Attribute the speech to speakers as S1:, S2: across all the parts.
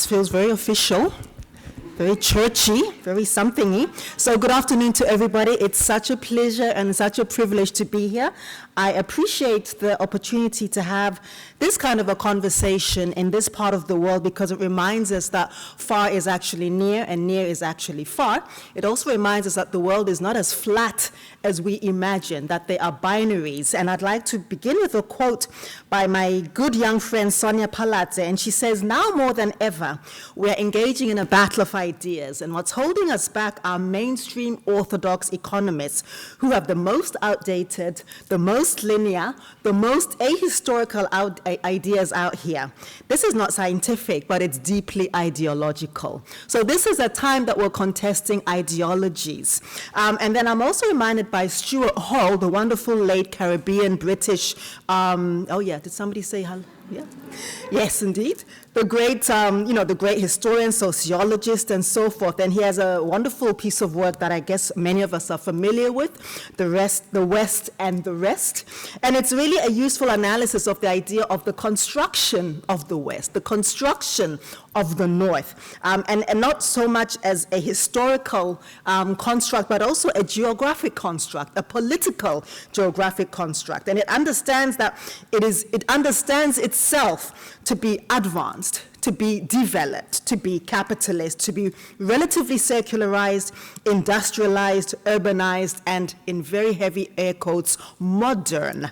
S1: feels very official, very churchy, very something-y. So good afternoon to everybody. It's such a pleasure and such a privilege to be here. I appreciate the opportunity to have this kind of a conversation in this part of the world because it reminds us that far is actually near and near is actually far. It also reminds us that the world is not as flat as we imagine, that there are binaries. And I'd like to begin with a quote by my good young friend Sonia Palate, and she says, "Now more than ever, we're engaging in a battle of ideas, and what's holding us back are mainstream orthodox economists who have the most outdated, the most linear, the most ahistorical ideas out here. This is not scientific, but it's deeply ideological." So this is a time that we're contesting ideologies. And then I'm also reminded by Stuart Hall, the wonderful late Caribbean British, did somebody say hello? Yeah. Yes, indeed. The great, the great historian, sociologist, and so forth. And he has a wonderful piece of work that I guess many of us are familiar with, The West, and the Rest. And it's really a useful analysis of the idea of the construction of the West, the construction of the North, and not so much as a historical construct, but also a geographic construct, a political geographic construct. And it understands that it understands itself to be advanced, to be developed, to be capitalist, to be relatively secularized, industrialized, urbanized, and in very heavy air quotes, modern.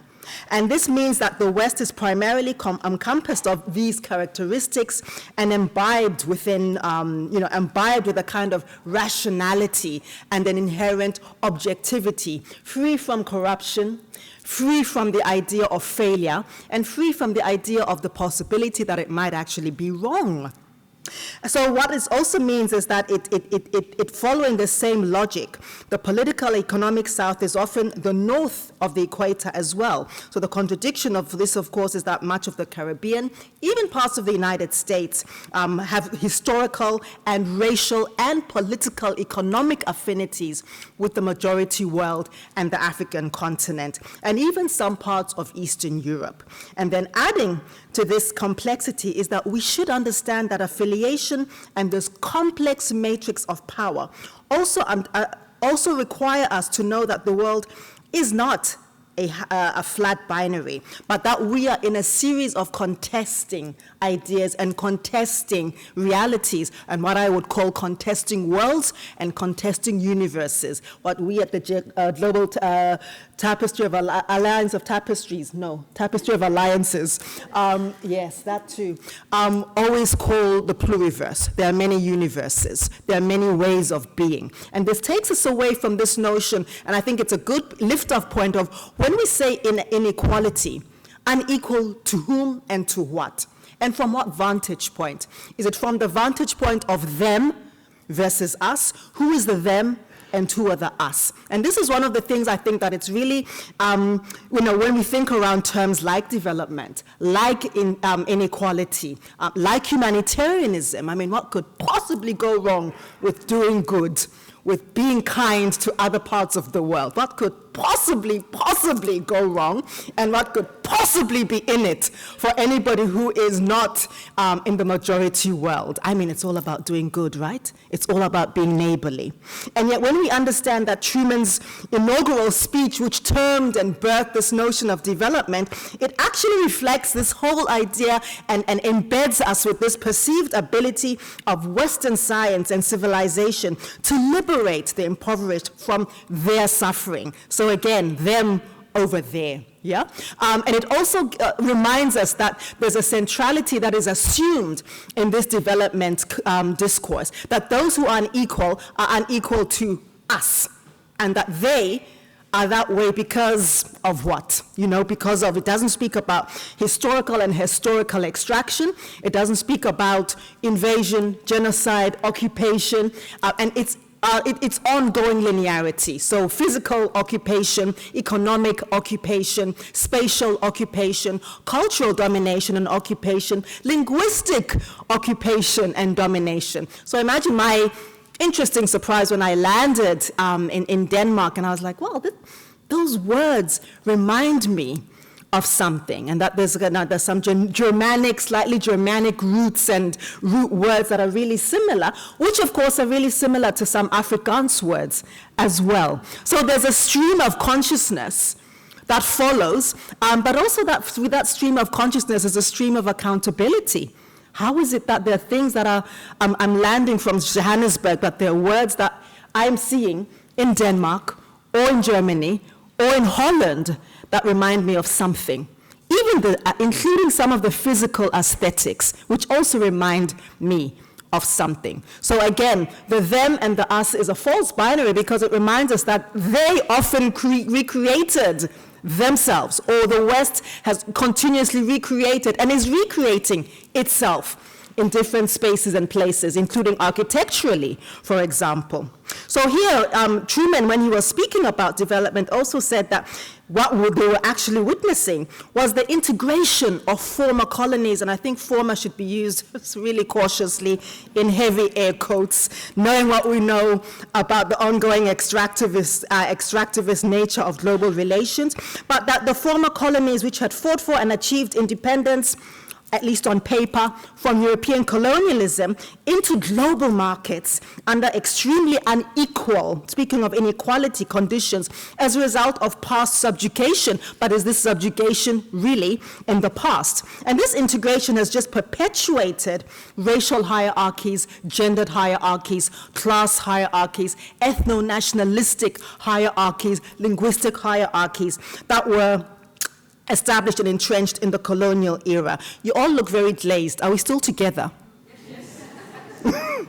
S1: And this means that the West is primarily encompassed of these characteristics and imbibed within, imbibed with a kind of rationality and an inherent objectivity, free from corruption, free from the idea of failure, and free from the idea of the possibility that it might actually be wrong. So what this also means is that it following the same logic, the political economic South is often the north of the equator as well. So the contradiction of this, of course, is that much of the Caribbean, even parts of the United States, have historical and racial and political economic affinities with the majority world and the African continent, and even some parts of Eastern Europe. And then adding to this complexity is that we should understand that affiliation and this complex matrix of power also require us to know that the world is not a flat binary, but that we are in a series of contesting ideas and contesting realities, and what I would call contesting worlds and contesting universes, what we at the Global Tapestry of Alliance of Tapestries, Tapestry of Alliances, yes, that too, always call the pluriverse. There are many universes. There are many ways of being. And this takes us away from this notion, and I think it's a good lift-off point of when we say inequality, unequal to whom and to what? And from what vantage point? Is it from the vantage point of them versus us? Who is the them and who are the us? And this is one of the things I think that it's really, when we think around terms like development, like inequality, like humanitarianism, I mean, what could possibly go wrong with doing good, with being kind to other parts of the world? What could possibly go wrong, and what could possibly be in it for anybody who is not in the majority world? I mean, it's all about doing good, right? It's all about being neighborly. And yet when we understand that Truman's inaugural speech, which termed and birthed this notion of development, it actually reflects this whole idea and embeds us with this perceived ability of Western science and civilization to liberate the impoverished from their suffering. So again, them over there, yeah? And it also reminds us that there's a centrality that is assumed in this development discourse, that those who are unequal to us, and that they are that way because of what? Because of, it doesn't speak about historical and historical extraction, it doesn't speak about invasion, genocide, occupation, and it's ongoing linearity. So physical occupation, economic occupation, spatial occupation, cultural domination and occupation, linguistic occupation and domination. So imagine my interesting surprise when I landed in Denmark, and I was like, wow, those words remind me of something, and that there's some Germanic, slightly Germanic roots and root words that are really similar, which of course are really similar to some Afrikaans words as well. So there's a stream of consciousness that follows, but also that with that stream of consciousness is a stream of accountability. How is it that there are things that are, I'm landing from Johannesburg, but there are words that I'm seeing in Denmark or in Germany or in Holland that remind me of something, even including some of the physical aesthetics, which also remind me of something. So again, the them and the us is a false binary because it reminds us that they often recreated themselves, or the West has continuously recreated and is recreating itself in different spaces and places, including architecturally, for example. So here, Truman, when he was speaking about development, also said that what they were actually witnessing was the integration of former colonies, and I think former should be used really cautiously in heavy air quotes, knowing what we know about the ongoing extractivist nature of global relations, but that the former colonies which had fought for and achieved independence, at least on paper, from European colonialism into global markets under extremely unequal, speaking of inequality conditions, as a result of past subjugation. But is this subjugation really in the past? And this integration has just perpetuated racial hierarchies, gendered hierarchies, class hierarchies, ethno-nationalistic hierarchies, linguistic hierarchies that were established and entrenched in the colonial era. You all look very glazed. Are we still together? Yes.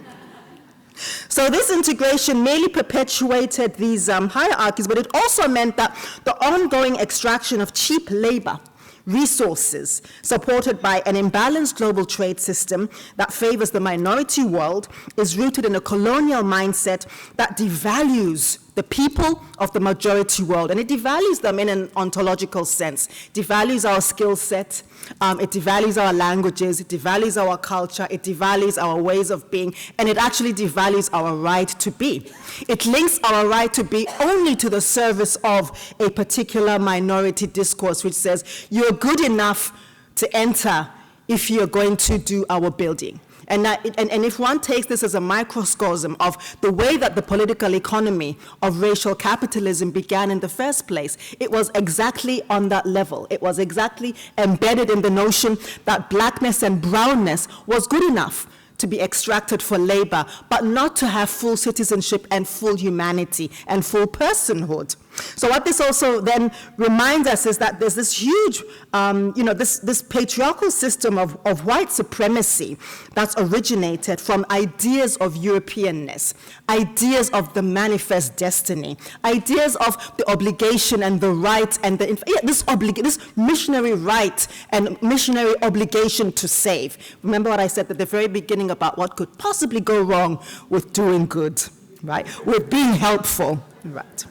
S1: So this integration merely perpetuated these hierarchies, but it also meant that the ongoing extraction of cheap labor, resources, supported by an imbalanced global trade system that favors the minority world, is rooted in a colonial mindset that devalues the people of the majority world, and it devalues them in an ontological sense. It devalues our skill set, it devalues our languages, it devalues our culture, it devalues our ways of being, and it actually devalues our right to be. It links our right to be only to the service of a particular minority discourse, which says you're good enough to enter if you're going to do our building. And if one takes this as a microcosm of the way that the political economy of racial capitalism began in the first place, it was exactly on that level. It was exactly embedded in the notion that blackness and brownness was good enough to be extracted for labor, but not to have full citizenship and full humanity and full personhood. So what this also then reminds us is that there's this huge, this patriarchal system of white supremacy that's originated from ideas of Europeanness, ideas of the manifest destiny, ideas of the obligation and the right and this missionary right and missionary obligation to save. Remember what I said at the very beginning about what could possibly go wrong with doing good, right? With being helpful, right?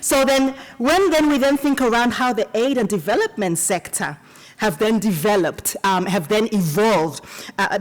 S1: So then, when we think around how the aid and development sector have then developed, have then evolved,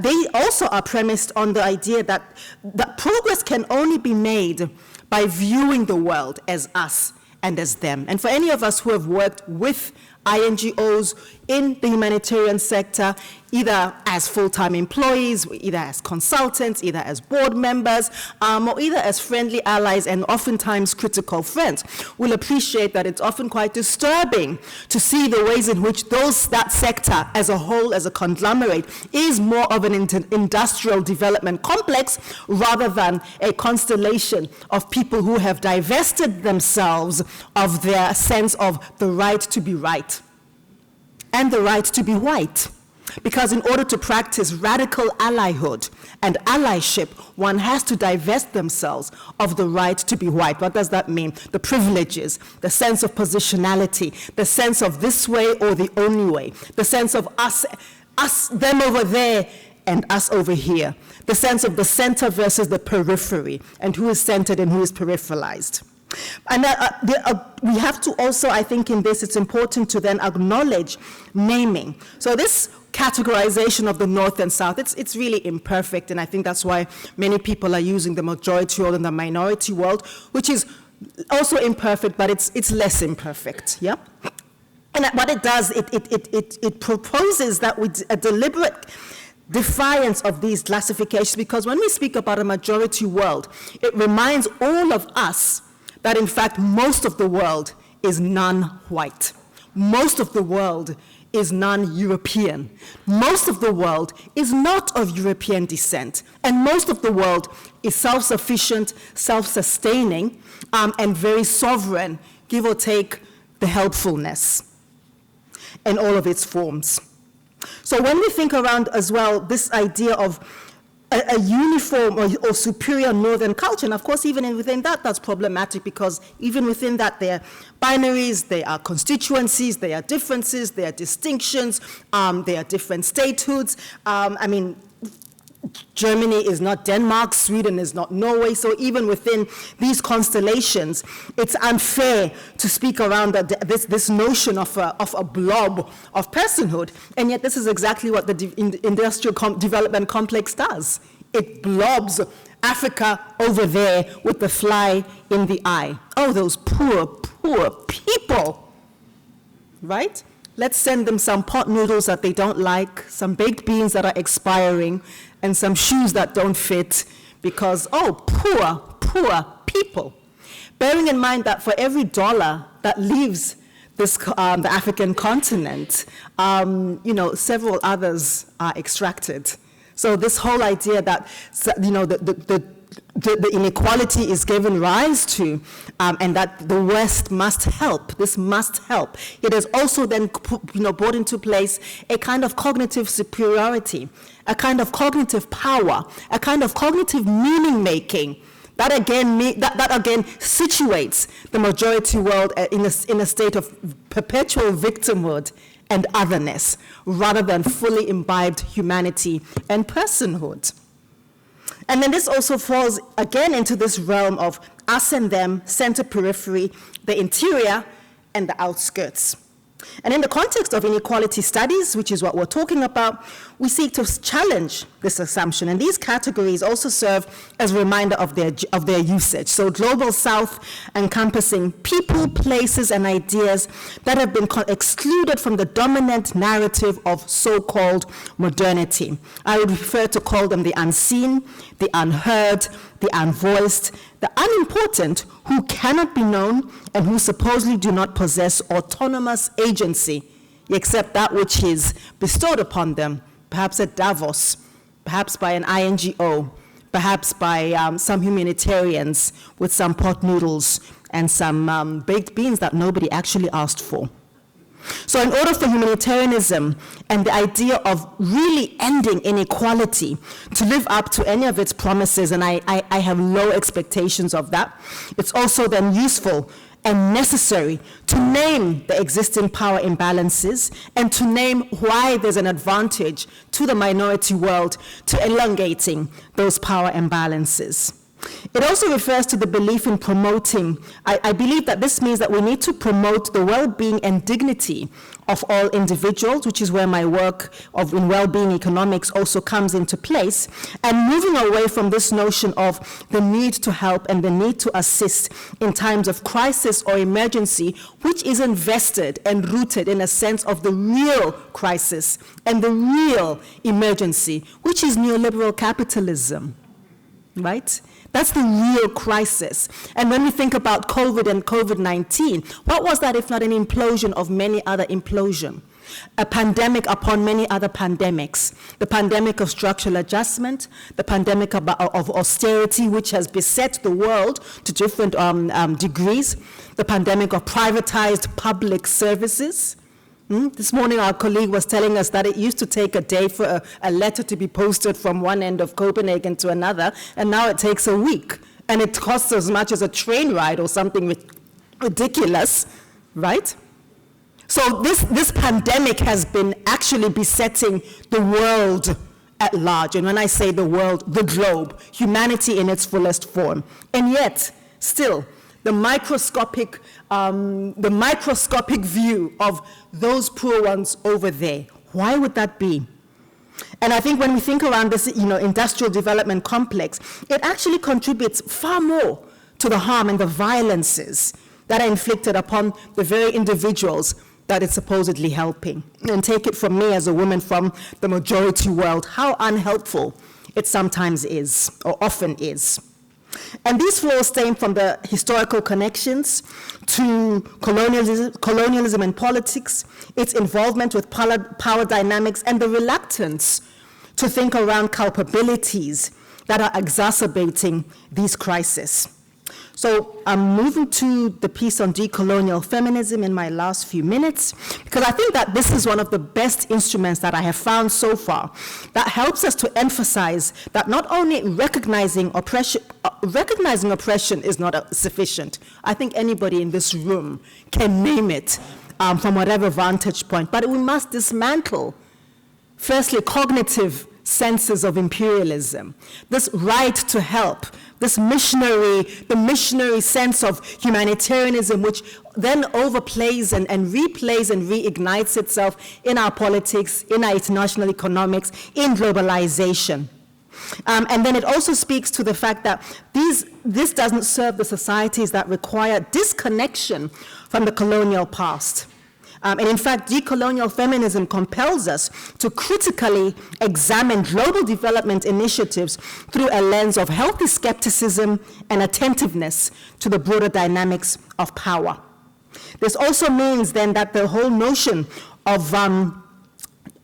S1: they also are premised on the idea that progress can only be made by viewing the world as us and as them. And for any of us who have worked with INGOs in the humanitarian sector, either as full-time employees, either as consultants, either as board members, or either as friendly allies and oftentimes critical friends, will appreciate that it's often quite disturbing to see the ways in which that sector as a whole, as a conglomerate, is more of an industrial development complex rather than a constellation of people who have divested themselves of their sense of the right to be right and the right to be white. Because in order to practice radical allyhood and allyship, one has to divest themselves of the right to be white. What does that mean? The privileges, the sense of positionality, the sense of this way or the only way, the sense of us, them over there, and us over here, the sense of the center versus the periphery, and who is centered and who is peripheralized. And we have to also, I think in this, it's important to then acknowledge naming. So this categorization of the North and South, it's really imperfect, and I think that's why many people are using the majority world and the minority world, which is also imperfect, but it's less imperfect, yeah? And what it does, it proposes that with a deliberate defiance of these classifications, because when we speak about a majority world, it reminds all of us that in fact most of the world is non-white. Most of the world is non-European. Most of the world is not of European descent. And most of the world is self-sufficient, self-sustaining, and very sovereign, give or take the helpfulness in all of its forms. So when we think around as well this idea of a uniform or superior northern culture, and of course even within that, that's problematic, because even within that there are binaries, there are constituencies, there are differences, there are distinctions, there are different statehoods. I mean, Germany is not Denmark, Sweden is not Norway, so even within these constellations, it's unfair to speak around this notion of a blob of personhood, and yet this is exactly what the industrial development complex does. It blobs Africa over there with the fly in the eye. Oh, those poor, poor people, right? Let's send them some pot noodles that they don't like, some baked beans that are expiring, and some shoes that don't fit, because, oh, poor, poor people. Bearing in mind that for every dollar that leaves this, the African continent, several others are extracted. So this whole idea that, the inequality is given rise to, and that the West must help. This must help. It has also then, brought into place a kind of cognitive superiority, a kind of cognitive power, a kind of cognitive meaning making. That again situates the majority world in a state of perpetual victimhood and otherness, rather than fully imbibed humanity and personhood. And then this also falls again into this realm of us and them, center, periphery, the interior, and the outskirts. And in the context of inequality studies, which is what we're talking about, we seek to challenge this assumption. And these categories also serve as a reminder of their usage. So Global South encompassing people, places, and ideas that have been excluded from the dominant narrative of so-called modernity. I would prefer to call them the unseen, the unheard, the unvoiced, the unimportant, who cannot be known and who supposedly do not possess autonomous agency, except that which is bestowed upon them, perhaps at Davos, perhaps by an INGO, perhaps by some humanitarians with some pot noodles and some baked beans that nobody actually asked for. So in order for humanitarianism and the idea of really ending inequality to live up to any of its promises, and I have low expectations of that, it's also then useful and necessary to name the existing power imbalances and to name why there's an advantage to the minority world to elongating those power imbalances. It also refers to the belief in promoting. I believe that this means that we need to promote the well-being and dignity of all individuals, which is where my work in well-being economics also comes into place, and moving away from this notion of the need to help and the need to assist in times of crisis or emergency, which is invested and rooted in a sense of the real crisis and the real emergency, which is neoliberal capitalism, right? That's the real crisis. And when we think about COVID and COVID-19, what was that if not an implosion of many other implosions? A pandemic upon many other pandemics. The pandemic of structural adjustment, the pandemic of austerity, which has beset the world to different degrees, the pandemic of privatized public services. This morning our colleague was telling us that it used to take a day for a letter to be posted from one end of Copenhagen to another, and now it takes a week, and it costs as much as a train ride or something ridiculous, right? So this pandemic has been actually besetting the world at large, and when I say the world, the globe, humanity in its fullest form. And yet, still, the microscopic view of those poor ones over there. Why would that be? And I think when we think around this, industrial development complex, it actually contributes far more to the harm and the violences that are inflicted upon the very individuals that it's supposedly helping. And take it from me as a woman from the majority world, how unhelpful it sometimes is, or often is. And these flaws stem from the historical connections to colonialism and politics, its involvement with power dynamics, and the reluctance to think around culpabilities that are exacerbating these crises. So I'm moving to the piece on decolonial feminism in my last few minutes, because I think that this is one of the best instruments that I have found so far that helps us to emphasize that not only recognizing oppression is not sufficient. I think anybody in this room can name it from whatever vantage point, but we must dismantle, firstly, cognitive senses of imperialism, this right to help, the missionary sense of humanitarianism, which then overplays and replays and reignites itself in our politics, in our international economics, in globalization. And then it also speaks to the fact that this doesn't serve the societies that require disconnection from the colonial past. And in fact, decolonial feminism compels us to critically examine global development initiatives through a lens of healthy skepticism and attentiveness to the broader dynamics of power. This also means then that the whole notion of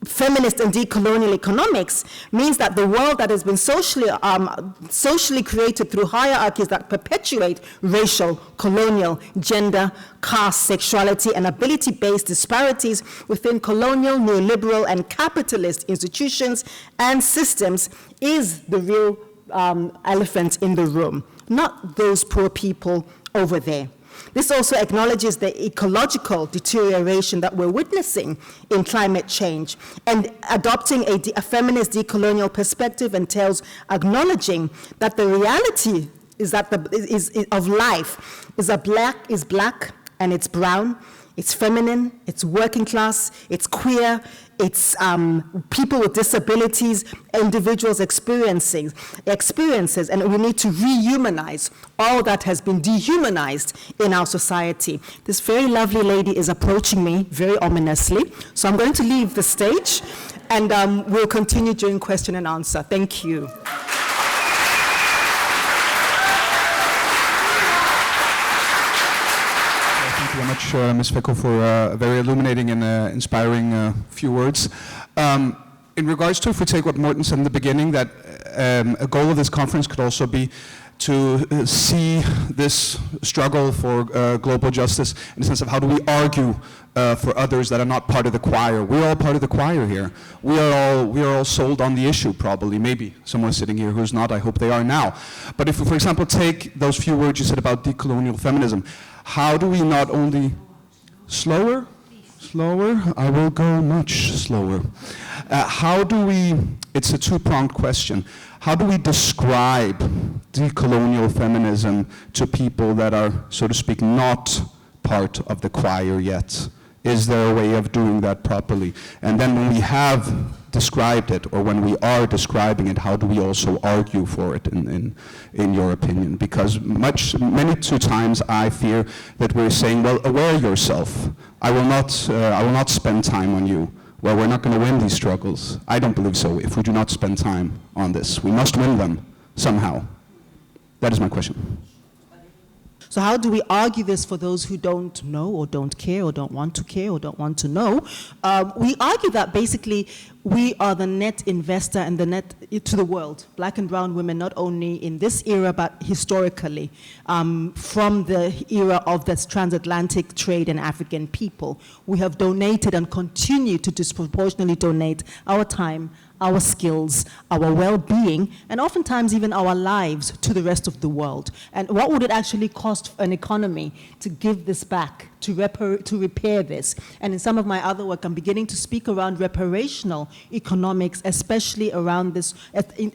S1: feminist and decolonial economics means that the world that has been socially created through hierarchies that perpetuate racial, colonial, gender, caste, sexuality, and ability-based disparities within colonial, neoliberal, and capitalist institutions and systems is the real elephant in the room, not those poor people over there. This also acknowledges the ecological deterioration that we're witnessing in climate change, and adopting a feminist decolonial perspective entails acknowledging that the reality is that of life is black and it's brown, it's feminine, it's working class, it's queer, it's people with disabilities, individuals experiences, and we need to rehumanize all that has been dehumanized in our society. This very lovely lady is approaching me very ominously, so I'm going to leave the stage, and we'll continue during question and answer. Thank you.
S2: Thank you very much, Ms. Pheko, for a very illuminating and inspiring few words. In regards to, if we take what Morten said in the beginning, that a goal of this conference could also be to see this struggle for global justice in the sense of how do we argue for others that are not part of the choir. We're all part of the choir here. We are all sold on the issue, probably. Maybe someone sitting here who's not. I hope they are now. But if we, for example, take those few words you said about decolonial feminism, how do we not only slower? Slower? I will go much slower. How do we, it's a two-pronged question, how do we describe decolonial feminism to people that are, so to speak, not part of the choir yet? Is there a way of doing that properly? And then when we have described it, or when we are describing it, how do we also argue for it in your opinion? Because many times I fear that we're saying, well, aware yourself. I will not spend time on you. Well, we're not going to win these struggles. I don't believe so if we do not spend time on this. We must win them somehow. That is my question.
S1: So how do we argue this for those who don't know or don't care or don't want to know? We argue that basically we are the net investor and the net to the world, black and brown women, not only in this era, but historically, from the era of this transatlantic trade and African people. We have donated and continue to disproportionately donate our time, our skills, our well-being, and oftentimes even our lives to the rest of the world. And what would it actually cost an economy to give this back, to repair this? And in some of my other work, I'm beginning to speak around reparational economics, especially around this,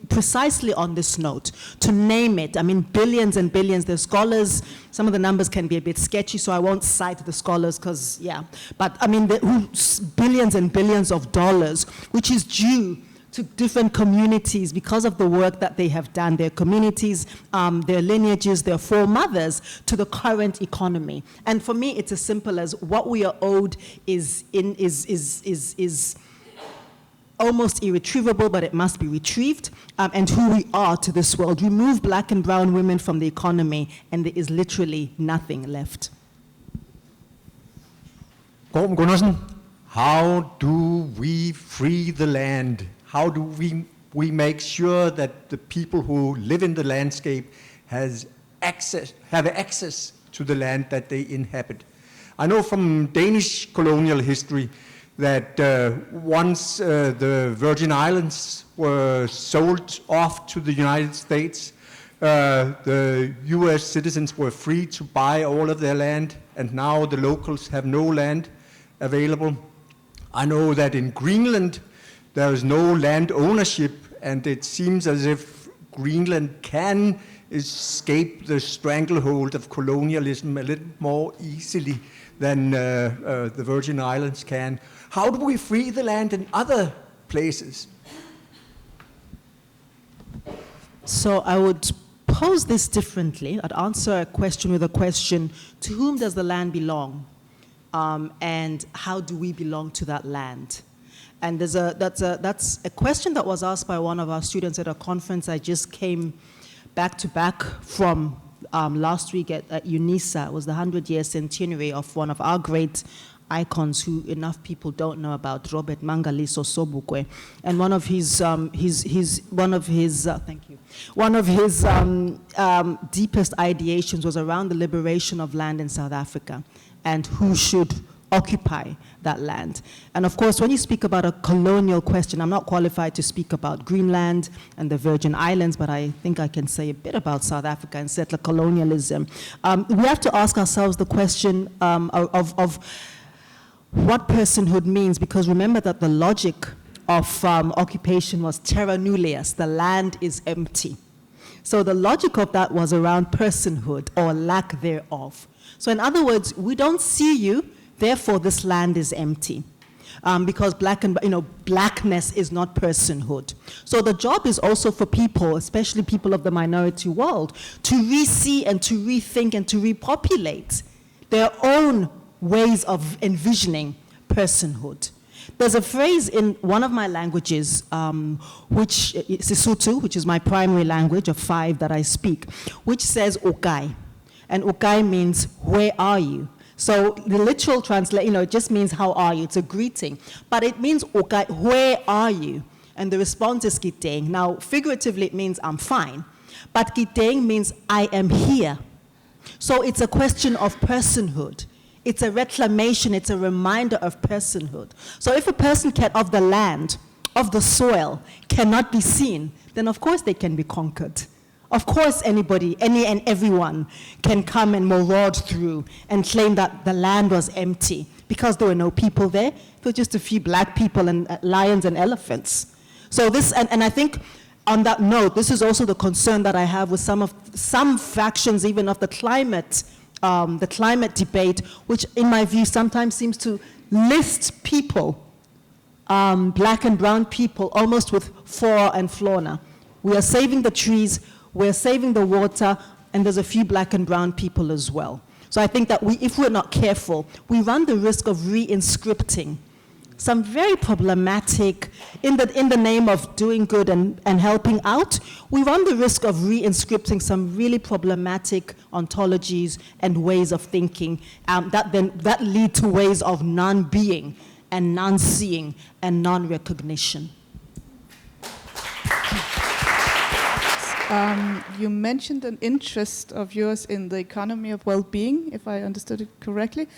S1: precisely on this note, to name it. I mean, billions and billions. The scholars, some of the numbers can be a bit sketchy, so I won't cite the scholars because, yeah. But I mean, billions and billions of dollars, which is due to different communities because of the work that they have done, their communities, their lineages, their foremothers, to the current economy. And for me, it's as simple as what we are owed is almost irretrievable, but it must be retrieved, and who we are to this world. Remove black and brown women from the economy, and there is literally nothing left.
S3: Gorm Gundersen, how do we free the land? How do we make sure that the people who live in the landscape have access to the land that they inhabit? I know from Danish colonial history that once the Virgin Islands were sold off to the United States, the US citizens were free to buy all of their land, and now the locals have no land available. I know that in Greenland there is no land ownership, and it seems as if Greenland can escape the stranglehold of colonialism a little more easily than the Virgin Islands can. How do we free the land in other places?
S1: So I would pose this differently. I'd answer a question with a question: to whom does the land belong? And how do we belong to that land? And that's a question that was asked by one of our students at a conference I just came back to back from last week at UNISA. It was the 100-year centenary of one of our great icons who enough people don't know about, Robert Mangaliso Sobukwe. And one of his deepest ideations was around the liberation of land in South Africa and who should occupy that land. And of course, when you speak about a colonial question, I'm not qualified to speak about Greenland and the Virgin Islands, but I think I can say a bit about South Africa and settler colonialism. We have to ask ourselves the question of what personhood means, because remember that the logic of occupation was terra nullius, the land is empty. So the logic of that was around personhood or lack thereof. So in other words, we don't see you, therefore this land is empty. Because blackness is not personhood. So the job is also for people, especially people of the minority world, to re-see and to rethink and to repopulate their own ways of envisioning personhood. There's a phrase in one of my languages, which is Sesotho, which is my primary language of 5 that I speak, which says "okai," and "okai" means "where are you?" So the literal translation, it just means "how are you?" It's a greeting, but it means "okai," where are you? And the response is "kiteng." Now, figuratively, it means "I'm fine," but "kiteng" means "I am here." So it's a question of personhood. It's a reclamation, it's a reminder of personhood. So if a person of the land, of the soil, cannot be seen, then of course they can be conquered. Of course anybody, any and everyone can come and maraud through and claim that the land was empty because there were no people there. There were just a few black people and lions and elephants. So this, and I think on that note, this is also the concern that I have with some factions even of the climate debate, which in my view sometimes seems to list people, black and brown people, almost with flora and fauna. We are saving the trees, we're saving the water, and there's a few black and brown people as well. So I think that if we're not careful, we run the risk of re-inscripting some very problematic, in the name of doing good and helping out, we run the risk of re-inscripting some really problematic ontologies and ways of thinking that lead to ways of non-being and non-seeing and non-recognition.
S4: You mentioned an interest of yours in the economy of well-being, if I understood it correctly.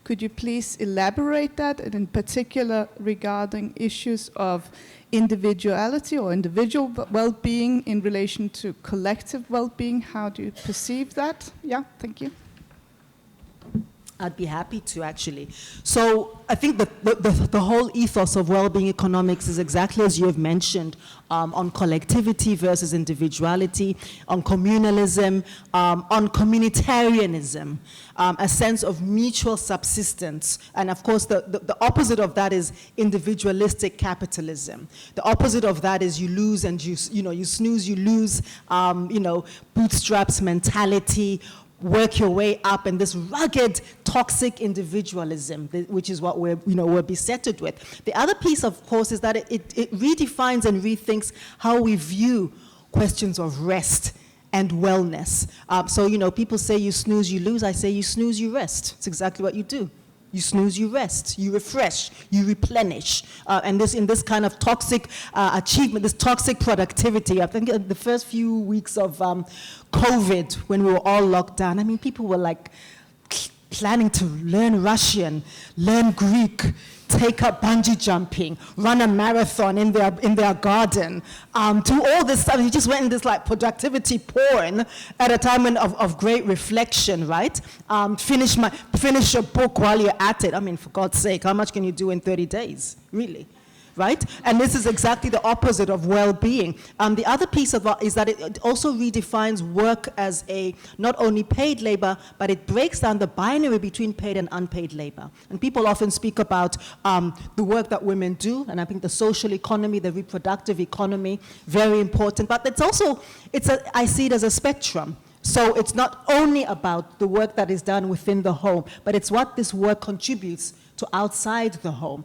S4: Could you please elaborate that, and in particular regarding issues of individuality or individual well-being in relation to collective well-being? How do you perceive that? Yeah, thank you.
S1: I'd be happy to, actually. So I think the whole ethos of well-being economics is exactly as you have mentioned, on collectivity versus individuality, on communalism, on communitarianism, a sense of mutual subsistence. And of course, the opposite of that is individualistic capitalism. The opposite of that is you lose and you snooze, you lose, bootstraps mentality, work your way up, and this rugged, toxic individualism, which is what we're besetted with. The other piece, of course, is that it redefines and rethinks how we view questions of rest and wellness. So, people say you snooze, you lose. I say you snooze, you rest. It's exactly what you do. You snooze, you rest, you refresh, you replenish. And in this kind of toxic achievement, this toxic productivity, I think in the first few weeks of COVID, when we were all locked down, I mean, people were like planning to learn Russian, learn Greek, take up bungee jumping, run a marathon in their garden, do all this stuff. You just went in this like productivity porn at a time of great reflection, right? Finish a book while you're at it. I mean, for God's sake, how much can you do in 30 days, really? Right? And this is exactly the opposite of well-being. The other piece of that is that it also redefines work as not only paid labor, but it breaks down the binary between paid and unpaid labor. And people often speak about the work that women do, and I think the social economy, the reproductive economy, very important. But it's also, I see it as a spectrum. So it's not only about the work that is done within the home, but it's what this work contributes to outside the home.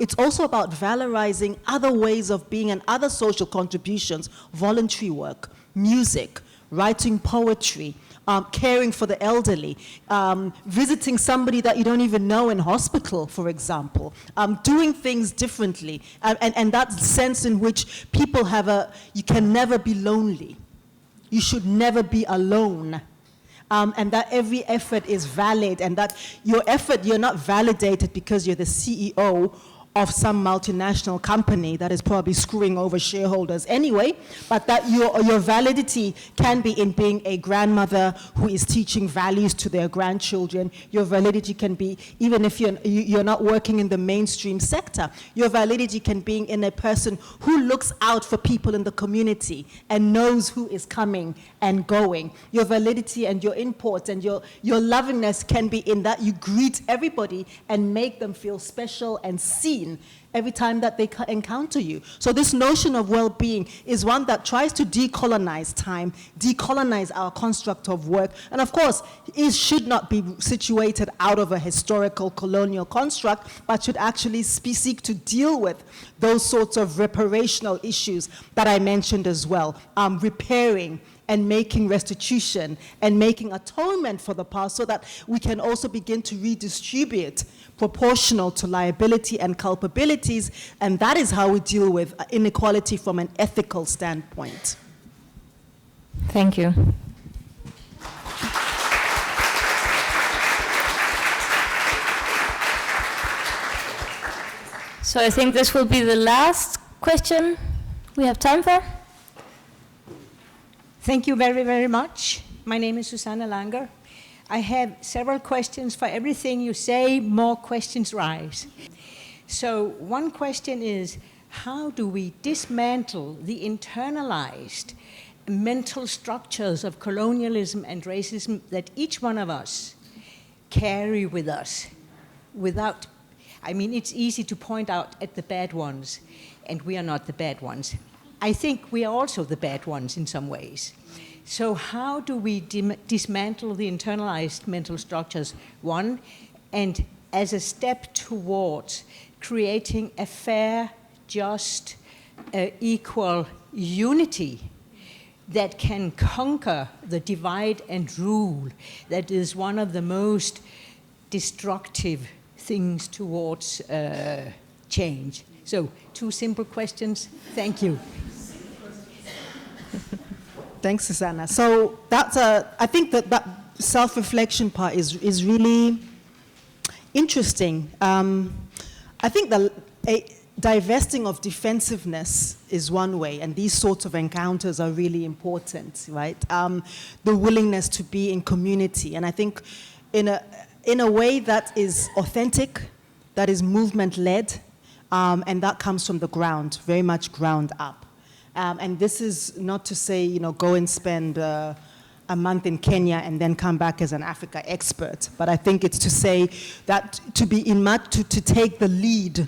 S1: It's also about valorizing other ways of being and other social contributions, voluntary work, music, writing poetry, caring for the elderly, visiting somebody that you don't even know in hospital, for example, doing things differently, and that sense in which people you can never be lonely. You should never be alone. And that every effort is valid, and that your effort, you're not validated because you're the CEO of some multinational company that is probably screwing over shareholders anyway, but that your validity can be in being a grandmother who is teaching values to their grandchildren. Your validity can be, even if you're not working in the mainstream sector, your validity can be in a person who looks out for people in the community and knows who is coming and going. Your validity and your import and your lovingness can be in that you greet everybody and make them feel special and seen every time that they encounter you. So this notion of well-being is one that tries to decolonize time, decolonize our construct of work, and of course, it should not be situated out of a historical colonial construct, but should actually seek to deal with those sorts of reparational issues that I mentioned as well, repairing and making restitution and making atonement for the past so that we can also begin to redistribute proportional to liability and culpabilities, and that is how we deal with inequality from an ethical standpoint.
S5: Thank you. So I think this will be the last question we have time for.
S6: Thank you very, very much. My name is Susanna Langer. I have several questions. For everything you say, more questions rise. So one question is, how do we dismantle the internalized mental structures of colonialism and racism that each one of us carry with us without, it's easy to point out at the bad ones, and we are not the bad ones. I think we are also the bad ones in some ways. So how do we dismantle the internalized mental structures, one, and as a step towards creating a fair, just, equal unity that can conquer the divide and rule that is one of the most destructive things towards change? So, two simple questions. Thank you.
S1: Thanks, Susanna. So I think that self-reflection part is really interesting. I think divesting of defensiveness is one way, and these sorts of encounters are really important, right? The willingness to be in community, and I think in a way that is authentic, that is movement-led, and that comes from the ground, very much ground up. And this is not to say, go and spend a month in Kenya and then come back as an Africa expert, but I think it's to say that to take the lead,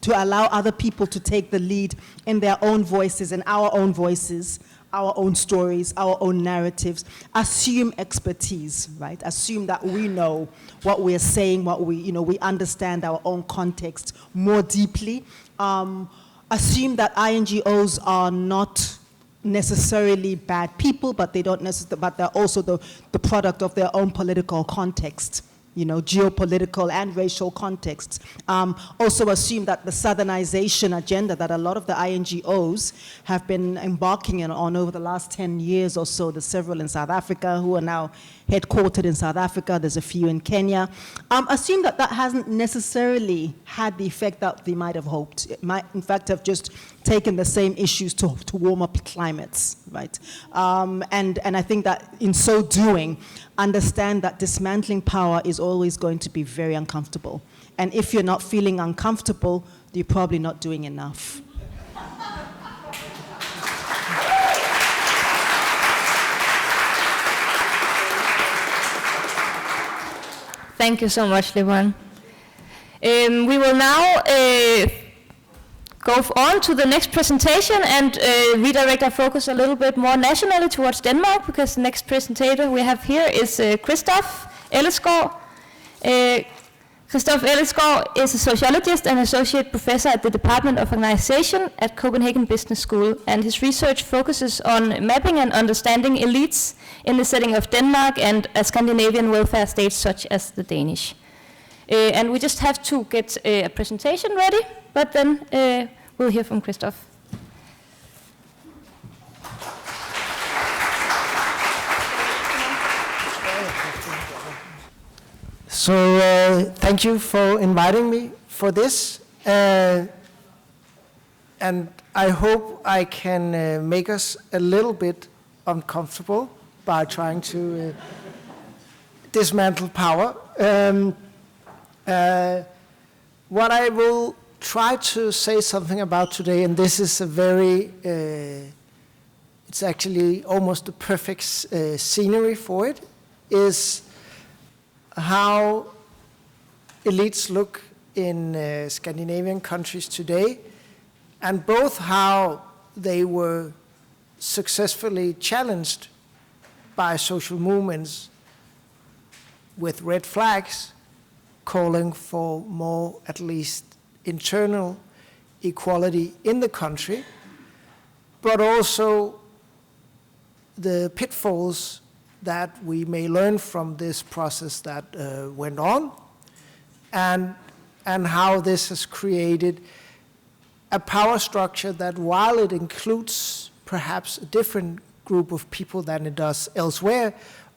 S1: to allow other people to take the lead in their own voices and our own voices, our own stories, our own narratives, assume expertise, right? Assume that we know what we're saying, we understand our own context more deeply. Assume that INGOs are not necessarily bad people, but they're also the product of their own political context. Geopolitical and racial contexts. Also assume that the Southernization agenda that a lot of the INGOs have been embarking on over the last 10 years or so, there's several in South Africa who are now headquartered in South Africa, there's a few in Kenya. Assume that hasn't necessarily had the effect that they might have hoped. It might, in fact, have just taken the same issues to warm up climates, right? And I think that in so doing, understand that dismantling power is always going to be very uncomfortable. And if you're not feeling uncomfortable, you're probably not doing enough.
S5: Thank you so much, Lebohang. We will now go on to the next presentation and redirect our focus a little bit more nationally towards Denmark, because the next presenter we have here is Christoph Ellersgaard. Christoph Ellersgaard is a sociologist and associate professor at the Department of Organization at Copenhagen Business School, and his research focuses on mapping and understanding elites in the setting of Denmark and a Scandinavian welfare state such as the Danish. And we just have to get a presentation ready, but then we'll hear from Christoph.
S7: So thank you for inviting me for this, and I hope I can make us a little bit uncomfortable by trying to dismantle power. What I will try to say something about today, and this is a very, it's actually almost the perfect scenery for it, is how elites look in Scandinavian countries today, and both how they were successfully challenged by social movements with red flags calling for more, at least internal equality in the country, but also the pitfalls that we may learn from this process that went on, and how this has created a power structure that, while it includes perhaps a different group of people than it does elsewhere,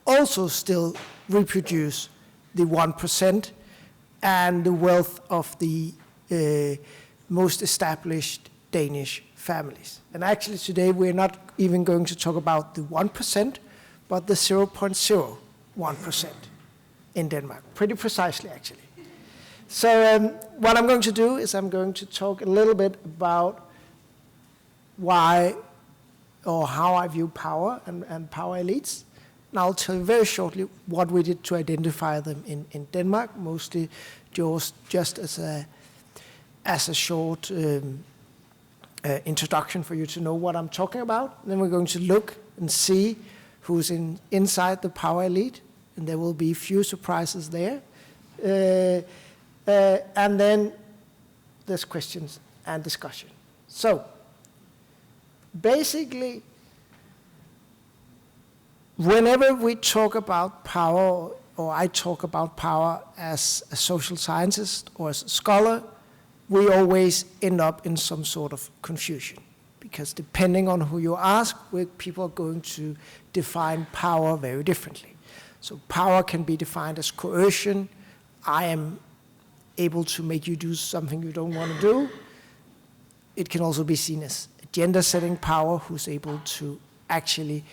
S7: also still reproduce the 1% and the wealth of the most established Danish families. And actually today we're not even going to talk about the 1%, but the 0.01% in Denmark, pretty precisely actually. So what I'm going to do is I'm going to talk a little bit about why or how I view power and power elites. And I'll tell you very shortly what we did to identify them in Denmark, mostly just as a short introduction for you to know what I'm talking about. Then we're going to look and see who's inside the power elite, and there will be few surprises there. And then there's questions and discussion. So, basically, whenever we talk about power, or I talk about power as a social scientist or as a scholar, we always end up in some sort of confusion. Because depending on who you ask, people are going to define power very differently. So power can be defined as coercion. I am able to make you do something you don't want to do. It can also be seen as agenda-setting power, who's able to actually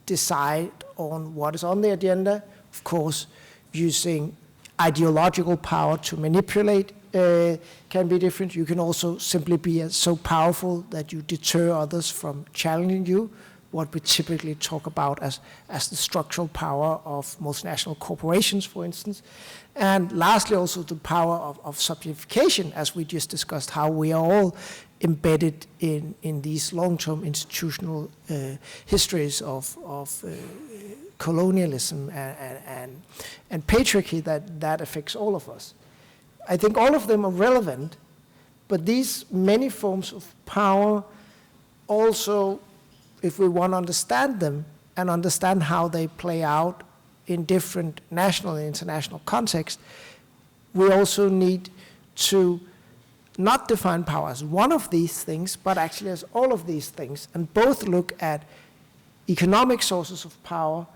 S7: decide on what is on the agenda, of course, using ideological power to manipulate can be different. You can also simply be so powerful that you deter others from challenging you, what we typically talk about as the structural power of multinational corporations, for instance. And lastly, also the power of subjectification, as we just discussed, how we are all embedded in these long-term institutional histories of colonialism and patriarchy that affects all of us. I think all of them are relevant, but these many forms of power also, if we want to understand them and understand how they play out in different national and international contexts, we also need to not define power as one of these things, but actually as all of these things, and both look at economic sources of power,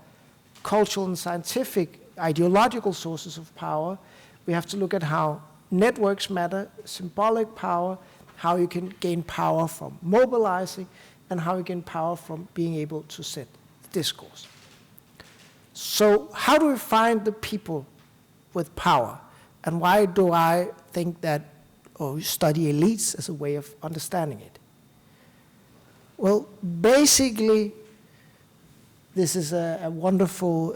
S7: cultural and scientific, ideological sources of power. We have to look at how networks matter, symbolic power, how you can gain power from mobilizing, and how you gain power from being able to set discourse. So how do we find the people with power? And why do I think that, or study elites as a way of understanding it? Well, basically, this is a wonderful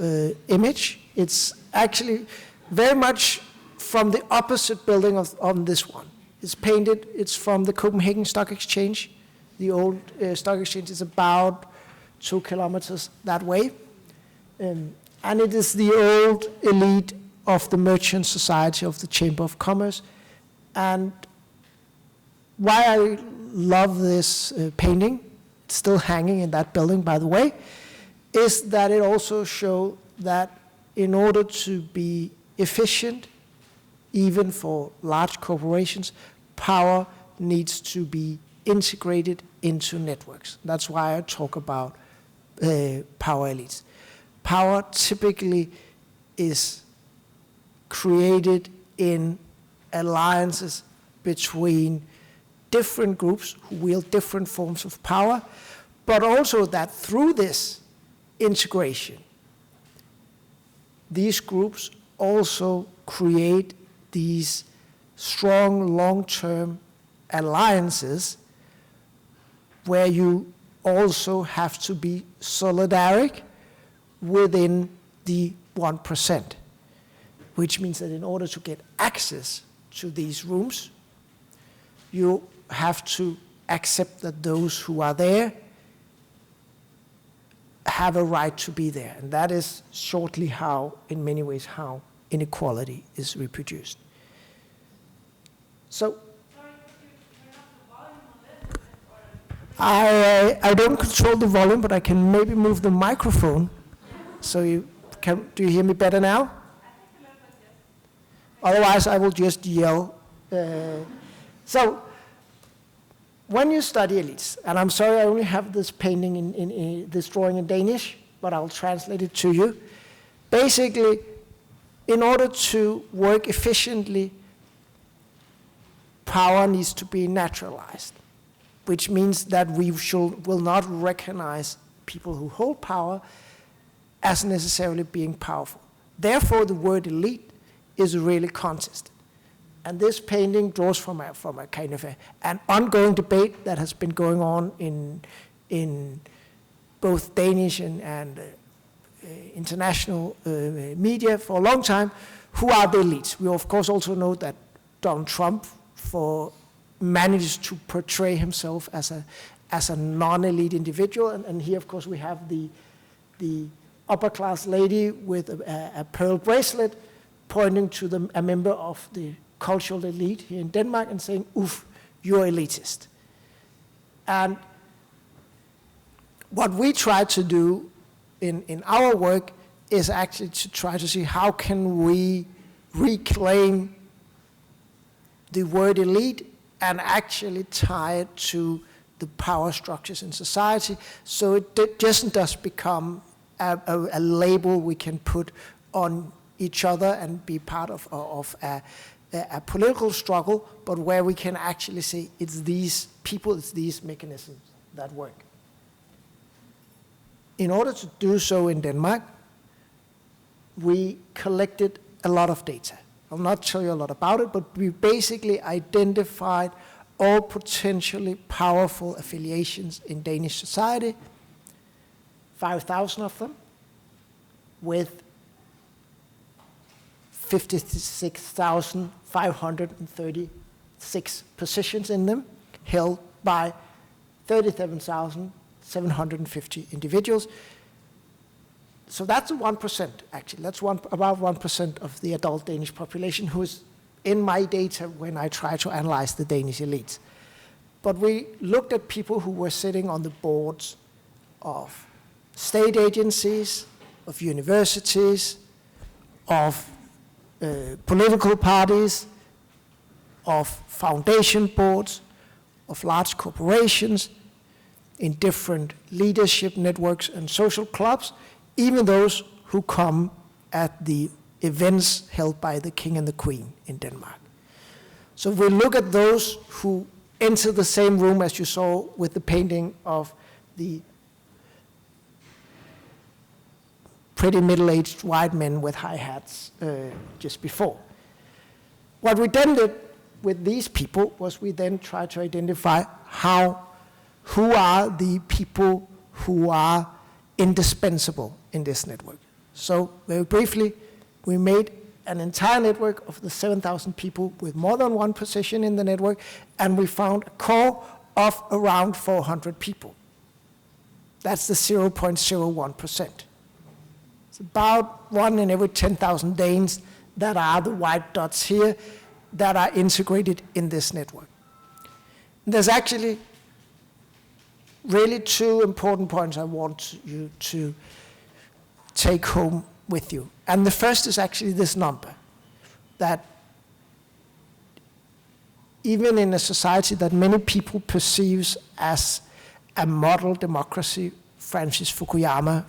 S7: image. It's actually very much from the opposite building on this one. It's painted, it's from the Copenhagen Stock Exchange. The old stock exchange is about 2 kilometers that way. And it is the old elite of the merchant society of the Chamber of Commerce. And why I love this painting, it's still hanging in that building, by the way, is that it also shows that in order to be efficient, even for large corporations, power needs to be integrated into networks. That's why I talk about power elites. Power typically is created in alliances between different groups who wield different forms of power, but also that through this integration, these groups also create these strong long-term alliances where you also have to be solidaric within the 1%, which means that in order to get access to these rooms, you have to accept that those who are there have a right to be there. And that is shortly how, in many ways, how inequality is reproduced. So, I don't control the volume, but I can maybe move the microphone. So you can, do you hear me better now? Otherwise, I will just yell. So, when you study elites, and I'm sorry I only have this painting in this drawing in Danish, but I'll translate it to you. Basically, in order to work efficiently, power needs to be naturalized, which means that we will not recognize people who hold power as necessarily being powerful. Therefore, the word elite is really contested. And this painting draws from a kind of an ongoing debate that has been going on in both Danish and international media for a long time. Who are the elites? We of course also know that Donald Trump manages to portray himself as a non-elite individual, and here of course we have the upper class lady with a pearl bracelet pointing to a member of the cultural elite here in Denmark and saying, oof, you're elitist. And what we try to do in our work is actually to try to see how can we reclaim the word elite and actually tie it to the power structures in society, so it doesn't just become a label we can put on each other and be part of a political struggle, but where we can actually say it's these people, it's these mechanisms that work. In order to do so in Denmark, we collected a lot of data. I'll not tell you a lot about it, but we basically identified all potentially powerful affiliations in Danish society, 5,000 of them, with 56,536 positions in them, held by 37,750 individuals. So that's 1%, actually. That's about 1% of the adult Danish population who is in my data when I try to analyze the Danish elites. But we looked at people who were sitting on the boards of state agencies, of universities, of political parties, of foundation boards, of large corporations, in different leadership networks and social clubs, even those who come at the events held by the King and the Queen in Denmark. So if we look at those who enter the same room as you saw with the painting of the pretty middle-aged white men with high hats just before. What we then did with these people was we then tried to identify who are the people who are indispensable in this network. So very briefly, we made an entire network of the 7,000 people with more than one position in the network, and we found a core of around 400 people. That's the 0.01%. It's about 1 in every 10,000 Danes that are the white dots here that are integrated in this network. There's actually really two important points I want you to take home with you. And the first is actually this number, that even in a society that many people perceives as a model democracy, Francis Fukuyama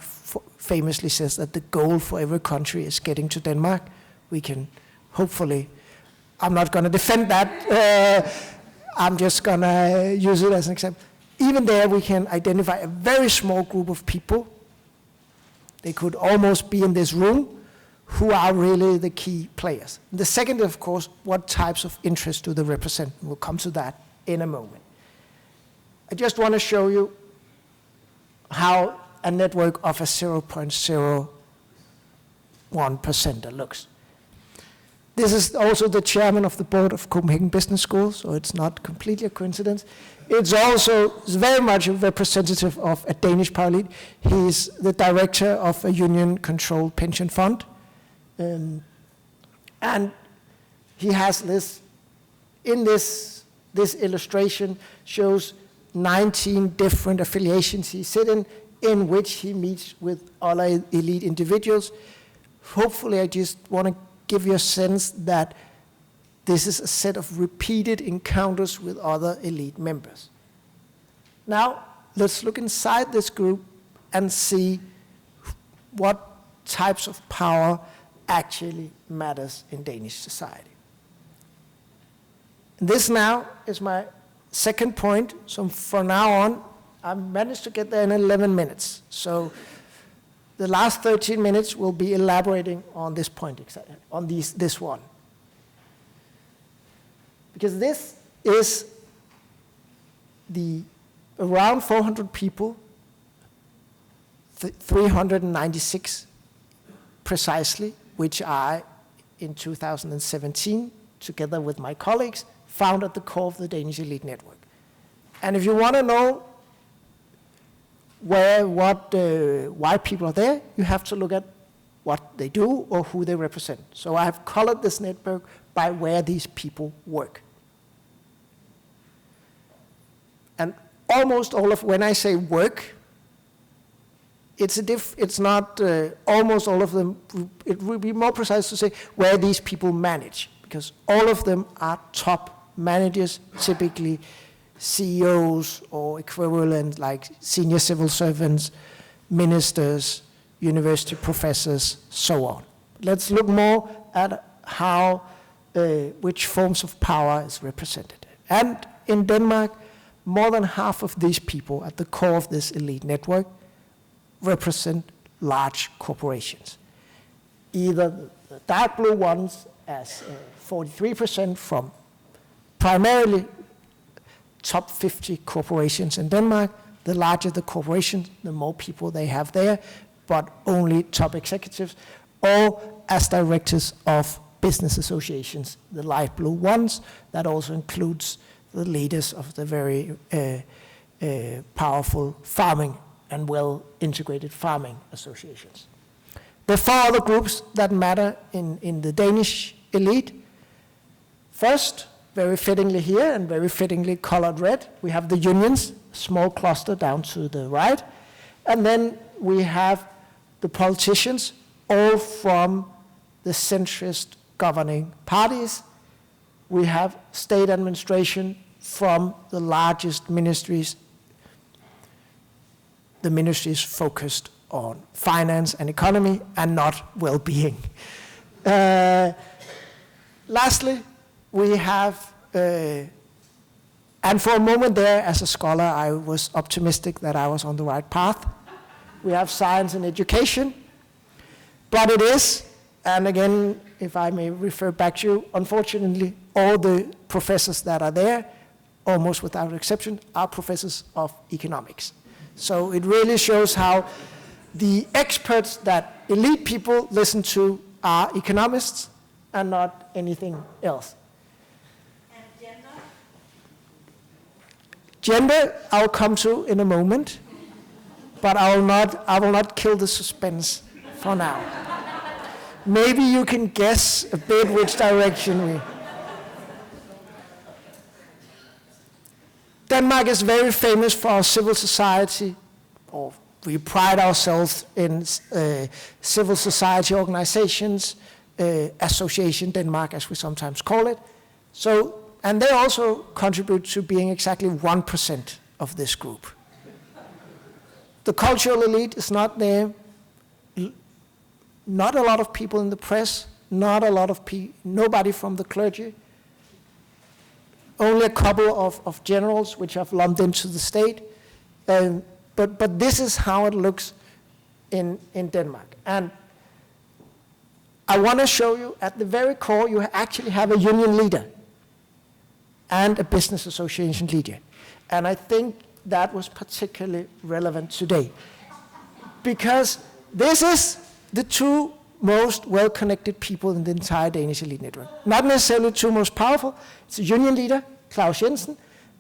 S7: famously says that the goal for every country is getting to Denmark. We can hopefully, I'm not going to defend that, I'm just going to use it as an example. Even there we can identify a very small group of people, they could almost be in this room, who are really the key players. The second, of course, what types of interests do they represent? We'll come to that in a moment. I just want to show you how a network of a 0.01% looks. This is also the chairman of the board of Copenhagen Business School, so it's not completely a coincidence. It's also very much a representative of a Danish power elite. He's the director of a union-controlled pension fund. And he has this, in this illustration shows 19 different affiliations he sits in which he meets with other elite individuals. Hopefully I just want to give you a sense that this is a set of repeated encounters with other elite members. Now, let's look inside this group and see what types of power actually matters in Danish society. And this now is my second point. So from now on, I managed to get there in 11 minutes. So the last 13 minutes will be elaborating on this point, on this one. Because this is the around 400 people, 396 precisely, which I, in 2017, together with my colleagues, found at the core of the Danish elite network. And if you want to know why people are there, you have to look at what they do or who they represent. So I have colored this network by where these people work. And almost all of, when I say work, it's not almost all of them. It would be more precise to say where these people manage, because all of them are top managers, typically CEOs or equivalent like senior civil servants, ministers, university professors, so on. Let's look more at how, which forms of power is represented. And in Denmark, more than half of these people at the core of this elite network represent large corporations. Either the dark blue ones as 43% from primarily top 50 corporations in Denmark. The larger the corporation, the more people they have there, but only top executives, or as directors of business associations, the light blue ones. That also includes the leaders of the very powerful farming and well-integrated farming associations. The 4 other groups that matter in the Danish elite. First, very fittingly here and very fittingly colored red, we have the unions, small cluster down to the right. And then we have the politicians, all from the centrist governing parties. We have state administration from the largest ministries, the ministries focused on finance and economy and not well-being. Lastly, we have, and for a moment there as a scholar, I was optimistic that I was on the right path. We have science and education, but it is, and again, if I may refer back to you, unfortunately, all the professors that are there, almost without exception, are professors of economics. So it really shows how the experts that elite people listen to are economists and not anything else.
S6: And gender?
S7: Gender, I'll come to in a moment, but I will not kill the suspense for now. Maybe you can guess a bit which direction we... Denmark is very famous for our civil society, or we pride ourselves in civil society organizations, Association Denmark, as we sometimes call it. So, and they also contribute to being exactly 1% of this group. The cultural elite is not there. Not a lot of people in the press, not a lot of nobody from the clergy. Only a couple of generals which have lumped into the state. But this is how it looks in Denmark. And I want to show you at the very core, you actually have a union leader and a business association leader. And I think that was particularly relevant today. Because this is the 2 most well-connected people in the entire Danish elite network. Not necessarily the 2 most powerful. It's a union leader, Claus Jensen,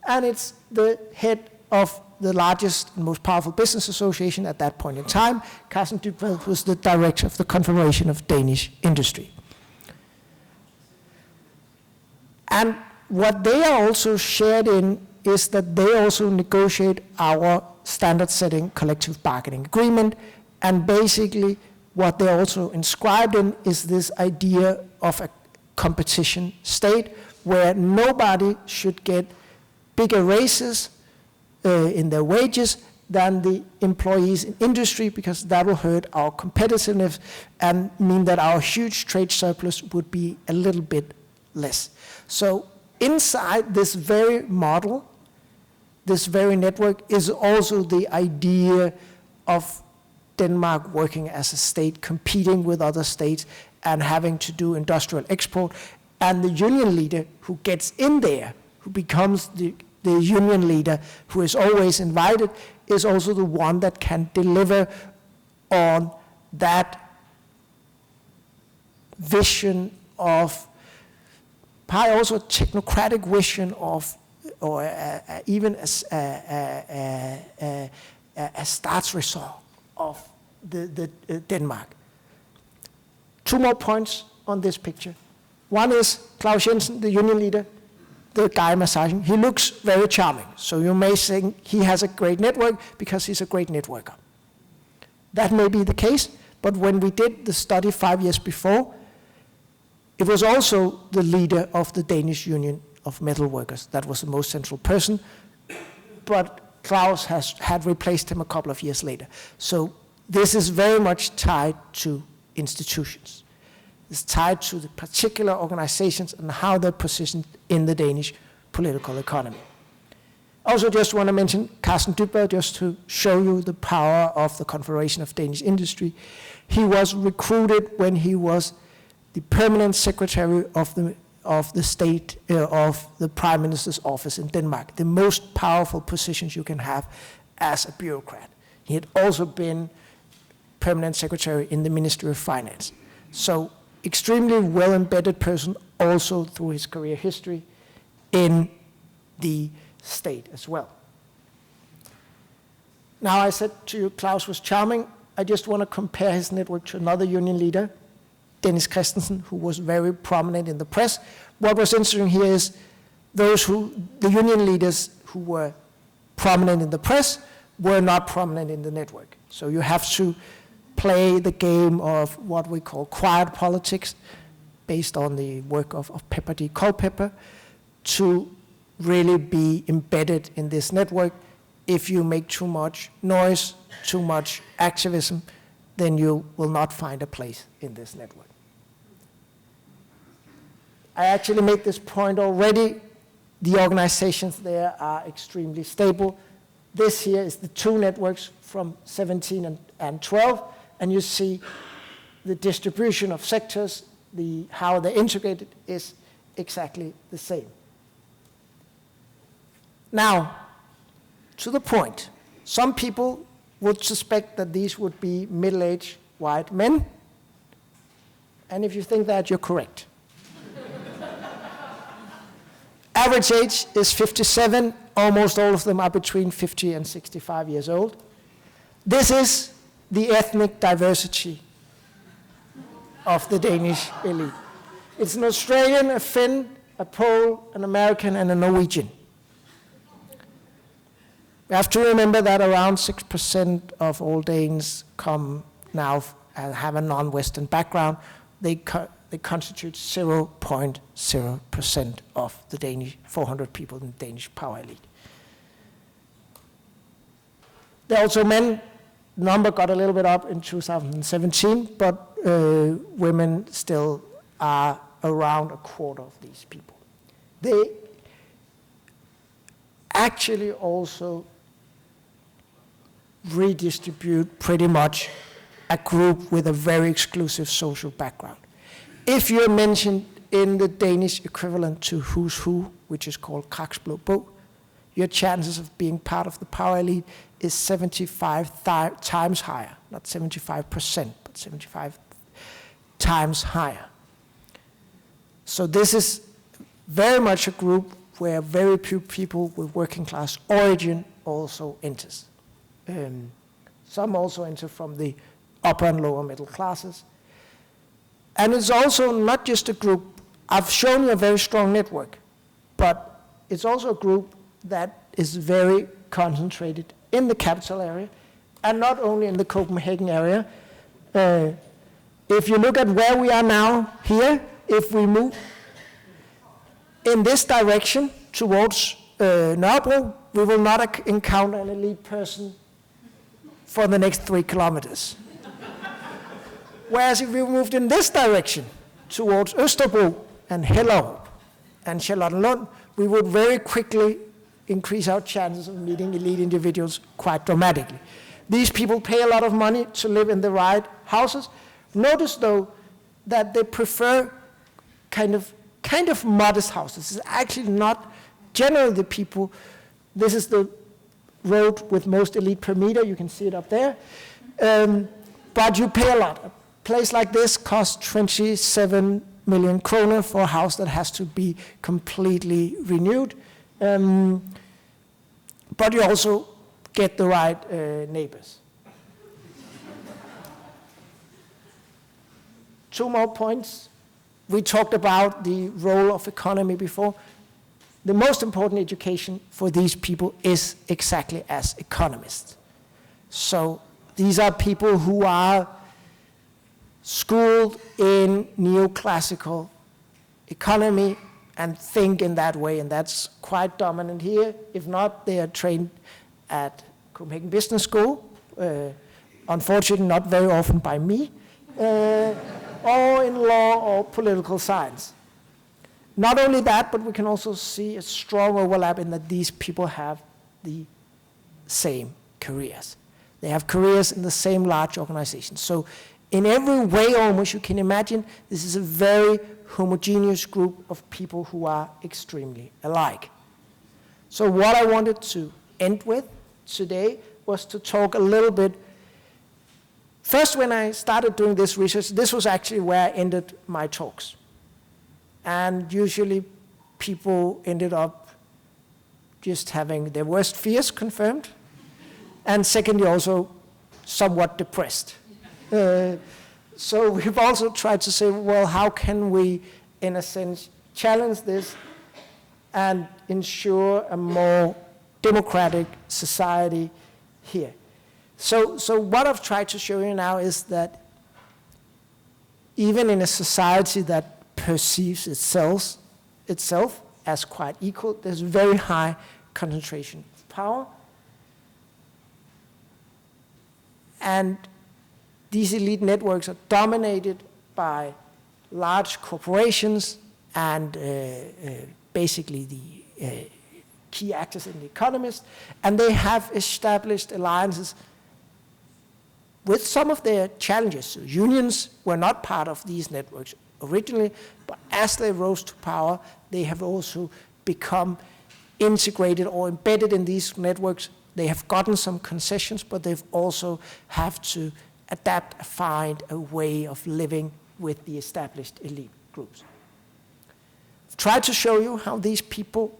S7: and it's the head of the largest and most powerful business association at that point in time, Carsten Dybvad, who was the director of the Confederation of Danish Industry. And what they are also shared in is that they also negotiate our standard-setting collective bargaining agreement, and basically what they're also inscribed in is this idea of a competition state where nobody should get bigger raises in their wages than the employees in industry, because that will hurt our competitiveness and mean that our huge trade surplus would be a little bit less. So inside this very model, this very network is also the idea of Denmark working as a state, competing with other states and having to do industrial export. And the union leader who gets in there, who becomes the union leader, who is always invited, is also the one that can deliver on that vision of, probably also a technocratic vision of, or even a statsresort of the Denmark. 2 more points on this picture. One is Claus Jensen, the union leader, the guy massaging. He looks very charming, so you may think he has a great network because he's a great networker. That may be the case, but when we did the study 5 years before, it was also the leader of the Danish Union of Metal Workers. That was the most central person, but Claus had replaced him a couple of years later. So this is very much tied to institutions. It's tied to the particular organizations and how they're positioned in the Danish political economy. I also just want to mention Carsten Dybvad, just to show you the power of the Confederation of Danish Industry. He was recruited when he was the permanent secretary of the state, of the Prime Minister's office in Denmark, the most powerful positions you can have as a bureaucrat. He had also been permanent secretary in the Ministry of Finance. So extremely well-embedded person, also through his career history in the state as well. Now, I said to you, Claus was charming. I just want to compare his network to another union leader, Dennis Christensen, who was very prominent in the press. What was interesting here is the union leaders who were prominent in the press were not prominent in the network. So you have to play the game of what we call quiet politics, based on the work of Pepper D. Culpeper, to really be embedded in this network. If you make too much noise, too much activism, then you will not find a place in this network. I actually made this point already. The organizations there are extremely stable. This here is the two networks from 17 and 12, and you see the distribution of sectors, how they're integrated is exactly the same. Now, to the point. Some people would suspect that these would be middle-aged white men, and if you think that, you're correct. Average age is 57. Almost all of them are between 50 and 65 years old. This is the ethnic diversity of the Danish elite. It's an Australian, a Finn, a Pole, an American, and a Norwegian. We have to remember that around 6% of all Danes come now and have a non-Western background. They constitute 0.0% of the Danish, 400 people in the Danish power elite. There are also men. Number got a little bit up in 2017, but women still are around a quarter of these people. They actually also redistribute pretty much a group with a very exclusive social background. If you're mentioned in the Danish equivalent to Who's Who, which is called Kraks Blå Bog, your chances of being part of the power elite is 75 times higher. Not 75%, but 75 times higher. So this is very much a group where very few people with working class origin also enters. Some also enter from the upper and lower middle classes. And it's also not just a group. I've shown you a very strong network, but it's also a group that is very concentrated in the capital area, and not only in the Copenhagen area. If you look at where we are now here, if we move in this direction towards Nørrebro, we will not encounter an elite person for the next 3 kilometers. Whereas if we moved in this direction towards Østerbro and Hellerup and Charlottenlund, we would very quickly increase our chances of meeting elite individuals quite dramatically. These people pay a lot of money to live in the right houses. Notice, though, that they prefer kind of modest houses. It's actually not generally the people. This is the road with most elite per meter. You can see it up there. But you pay a lot. A place like this costs 27 million kroner for a house that has to be completely renewed. But you also get the right neighbors. 2 more points. We talked about the role of economy before. The most important education for these people is exactly as economists. So these are people who are schooled in neoclassical economy and think in that way, and that's quite dominant here. If not, they are trained at Copenhagen Business School, unfortunately not very often by me, or in law or political science. Not only that, but we can also see a strong overlap in that these people have the same careers. They have careers in the same large organizations. So in every way almost you can imagine, this is a very homogeneous group of people who are extremely alike. So what I wanted to end with today was to talk a little bit. First, when I started doing this research, this was actually where I ended my talks. And usually people ended up just having their worst fears confirmed, and secondly also somewhat depressed. So we've also tried to say, well, how can we, in a sense, challenge this and ensure a more democratic society here? So what I've tried to show you now is that even in a society that perceives itself as quite equal, there's very high concentration of power. And these elite networks are dominated by large corporations and basically the key actors in the economy, and they have established alliances with some of their challenges. So unions were not part of these networks originally, but as they rose to power, they have also become integrated or embedded in these networks. They have gotten some concessions, but they've also have to adapt, find a way of living with the established elite groups. I've tried to show you how these people,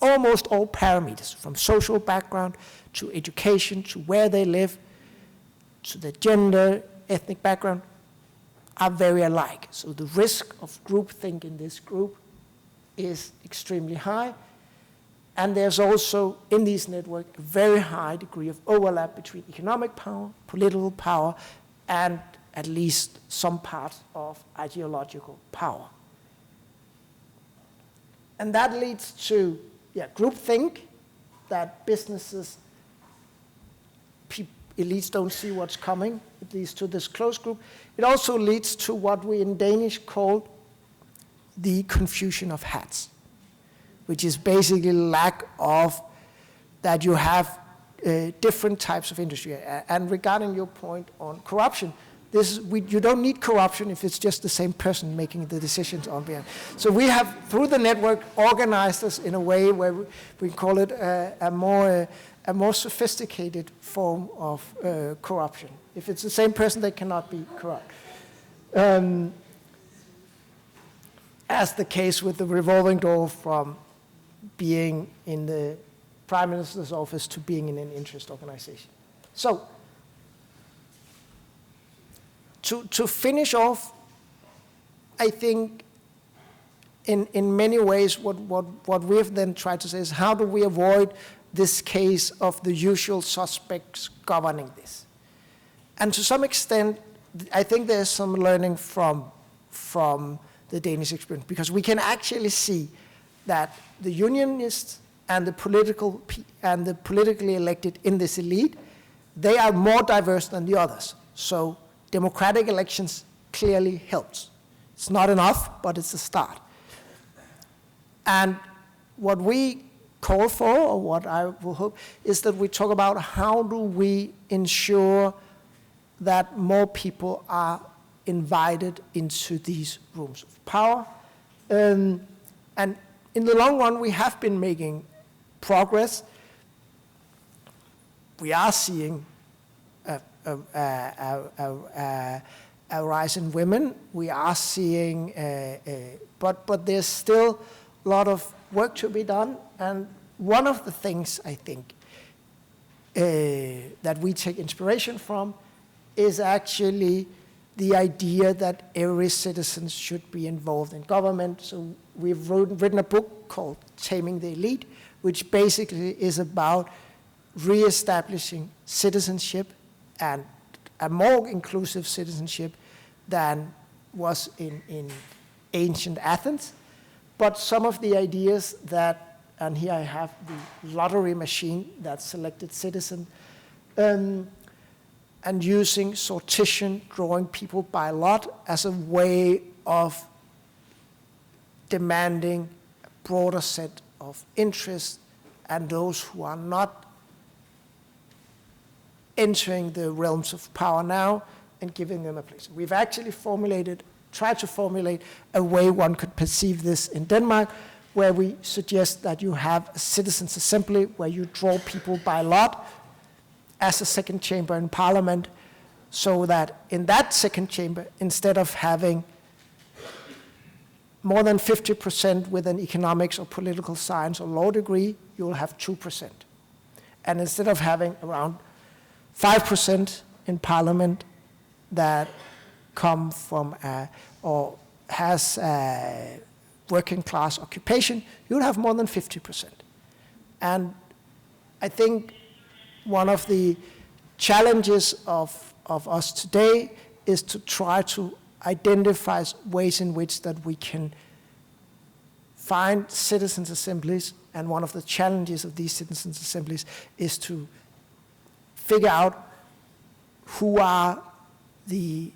S7: almost all parameters, from social background to education to where they live, to their gender, ethnic background, are very alike. So the risk of groupthink in this group is extremely high. And there's also, in these networks, a very high degree of overlap between economic power, political power, and at least some parts of ideological power. And that leads to groupthink, that businesses, elites don't see what's coming. It leads to this closed group. It also leads to what we in Danish call the confusion of hats, which is basically lack of that you have different types of industry. And regarding your point on corruption, you don't need corruption if it's just the same person making the decisions on behalf. So we have, through the network, organized us in a way where we call it a more sophisticated form of corruption. If it's the same person, they cannot be corrupt. As the case with the revolving door from being in the Prime Minister's office to being in an interest organization. So, to finish off, I think in many ways what we have then tried to say is how do we avoid this case of the usual suspects governing this? And to some extent, I think there's some learning from the Danish experience, because we can actually see that the unionists and the politically elected in this elite, they are more diverse than the others. So democratic elections clearly helps. It's not enough, but it's a start. And what we call for, or what I will hope, is that we talk about how do we ensure that more people are invited into these rooms of power. And in the long run, we have been making progress. We are seeing a rise in women. We are seeing, but there's still a lot of work to be done. And one of the things I think that we take inspiration from is actually the idea that every citizen should be involved in government. So we've written a book called Taming the Elite, which basically is about reestablishing citizenship and a more inclusive citizenship than was in ancient Athens. But some of the ideas that, and here I have the lottery machine that selected citizen, and using sortition, drawing people by lot as a way of demanding a broader set of interests, and those who are not entering the realms of power now and giving them a place. We've actually tried to formulate a way one could perceive this in Denmark, where we suggest that you have a citizens' assembly where you draw people by lot as a second chamber in parliament, so that in that second chamber, instead of having more than 50% with an economics or political science or law degree, you will have 2%. And instead of having around 5% in parliament that come from or has a working class occupation, you'll have more than 50%. And I think one of the challenges of us today is to try to identify ways in which that we can find citizens' assemblies, and one of the challenges of these citizens' assemblies is to figure out who are the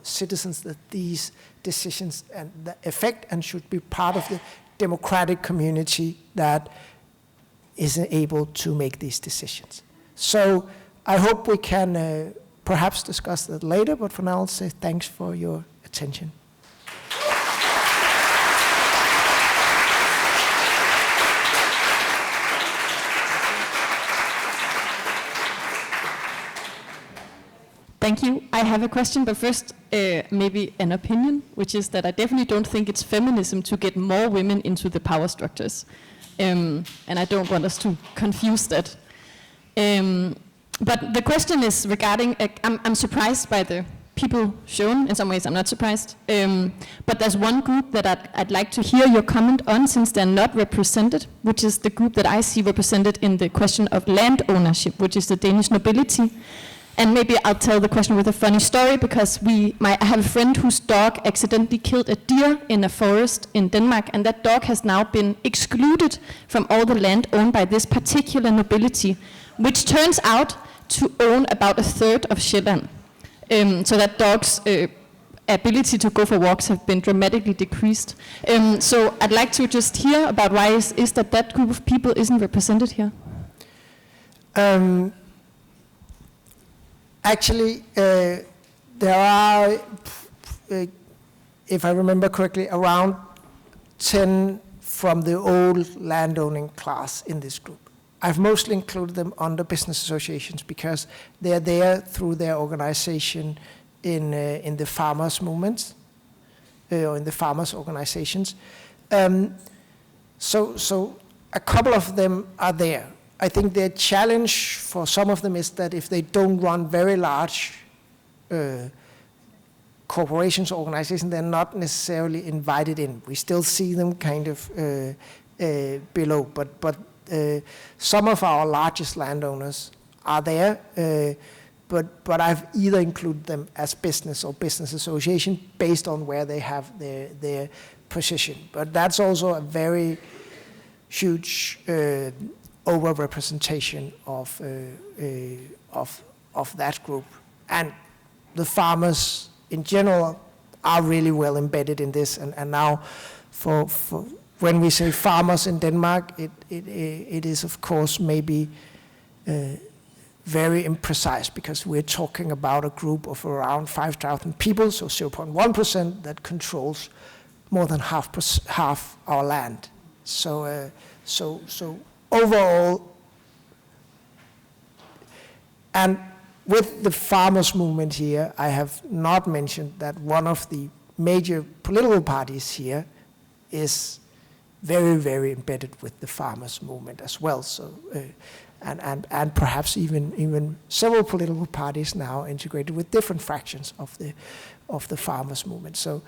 S7: citizens that these decisions and the affect, and should be part of the democratic community that is able to make these decisions. So I hope we can perhaps discuss that later, but for now I'll say thanks for your attention.
S8: Thank you. I have a question, but first maybe an opinion, which is that I definitely don't think it's feminism to get more women into the power structures. And I don't want us to confuse that. But the question is regarding, I'm surprised by the people shown. In some ways I'm not surprised. But there's one group that I'd like to hear your comment on, since they're not represented, which is the group that I see represented in the question of land ownership, which is the Danish nobility. And maybe I'll tell the question with a funny story, because I have a friend whose dog accidentally killed a deer in a forest in Denmark, and that dog has now been excluded from all the land owned by this particular nobility, which turns out to own about 1/3 of Sjælland. So that dog's ability to go for walks have been dramatically decreased. So I'd like to just hear about why is that group of people isn't represented here?
S7: Actually, there are, if I remember correctly, around 10 from the old landowning class in this group. I've mostly included them under business associations because they're there through their organization in the farmers' movements, or in the farmers' organizations. So a couple of them are there. I think the challenge for some of them is that if they don't run very large corporations or organizations, they're not necessarily invited in. We still see them kind of below, but some of our largest landowners are there, but I've either included them as business or business association based on where they have their position. But that's also a very huge overrepresentation of that group. And the farmers in general are really well embedded in this, and now for when we say farmers in Denmark, it is of course maybe very imprecise, because we're talking about a group of around 5,000 people, so 0.1% that controls more than half our land. So overall, and with the farmers' movement here, I have not mentioned that one of the major political parties here is very, very embedded with the farmers' movement as well. So, and perhaps even several political parties now integrated with different fractions of the farmers' movement. So,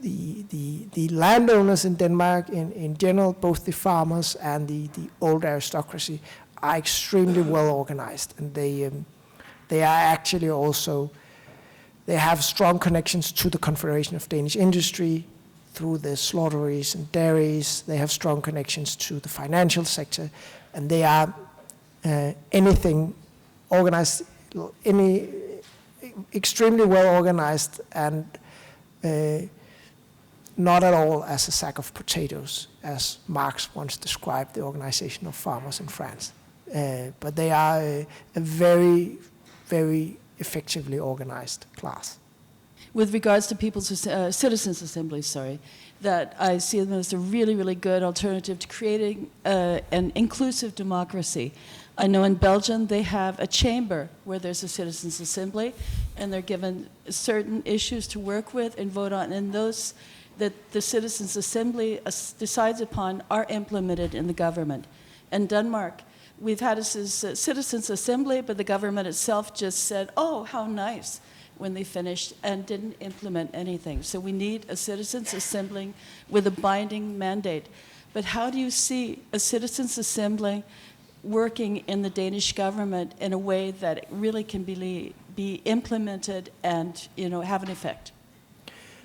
S7: the landowners in Denmark, in general, both the farmers and the old aristocracy, are extremely well organized, and they are actually also, they have strong connections to the Confederation of Danish Industry through the slaughteries and dairies. They have strong connections to the financial sector, and they are anything organized, extremely well organized, and not at all as a sack of potatoes, as Marx once described the organization of farmers in France. But they are a very, very effectively organized class.
S9: With regards to people's citizens' assemblies, that I see them as a really, really good alternative to creating an inclusive democracy. I know in Belgium they have a chamber where there's a citizens' assembly, and they're given certain issues to work with and vote on, and those that the citizens' assembly decides upon are implemented in the government. In Denmark, we've had a citizens' assembly, but the government itself just said, "Oh, how nice," when they finished and didn't implement anything. So we need a citizens' assembly with a binding mandate. But how do you see a citizens' assembly working in the Danish government in a way that it really can be implemented and have an effect?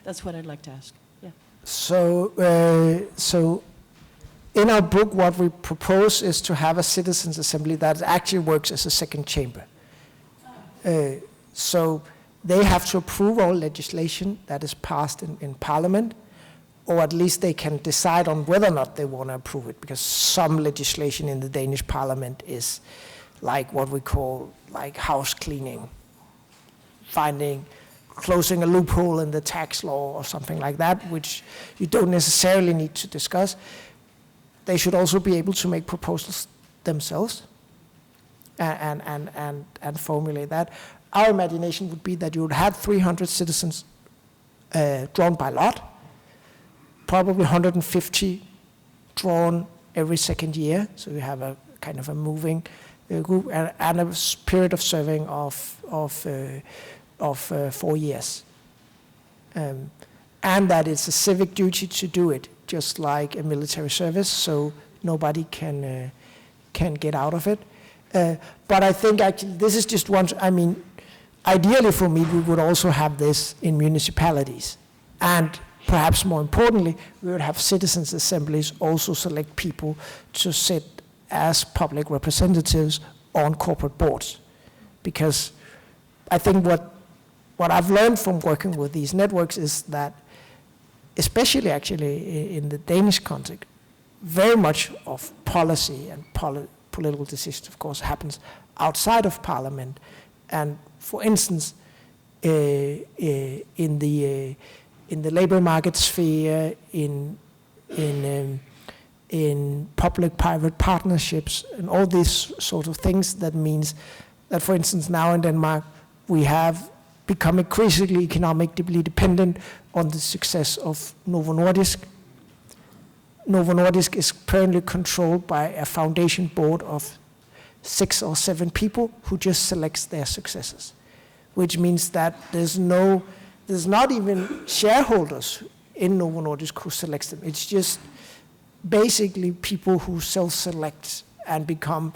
S9: That's what I'd like to ask. Yeah.
S7: So in our book, what we propose is to have a citizens' assembly that actually works as a second chamber. So they have to approve all legislation that is passed in Parliament, or at least they can decide on whether or not they want to approve it, because some legislation in the Danish Parliament is like what we call like house cleaning, closing a loophole in the tax law or something like that, which you don't necessarily need to discuss. They should also be able to make proposals themselves and formulate that. Our imagination would be that you would have 300 citizens drawn by lot, probably 150 drawn every second year, so you have a kind of a moving group, and a period of serving of 4 years. And that it's a civic duty to do it, just like a military service, so nobody can get out of it. But I think actually this is just one, ideally for me, we would also have this in municipalities. And perhaps more importantly, we would have citizens' assemblies also select people to sit as public representatives on corporate boards. Because I think what I've learned from working with these networks is that, especially actually in the Danish context, very much of policy and political decisions, of course, happens outside of Parliament. And for instance, in the labor market sphere, in public-private partnerships, and all these sort of things, that means that, for instance, now in Denmark, we have become increasingly economically dependent on the success of Novo Nordisk. Novo Nordisk is currently controlled by a foundation board of 6 or 7 people who just selects their successors, which means that there's not even shareholders in Novo Nordisk who selects them. It's just basically people who self-select and become,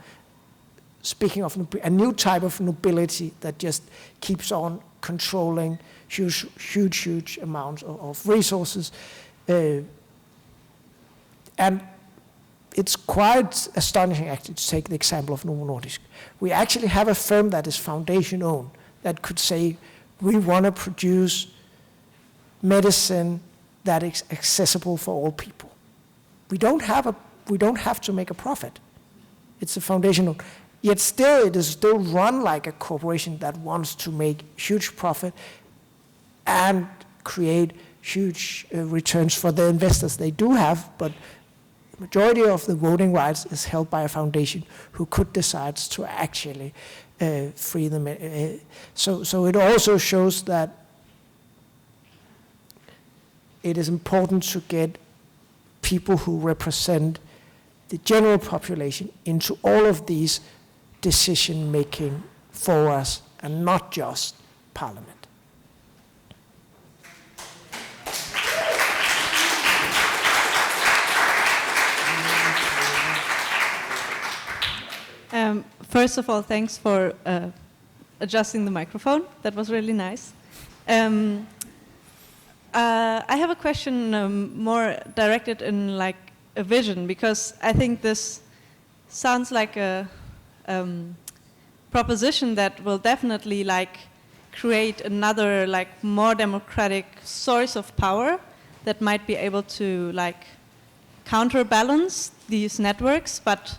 S7: speaking of a new type of nobility that just keeps on controlling huge amounts of resources. And it's quite astonishing actually to take the example of Novo Nordisk. We actually have a firm that is foundation-owned that could say, we want to produce medicine that is accessible for all people. We don't have to make a profit. It's a foundation. Yet still, it is still run like a corporation that wants to make huge profit and create huge returns for the investors they do have, but the majority of the voting rights is held by a foundation who could decide to actually free them. So it also shows that it is important to get people who represent the general population into all of these decision-making for us, and not just Parliament.
S10: First of all, thanks for adjusting the microphone. That was really nice. I have a question more directed in like a vision, because I think this sounds like a proposition that will definitely like create another like more democratic source of power that might be able to like counterbalance these networks, but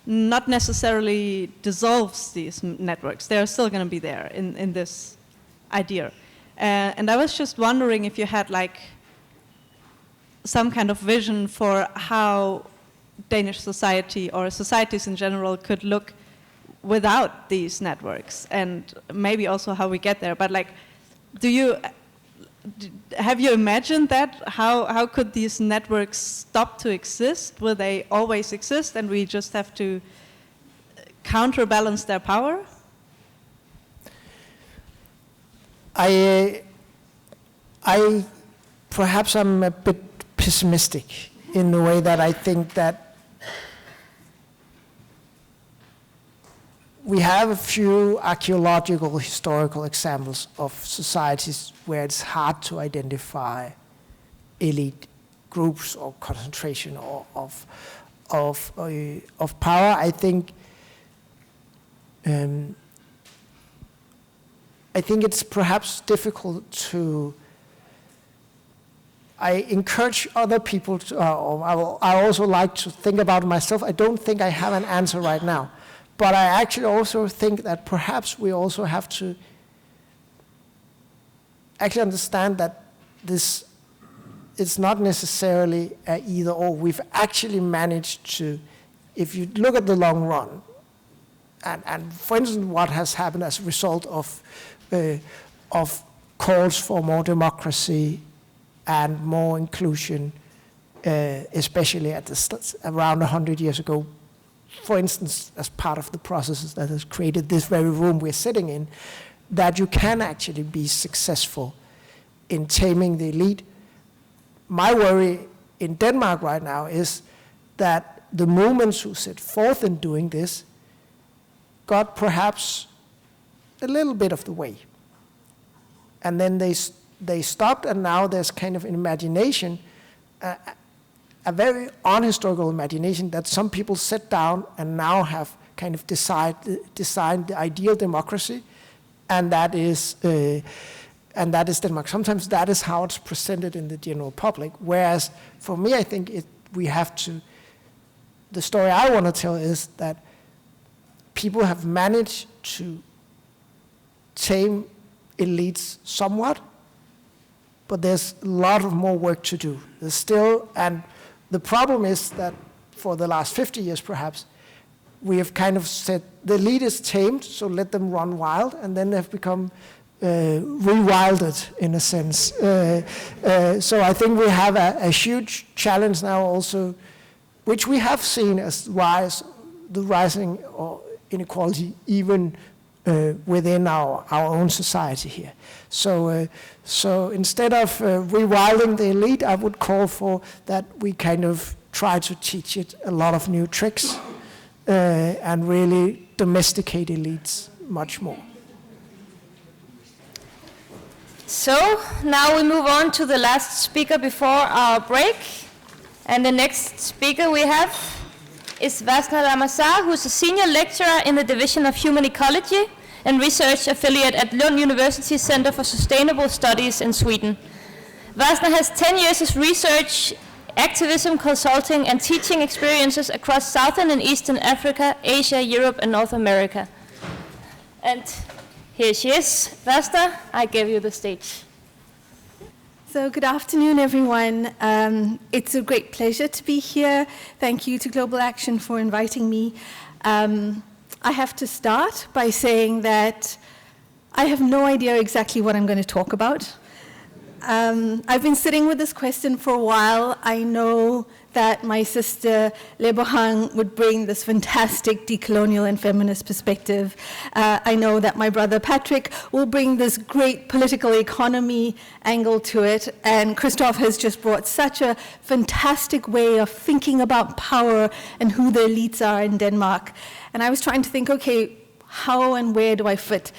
S10: not necessarily dissolves these networks. They're still going to be there in this idea. And I was just wondering if you had like some kind of vision for how Danish society or societies in general could look without these networks, and maybe also how we get there. But like, have you imagined that? How could these networks stop to exist? Will they always exist and we just have to counterbalance their power?
S7: Perhaps I'm a bit pessimistic in the way that I think that we have a few archaeological, historical examples of societies where it's hard to identify elite groups or concentration of power. I think it's perhaps difficult to. I encourage other people to, I also like to think about myself. I don't think I have an answer right now. But I actually also think that perhaps we also have to actually understand that this is not necessarily either or. We've actually managed to, if you look at the long run, and for instance what has happened as a result of calls for more democracy and more inclusion, especially at around 100 years ago, for instance, as part of the processes that has created this very room we're sitting in, that you can actually be successful in taming the elite. My worry in Denmark right now is that the movements who set forth in doing this got perhaps a little bit of the way. And then they stopped, and now there's kind of an imagination, a very unhistorical imagination that some people sit down and now have kind of designed the ideal democracy, and that is Denmark. Sometimes that is how it's presented in the general public. Whereas for me, I think we have to. The story I want to tell is that people have managed to tame elites somewhat, but there's a lot of more work to do. There's still, and the problem is that for the last 50 years perhaps, we have kind of said the elite is tamed, so let them run wild, and then they've become rewilded in a sense. So I think we have a huge challenge now also, which we have seen as the rising inequality even within our own society here. So instead of rewilding the elite, I would call for that we kind of try to teach it a lot of new tricks and really domesticate elites much more.
S5: So now we move on to the last speaker before our break. And the next speaker we have is Vasna Ramasar, who's a senior lecturer in the Division of Human Ecology and Research Affiliate at Lund University Center for Sustainable Studies in Sweden. Vasna has 10 years of research, activism, consulting, and teaching experiences across Southern and Eastern Africa, Asia, Europe, and North America. And here she is. Vasna, I give you the stage.
S11: So good afternoon, everyone. It's a great pleasure to be here. Thank you to Global Aktion for inviting me. I have to start by saying that I have no idea exactly what I'm going to talk about. I've been sitting with this question for a while. I know that my sister Lebohang would bring this fantastic decolonial and feminist perspective. I know that my brother Patrick will bring this great political economy angle to it. And Christoph has just brought such a fantastic way of thinking about power and who the elites are in Denmark. And I was trying to think, okay, how and where do I fit?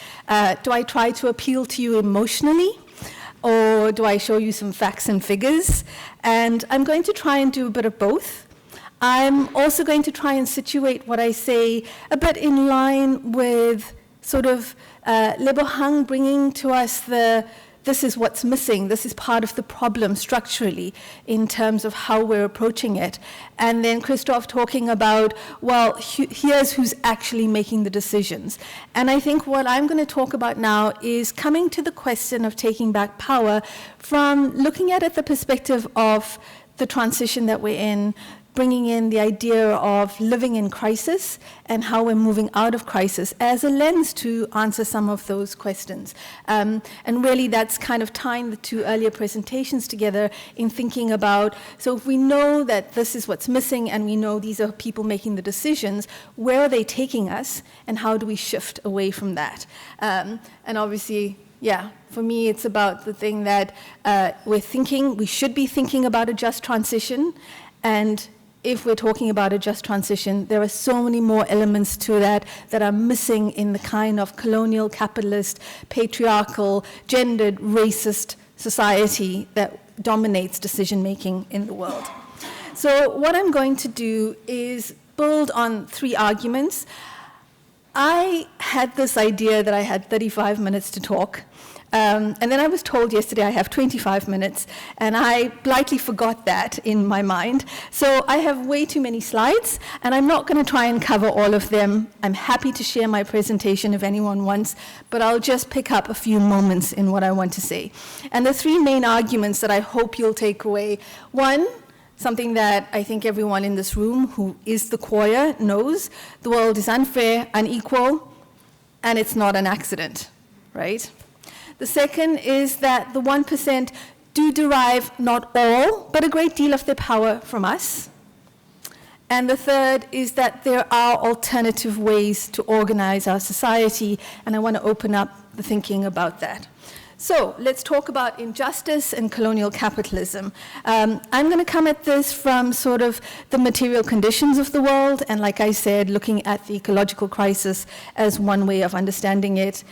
S11: Do I try to appeal to you emotionally? Or do I show you some facts and figures? And I'm going to try and do a bit of both. I'm also going to try and situate what I say a bit in line with sort of Lebohang bringing to us the this is what's missing, this is part of the problem structurally in terms of how we're approaching it. And then Christoph talking about, well, here's who's actually making the decisions. And I think what I'm going to talk about now is coming to the question of taking back power from looking at it the perspective of the transition that we're in, bringing in the idea of living in crisis and how we're moving out of crisis as a lens to answer some of those questions. And really that's kind of tying the two earlier presentations together in thinking about, so if we know that this is what's missing and we know these are people making the decisions, where are they taking us and how do we shift away from that? And obviously, yeah, for me it's about the thing that we should be thinking about a just transition, and if we're talking about a just transition, there are so many more elements to that that are missing in the kind of colonial, capitalist, patriarchal, gendered, racist society that dominates decision-making in the world. So what I'm going to do is build on 3 arguments. I had this idea that I had 35 minutes to talk. And then I was told yesterday I have 25 minutes, and I blithely forgot that in my mind. So I have way too many slides, and I'm not going to try and cover all of them. I'm happy to share my presentation if anyone wants, but I'll just pick up a few moments in what I want to say. And the 3 main arguments that I hope you'll take away. 1, something that I think everyone in this room who is the choir knows, the world is unfair, unequal, and it's not an accident, right? The second is that the 1% do derive not all, but a great deal of their power from us. And the third is that there are alternative ways to organize our society, and I want to open up the thinking about that. So let's talk about injustice and colonial capitalism. I'm going to come at this from sort of the material conditions of the world, and like I said, looking at the ecological crisis as one way of understanding it.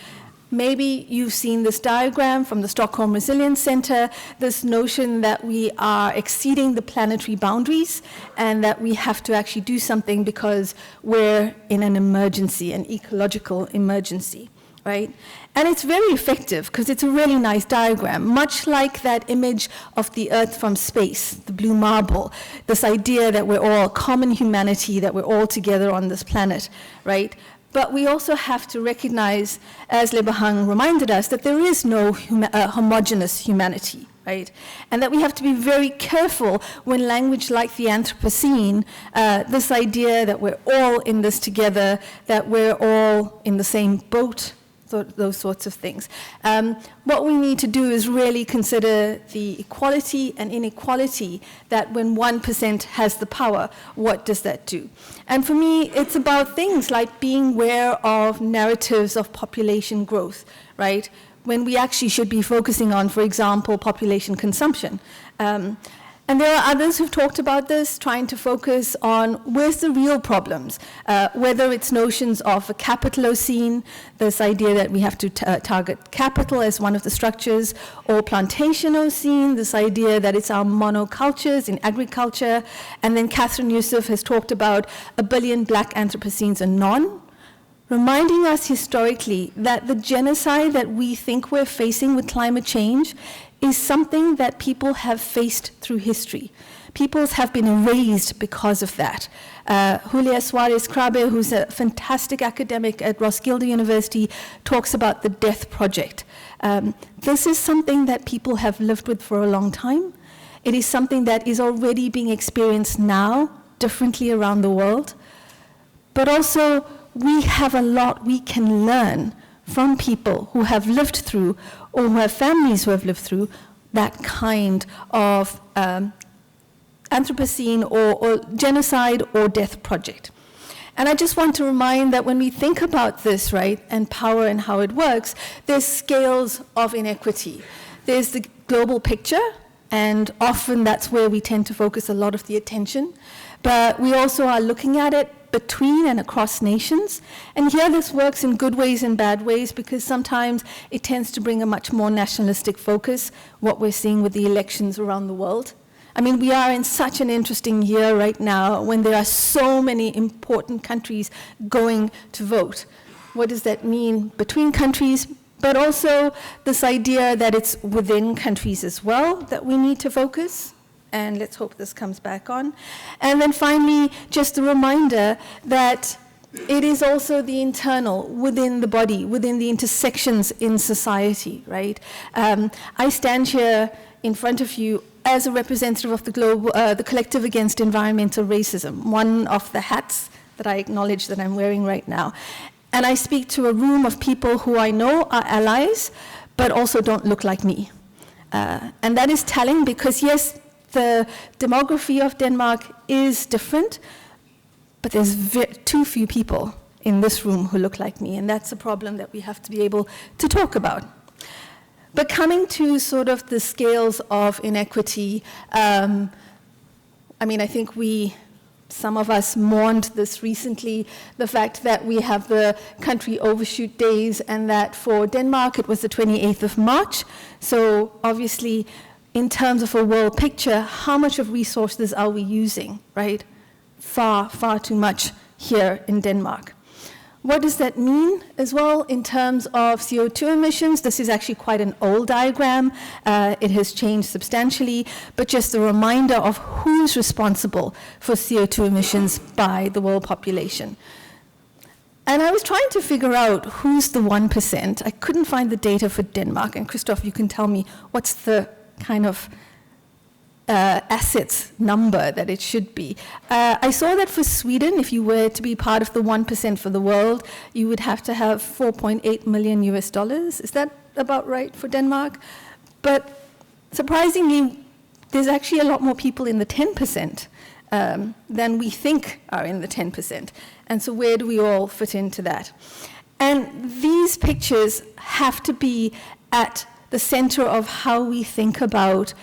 S11: Maybe you've seen this diagram from the Stockholm Resilience Center, this notion that we are exceeding the planetary boundaries and that we have to actually do something because we're in an emergency, an ecological emergency, right? And it's very effective because it's a really nice diagram, much like that image of the Earth from space, the blue marble, this idea that we're all common humanity, that we're all together on this planet, right? But we also have to recognize, as Lebohang reminded us, that there is no homogeneous humanity, right? And that we have to be very careful when language like the Anthropocene, this idea that we're all in this together, that we're all in the same boat, those sorts of things. What we need to do is really consider the equality and inequality that when 1% has the power, what does that do? And for me, it's about things like being aware of narratives of population growth, right? When we actually should be focusing on, for example, population consumption. And there are others who've talked about this, trying to focus on where's the real problems, whether it's notions of a capitalocene, this idea that we have to target capital as one of the structures, or plantationocene, this idea that it's our monocultures in agriculture. And then Catherine Yusuf has talked about 1 billion black Anthropocenes and none, reminding us historically that the genocide that we think we're facing with climate change is something that people have faced through history. Peoples have been erased because of that. Julia Suarez Crabe, who's a fantastic academic at Roskilde University, talks about the death project. This is something that people have lived with for a long time. It is something that is already being experienced now, differently around the world. But also, we have a lot we can learn from people who have lived through, or who have families who have lived through, that kind of Anthropocene or genocide or death project. And I just want to remind that when we think about this, right, and power and how it works, there's scales of inequity. There's the global picture, and often that's where we tend to focus a lot of the attention. But we also are looking at it between and across nations. And here this works in good ways and bad ways, because sometimes it tends to bring a much more nationalistic focus, what we're seeing with the elections around the world. I mean, we are in such an interesting year right now when there are so many important countries going to vote. What does that mean between countries? but also this idea that it's within countries as well that we need to focus. And let's hope this comes back on. And then finally, just a reminder that it is also the internal, within the body, within the intersections in society, right? I stand here in front of you as a representative of the Collective Against Environmental Racism, one of the hats that I acknowledge that I'm wearing right now. And I speak to a room of people who I know are allies, but also don't look like me. And that is telling because, yes, the demography of Denmark is different, but there's too few people in this room who look like me, and that's a problem that we have to be able to talk about. But coming to sort of the scales of inequity, I mean, I think some of us mourned this recently, the fact that we have the country overshoot days and that for Denmark it was the 28th of March. So obviously, in terms of a world picture, how much of resources are we using, right? Far, far too much here in Denmark. What does that mean as well in terms of CO2 emissions? This is actually quite an old diagram. It has changed substantially, but just a reminder of who's responsible for CO2 emissions by the world population. And I was trying to figure out who's the 1%. I couldn't find the data for Denmark, and Christoph, you can tell me what's the kind of assets number that it should be. I saw that for Sweden, if you were to be part of the 1% for the world, you would have to have $4.8 million US. Is that about right for Denmark? But surprisingly, there's actually a lot more people in the 10% than we think are in the 10%. And so where do we all fit into that? And these pictures have to be at the center of how we think about,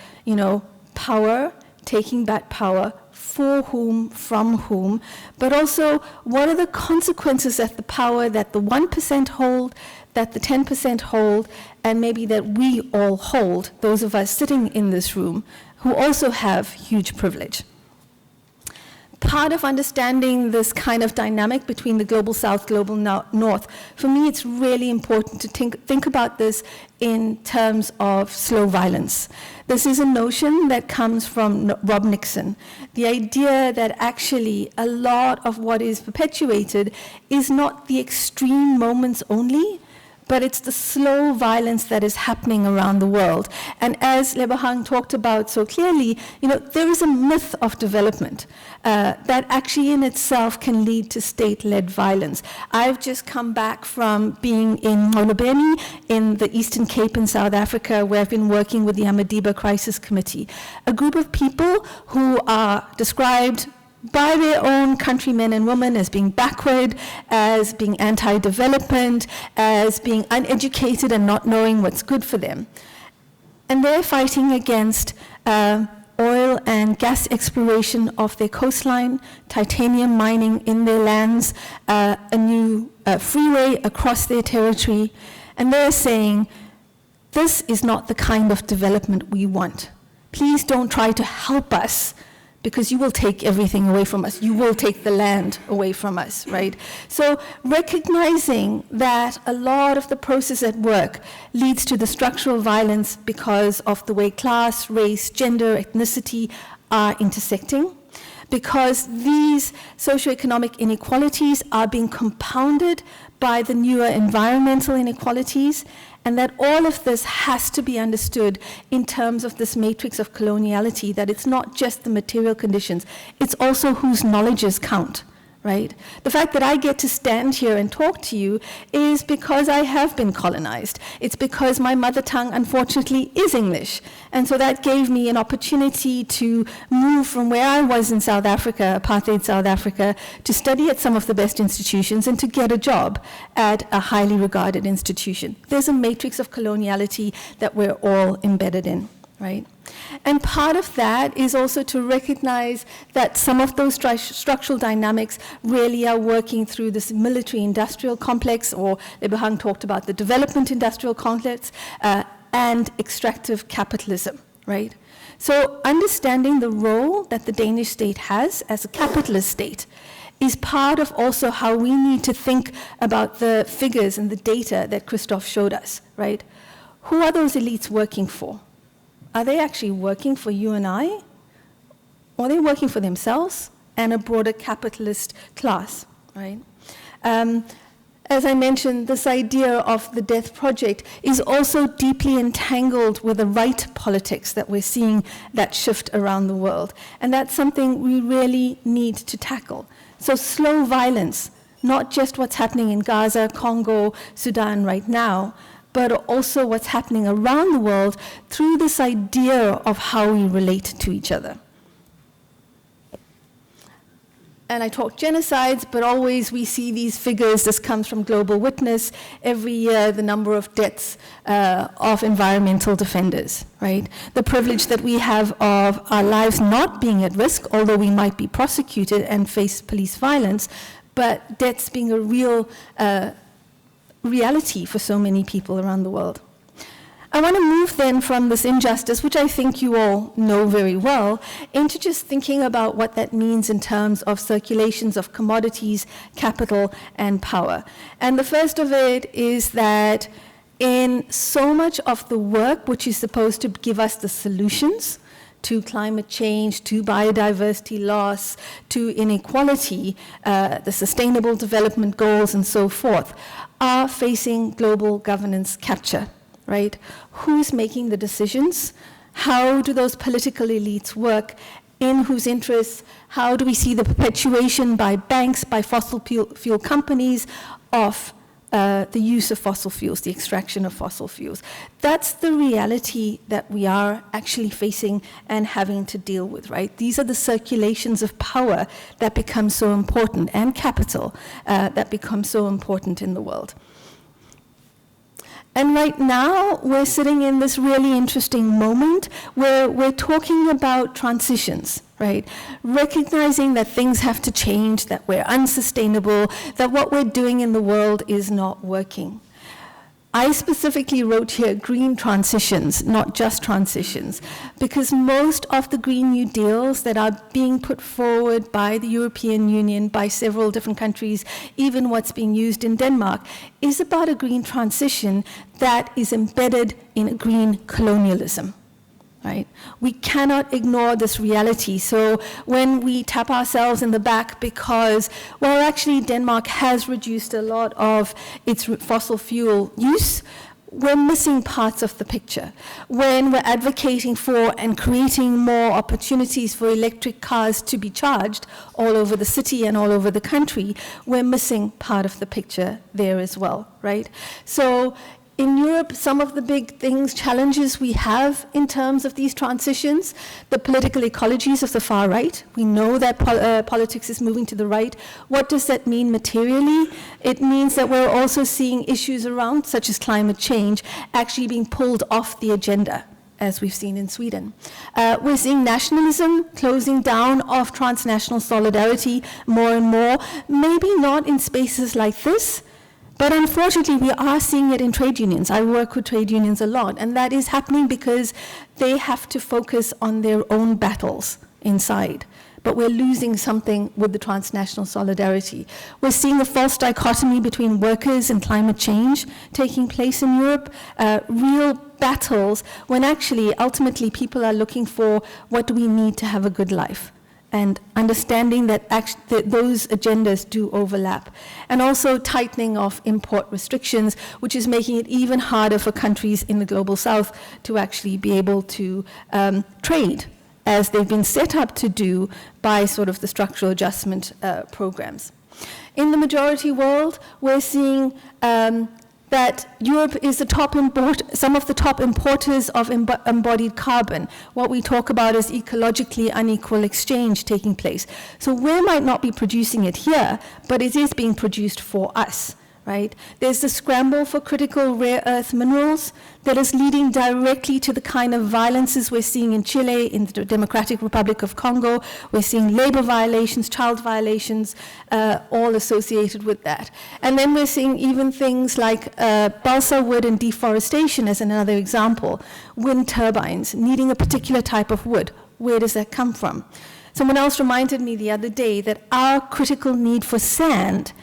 S11: power, taking back power, for whom, from whom, but also what are the consequences of the power that the 1% hold, that the 10% hold, and maybe that we all hold, those of us sitting in this room, who also have huge privilege. Part of understanding this kind of dynamic between the Global South, Global North, for me it's really important to think about this in terms of slow violence. This is a notion that comes from Rob Nixon. The idea that actually a lot of what is perpetuated is not the extreme moments only, but it's the slow violence that is happening around the world. And as Lebohang talked about so clearly, there is a myth of development that actually in itself can lead to state-led violence. I've just come back from being in Molobeni in the Eastern Cape in South Africa, where I've been working with the Amadiba Crisis Committee, a group of people who are described by their own countrymen and women as being backward, as being anti-development, as being uneducated and not knowing what's good for them. And they're fighting against oil and gas exploration off their coastline, titanium mining in their lands, a new freeway across their territory. And they're saying, this is not the kind of development we want. Please don't try to help us, because you will take everything away from us. You will take the land away from us, right? So recognizing that a lot of the process at work leads to the structural violence because of the way class, race, gender, ethnicity are intersecting, because these socioeconomic inequalities are being compounded by the newer environmental inequalities, and that all of this has to be understood in terms of this matrix of coloniality, that it's not just the material conditions, it's also whose knowledges count, right? The fact that I get to stand here and talk to you is because I have been colonized. It's because my mother tongue, unfortunately, is English. And so that gave me an opportunity to move from where I was in South Africa, apartheid South Africa, to study at some of the best institutions and to get a job at a highly regarded institution. There's a matrix of coloniality that we're all embedded in, right? And part of that is also to recognize that some of those structural dynamics really are working through this military-industrial complex, or Lebohang talked about the development-industrial complex, and extractive capitalism, right? So understanding the role that the Danish state has as a capitalist state is part of also how we need to think about the figures and the data that Christoph showed us, right? Who are those elites working for? Are they actually working for you and I? Or are they working for themselves and a broader capitalist class, right? As I mentioned, this idea of the death project is also deeply entangled with the right politics that we're seeing that shift around the world. And that's something we really need to tackle. So slow violence, not just what's happening in Gaza, Congo, Sudan right now, but also what's happening around the world through this idea of how we relate to each other. And I talk genocides, but always we see these figures. This comes from Global Witness. Every year, the number of deaths of environmental defenders, right? The privilege that we have of our lives not being at risk, although we might be prosecuted and face police violence, but deaths being a real reality for so many people around the world. I want to move then from this injustice, which I think you all know very well, into just thinking about what that means in terms of circulations of commodities, capital, and power. And the first of it is that in so much of the work which is supposed to give us the solutions to climate change, to biodiversity loss, to inequality, the sustainable development goals, and so forth, are facing global governance capture. Right? Who's making the decisions? How do those political elites work? In whose interests? How do we see the perpetuation by banks, by fossil fuel companies of the use of fossil fuels, the extraction of fossil fuels? That's the reality that we are actually facing and having to deal with, right? These are the circulations of power that become so important, and capital that become so important in the world. And right now, we're sitting in this really interesting moment where we're talking about transitions, right? Recognizing that things have to change, that we're unsustainable, that what we're doing in the world is not working. I specifically wrote here green transitions, not just transitions, because most of the Green New Deals that are being put forward by the European Union, by several different countries, even what's being used in Denmark, is about a green transition that is embedded in a green colonialism. Right? We cannot ignore this reality. So when we tap ourselves in the back because, well, actually Denmark has reduced a lot of its fossil fuel use, we're missing parts of the picture. When we're advocating for and creating more opportunities for electric cars to be charged all over the city and all over the country, we're missing part of the picture there as well, right? So in Europe, some of the big challenges we have in terms of these transitions, the political ecologies of the far right. We know that politics is moving to the right. What does that mean materially? It means that we're also seeing issues around, such as climate change, actually being pulled off the agenda, as we've seen in Sweden. We're seeing nationalism closing down of transnational solidarity more and more, maybe not in spaces like this, but unfortunately, we are seeing it in trade unions. I work with trade unions a lot, and that is happening because they have to focus on their own battles inside. But we're losing something with the transnational solidarity. We're seeing a false dichotomy between workers and climate change taking place in Europe, real battles, when actually, ultimately, people are looking for what do we need to have a good life. And understanding that those agendas do overlap. And also tightening of import restrictions, which is making it even harder for countries in the global south to actually be able to trade, as they've been set up to do by sort of the structural adjustment programs. In the majority world, we're seeing that Europe is some of the top importers of embodied carbon. What we talk about is ecologically unequal exchange taking place. So we might not be producing it here, but it is being produced for us. Right? There's the scramble for critical rare earth minerals that is leading directly to the kind of violences we're seeing in Chile, in the Democratic Republic of Congo. We're seeing labor violations, child violations, all associated with that. And then we're seeing even things like balsa wood and deforestation as another example. Wind turbines needing a particular type of wood. Where does that come from? Someone else reminded me the other day that our critical need for sand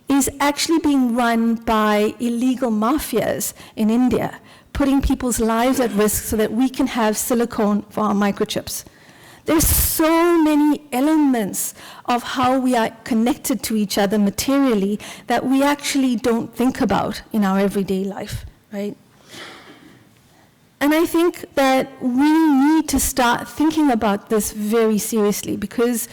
S11: is actually being run by illegal mafias in India, putting people's lives at risk so that we can have silicone for our microchips. There's so many elements of how we are connected to each other materially that we actually don't think about in our everyday life, right? And I think that we need to start thinking about this very seriously because,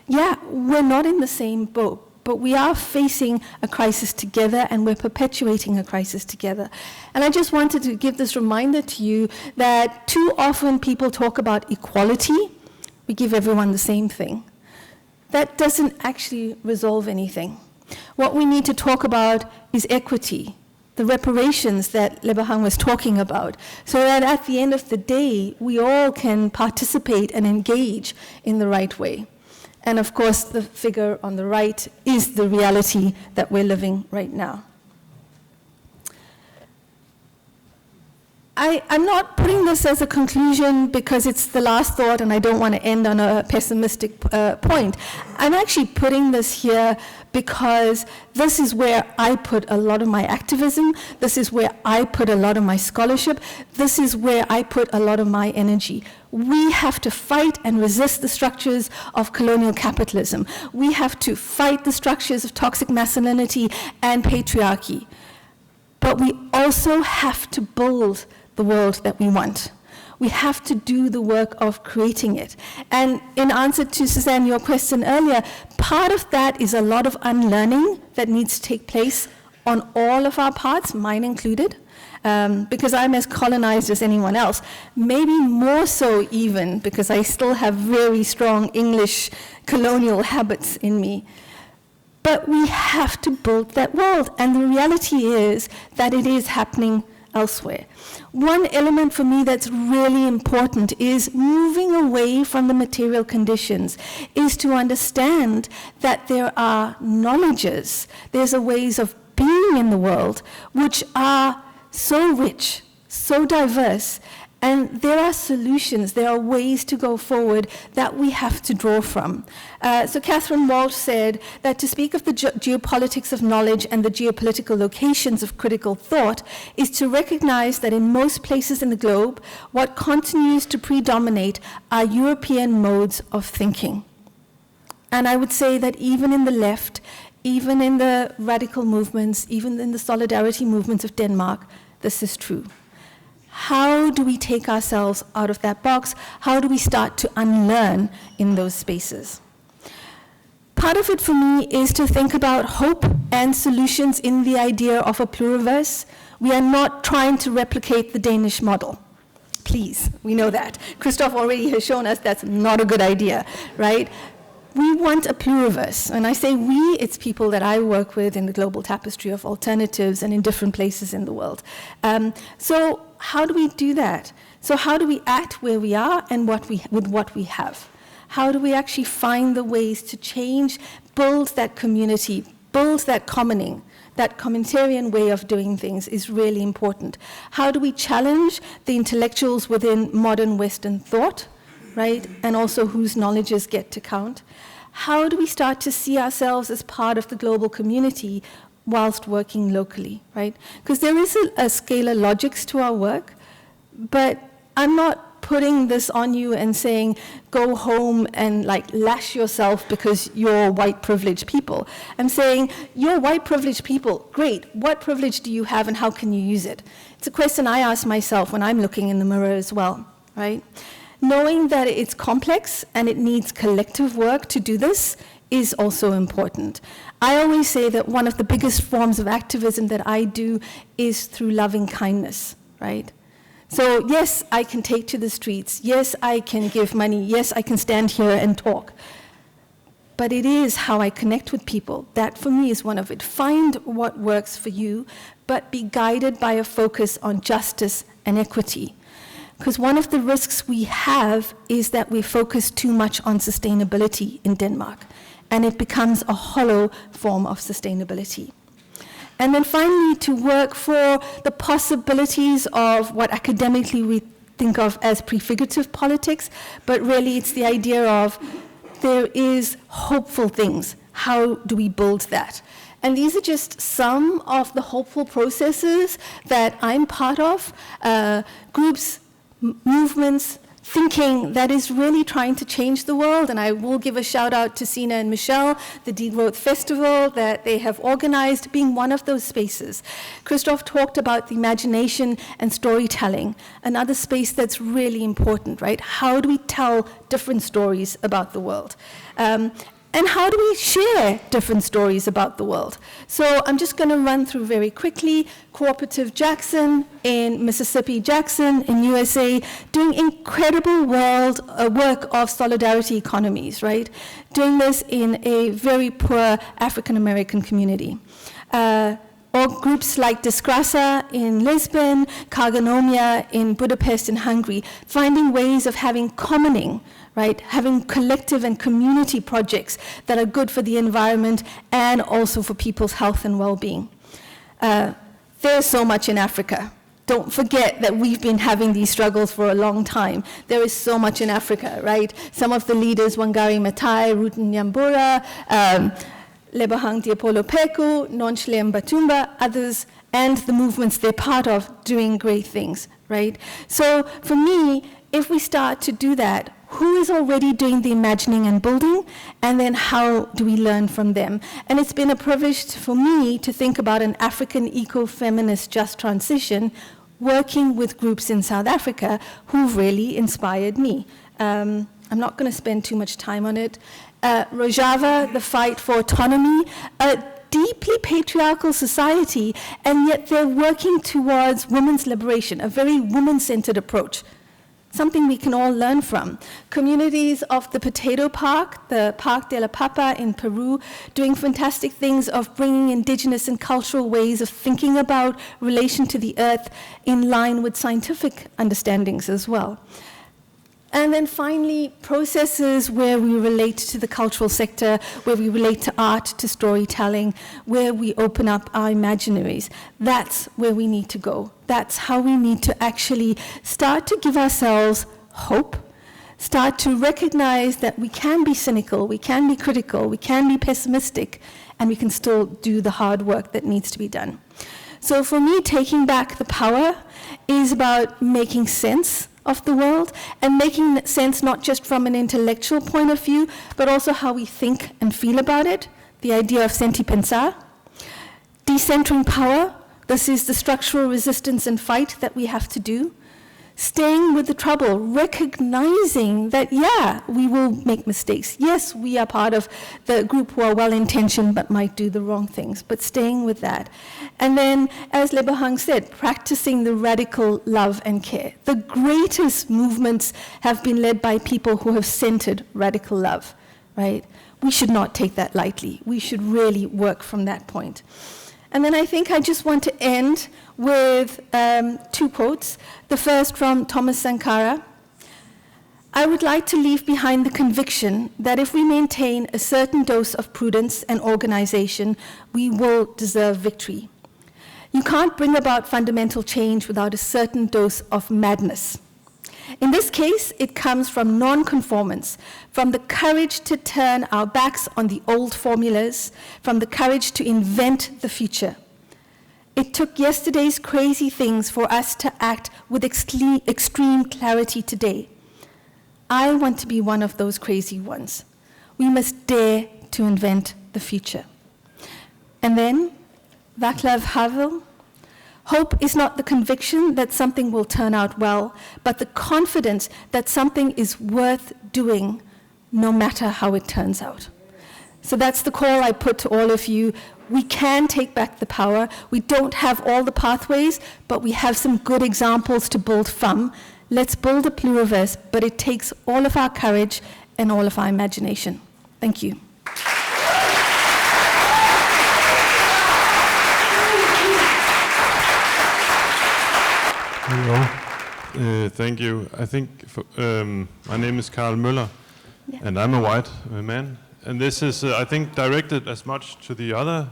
S11: yeah, we're not in the same boat, but we are facing a crisis together and we're perpetuating a crisis together. And I just wanted to give this reminder to you that too often people talk about equality. We give everyone the same thing. That doesn't actually resolve anything. What we need to talk about is equity, the reparations that Lebohang was talking about, so that at the end of the day, we all can participate and engage in the right way. And of course, the figure on the right is the reality that we're living right now. I'm not putting this as a conclusion because it's the last thought and I don't want to end on a pessimistic point. I'm actually putting this here because this is where I put a lot of my activism, this is where I put a lot of my scholarship, this is where I put a lot of my energy. We have to fight and resist the structures of colonial capitalism. We have to fight the structures of toxic masculinity and patriarchy. But we also have to build the world that we want. We have to do the work of creating it. And in answer to Suzanne, your question earlier, part of that is a lot of unlearning that needs to take place on all of our parts, mine included, because I'm as colonized as anyone else, maybe more so even because I still have very strong English colonial habits in me. But we have to build that world, and the reality is that it is happening elsewhere. One element for me that's really important is moving away from the material conditions, is to understand that there are knowledges, there's a ways of being in the world which are so rich, so diverse, and there are solutions, there are ways to go forward that we have to draw from. So Catherine Walsh said that to speak of the geopolitics of knowledge and the geopolitical locations of critical thought is to recognize that in most places in the globe, what continues to predominate are European modes of thinking. And I would say that even in the left, even in the radical movements, even in the solidarity movements of Denmark, this is true. How do we take ourselves out of that box? How do we start to unlearn in those spaces? Part of it for me is to think about hope and solutions in the idea of a pluriverse. We are not trying to replicate the Danish model. Please, we know that. Christoph already has shown us that's not a good idea, right? We want a pluriverse. When I say we, it's people that I work with in the global tapestry of alternatives and in different places in the world. So how do we do that? So how do we act where we are and with what we have? How do we actually find the ways to change, build that community, build that commoning? That communitarian way of doing things is really important. How do we challenge the intellectuals within modern Western thought, right? And also whose knowledges get to count? How do we start to see ourselves as part of the global community whilst working locally, right? Because there is a scalar logics to our work, but I'm not putting this on you and saying, go home and like lash yourself because you're white privileged people. I'm saying, you're white privileged people, great, what privilege do you have and how can you use it? It's a question I ask myself when I'm looking in the mirror as well, right? Knowing that it's complex and it needs collective work to do this is also important. I always say that one of the biggest forms of activism that I do is through loving kindness, right? So yes, I can take to the streets. Yes, I can give money. Yes, I can stand here and talk. But it is how I connect with people. That for me is one of it. Find what works for you, but be guided by a focus on justice and equity. Because one of the risks we have is that we focus too much on sustainability in Denmark, and it becomes a hollow form of sustainability. And then finally, to work for the possibilities of what academically we think of as prefigurative politics, but really it's the idea of there is hopeful things. How do we build that? And these are just some of the hopeful processes that I'm part of, groups, movements, thinking that is really trying to change the world. And I will give a shout out to Sina and Michelle, the Degrowth Festival that they have organized, being one of those spaces. Christoph talked about the imagination and storytelling, another space that's really important, right? How do we tell different stories about the world? And how do we share different stories about the world? So I'm just going to run through very quickly. Cooperative Jackson in Mississippi, Jackson in USA, doing incredible work of solidarity economies, right? Doing this in a very poor African American community. Or groups like Disgrasa in Lisbon, Karganomia in Budapest and Hungary, finding ways of having commoning, right? Having collective and community projects that are good for the environment and also for people's health and well-being. There's so much in Africa. Don't forget that we've been having these struggles for a long time. There is so much in Africa, right? Some of the leaders, Wangari Maathai, Ruth Nyambura, Lebohang Diapolo Pheko, Nonhle Mbatumba, others, and the movements they're part of doing great things, right? So for me, if we start to do that, who is already doing the imagining and building, and then how do we learn from them? And it's been a privilege for me to think about an African eco-feminist just transition, working with groups in South Africa who've really inspired me. I'm not going to spend too much time on it. Rojava, the fight for autonomy, a deeply patriarchal society, and yet they're working towards women's liberation, a very woman-centered approach. Something we can all learn from. Communities of the Potato Park, the Park de la Papa in Peru, doing fantastic things of bringing indigenous and cultural ways of thinking about relation to the earth in line with scientific understandings as well. And then finally, processes where we relate to the cultural sector, where we relate to art, to storytelling, where we open up our imaginaries. That's where we need to go. That's how we need to actually start to give ourselves hope, start to recognize that we can be cynical, we can be critical, we can be pessimistic, and we can still do the hard work that needs to be done. So for me, taking back the power is about making sense of the world, and making sense not just from an intellectual point of view, but also how we think and feel about it, the idea of senti pensar. Decentering power, this is the structural resistance and fight that we have to do. Staying with the trouble, recognizing that, yeah, we will make mistakes. Yes, we are part of the group who are well-intentioned but might do the wrong things, but staying with that. And then, as Lebohang said, practicing the radical love and care. The greatest movements have been led by people who have centered radical love, right? We should not take that lightly. We should really work from that point. And then I think I just want to end with two quotes. The first from Thomas Sankara. I would like to leave behind the conviction that if we maintain a certain dose of prudence and organization, we will deserve victory. You can't bring about fundamental change without a certain dose of madness. In this case, it comes from non-conformance, from the courage to turn our backs on the old formulas, from the courage to invent the future. It took yesterday's crazy things for us to act with extreme clarity today. I want to be one of those crazy ones. We must dare to invent the future. And then, Václav Havel, hope is not the conviction that something will turn out well, but the confidence that something is worth doing no matter how it turns out. So that's the call I put to all of you. We can take back the power. We don't have all the pathways, but we have some good examples to build from. Let's build a pluriverse, but it takes all of our courage and all of our imagination. Thank you.
S12: Hello. Thank you. I think my name is Karl Møller, and I'm a white man. And this is, I think, directed as much to the other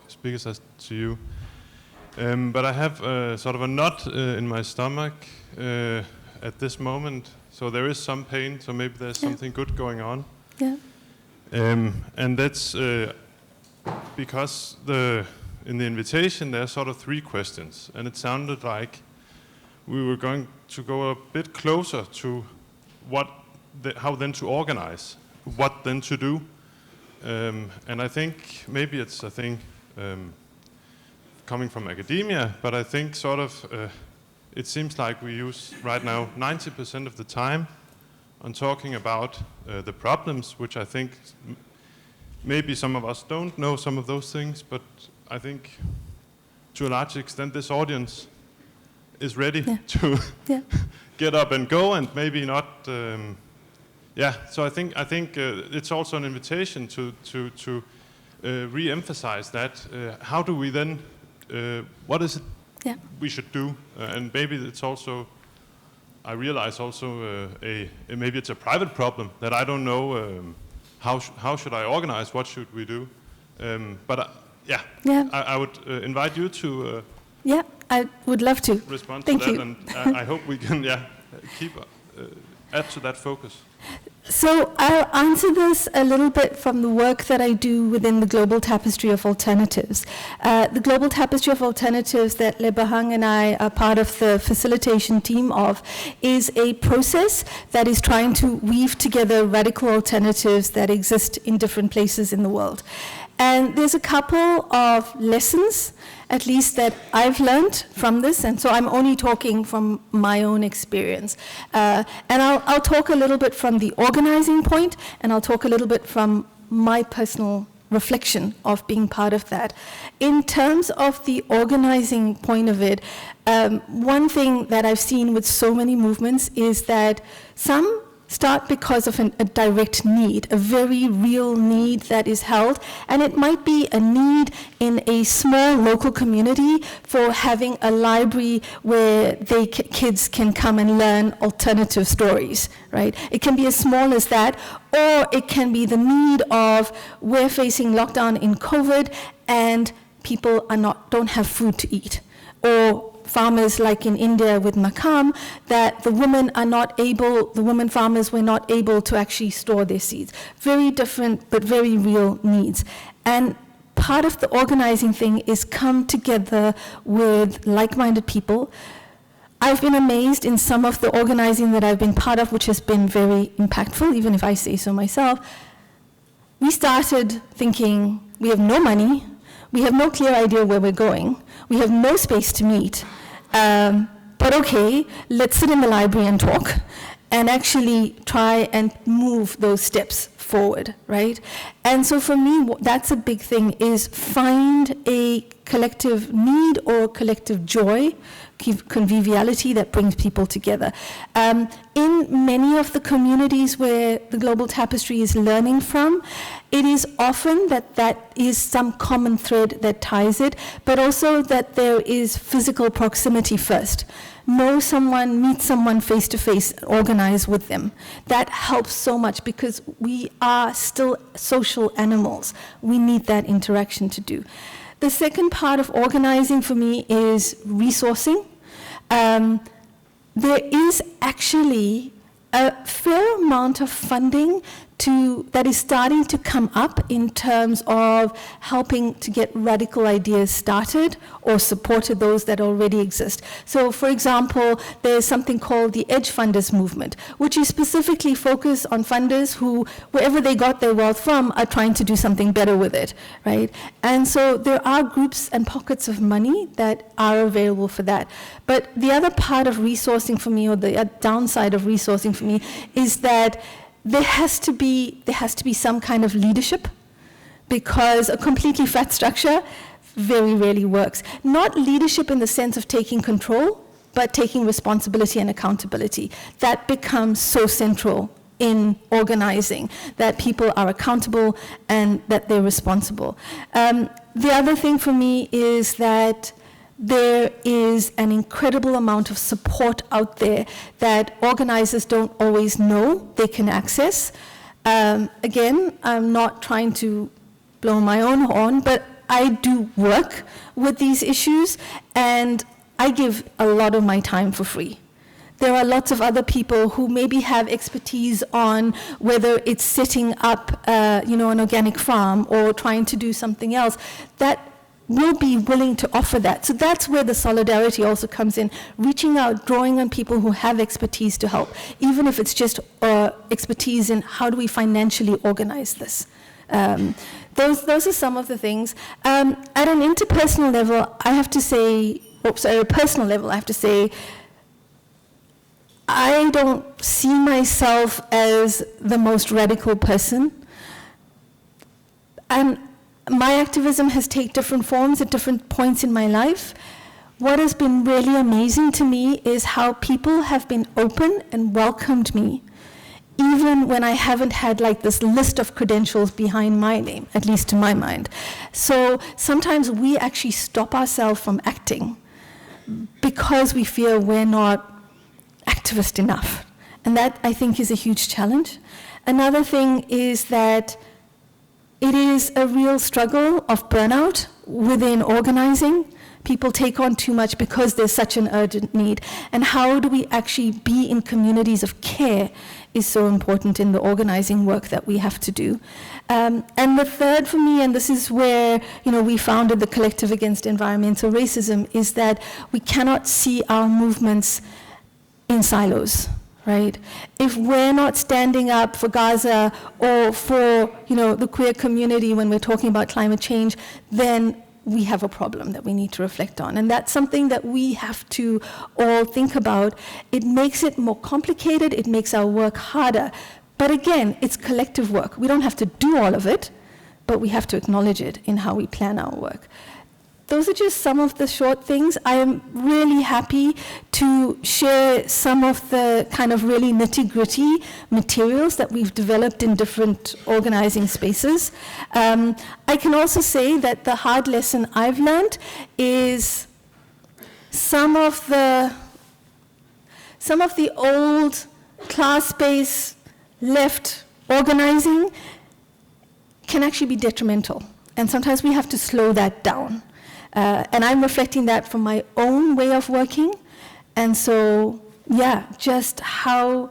S12: speakers as to you. But I have sort of a knot in my stomach at this moment. So there is some pain, so maybe there's something good going on.
S11: Yeah.
S12: And that's because in the invitation there are sort of 3 questions, and it sounded like we were going to go a bit closer to how then to organize, what then to do. And I think maybe it's a thing coming from academia, but I think sort of it seems like we use right now 90% of the time on talking about the problems, which I think maybe some of us don't know some of those things, but I think to a large extent this audience is ready to get up and go, and maybe not. So I think it's also an invitation to re-emphasize that. How do we then? What is it we should do? And maybe it's also. I realize also maybe it's a private problem that I don't know. How should I organize? What should we do? I would invite you to.
S11: I would love to
S12: respond
S11: Thank
S12: to
S11: you.
S12: that, and I hope we can keep add to that focus.
S11: So I'll answer this a little bit from the work that I do within the Global Tapestry of Alternatives. The Global Tapestry of Alternatives that Lebohang and I are part of the facilitation team of is a process that is trying to weave together radical alternatives that exist in different places in the world. And there's a couple of lessons, at least that I've learned from this, and so I'm only talking from my own experience. And I'll talk a little bit from the organizing point, and I'll talk a little bit from my personal reflection of being part of that. In terms of the organizing point of it, one thing that I've seen with so many movements is that some start because of a direct need, a very real need that is held, and it might be a need in a small local community for having a library where kids can come and learn alternative stories, right? It can be as small as that, or it can be the need of we're facing lockdown in COVID and people don't have food to eat, or farmers like in India with Makam, that the women farmers were not able to actually store their seeds. Very different, but very real needs. And part of the organizing thing is come together with like-minded people. I've been amazed in some of the organizing that I've been part of, which has been very impactful, even if I say so myself. We started thinking, we have no money, we have no clear idea where we're going, we have no space to meet. But okay, let's sit in the library and talk and actually try and move those steps forward, right? And so for me, that's a big thing, is find a collective need or collective joy, conviviality that brings people together. In many of the communities where the Global Tapestry is learning from, it is often that is some common thread that ties it, but also that there is physical proximity first. Know someone, meet someone face to face, organize with them. That helps so much because we are still social animals. We need that interaction to do. The second part of organizing for me is resourcing. There is actually a fair amount of funding that is starting to come up in terms of helping to get radical ideas started or supported those that already exist. So for example, there's something called the Edge Funders movement, which is specifically focused on funders who, wherever they got their wealth from, are trying to do something better with it, right? And so there are groups and pockets of money that are available for that. But the other part of resourcing for me, or the downside of resourcing for me, is that there has to be some kind of leadership, because a completely flat structure very rarely works. Not leadership in the sense of taking control, but taking responsibility and accountability. That becomes so central in organizing, that people are accountable and that they're responsible. The other thing for me is that there is an incredible amount of support out there that organizers don't always know they can access. Again, I'm not trying to blow my own horn, but I do work with these issues, and I give a lot of my time for free there are lots of other people who maybe have expertise on whether it's setting up, an organic farm or trying to do something else, that will be willing to offer that. So that's where the solidarity also comes in, reaching out, drawing on people who have expertise to help, even if it's just expertise in how do we financially organize this. Those are some of the things. At an interpersonal level, I have to say, a personal level, I have to say, I don't see myself as the most radical person. And my activism has taken different forms at different points in my life. What has been really amazing to me is how people have been open and welcomed me, even when I haven't had like this list of credentials behind my name, at least to my mind. So sometimes we actually stop ourselves from acting because we feel we're not activist enough. And that, I think, is a huge challenge. Another thing is that it is a real struggle of burnout within organizing. People take on too much because there's such an urgent need. And how do we actually be in communities of care is so important in the organizing work that we have to do. And the third for me, and this is where we founded the Collective Against Environmental Racism, is that we cannot see our movements in silos. Right? If we're not standing up for Gaza or for the queer community when we're talking about climate change, then we have a problem that we need to reflect on. And that's something that we have to all think about. It makes it more complicated, it makes our work harder. But again, it's collective work. We don't have to do all of it, but we have to acknowledge it in how we plan our work. Those are just some of the short things. I am really happy to share some of the kind of really nitty-gritty materials that we've developed in different organizing spaces. I can also say that the hard lesson I've learned is some of the old class-based left organizing can actually be detrimental. And sometimes we have to slow that down. And I'm reflecting that from my own way of working. And so, just how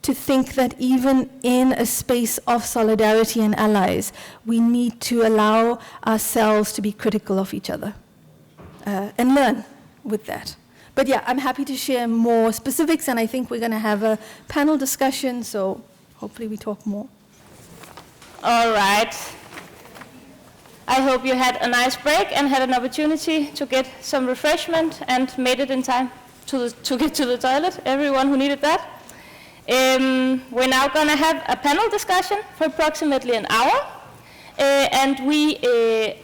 S11: to think that even in a space of solidarity and allies, we need to allow ourselves to be critical of each other and learn with that. But I'm happy to share more specifics, and I think we're going to have a panel discussion, so hopefully we talk more.
S5: All right. I hope you had a nice break and had an opportunity to get some refreshment and made it in time to get to the toilet, everyone who needed that. We're now going to have a panel discussion for approximately an hour. And we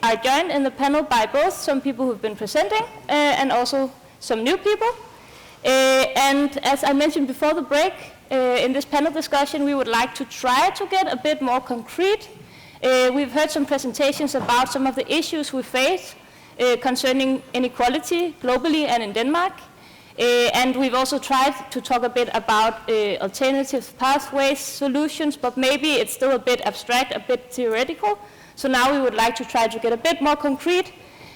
S5: are joined in the panel by both some people who've been presenting and also some new people. And as I mentioned before the break, in this panel discussion, we would like to try to get a bit more concrete. We've heard some presentations about some of the issues we face concerning inequality globally and in Denmark. And we've also tried to talk a bit about alternative pathways, solutions, but maybe it's still a bit abstract, a bit theoretical. So now we would like to try to get a bit more concrete.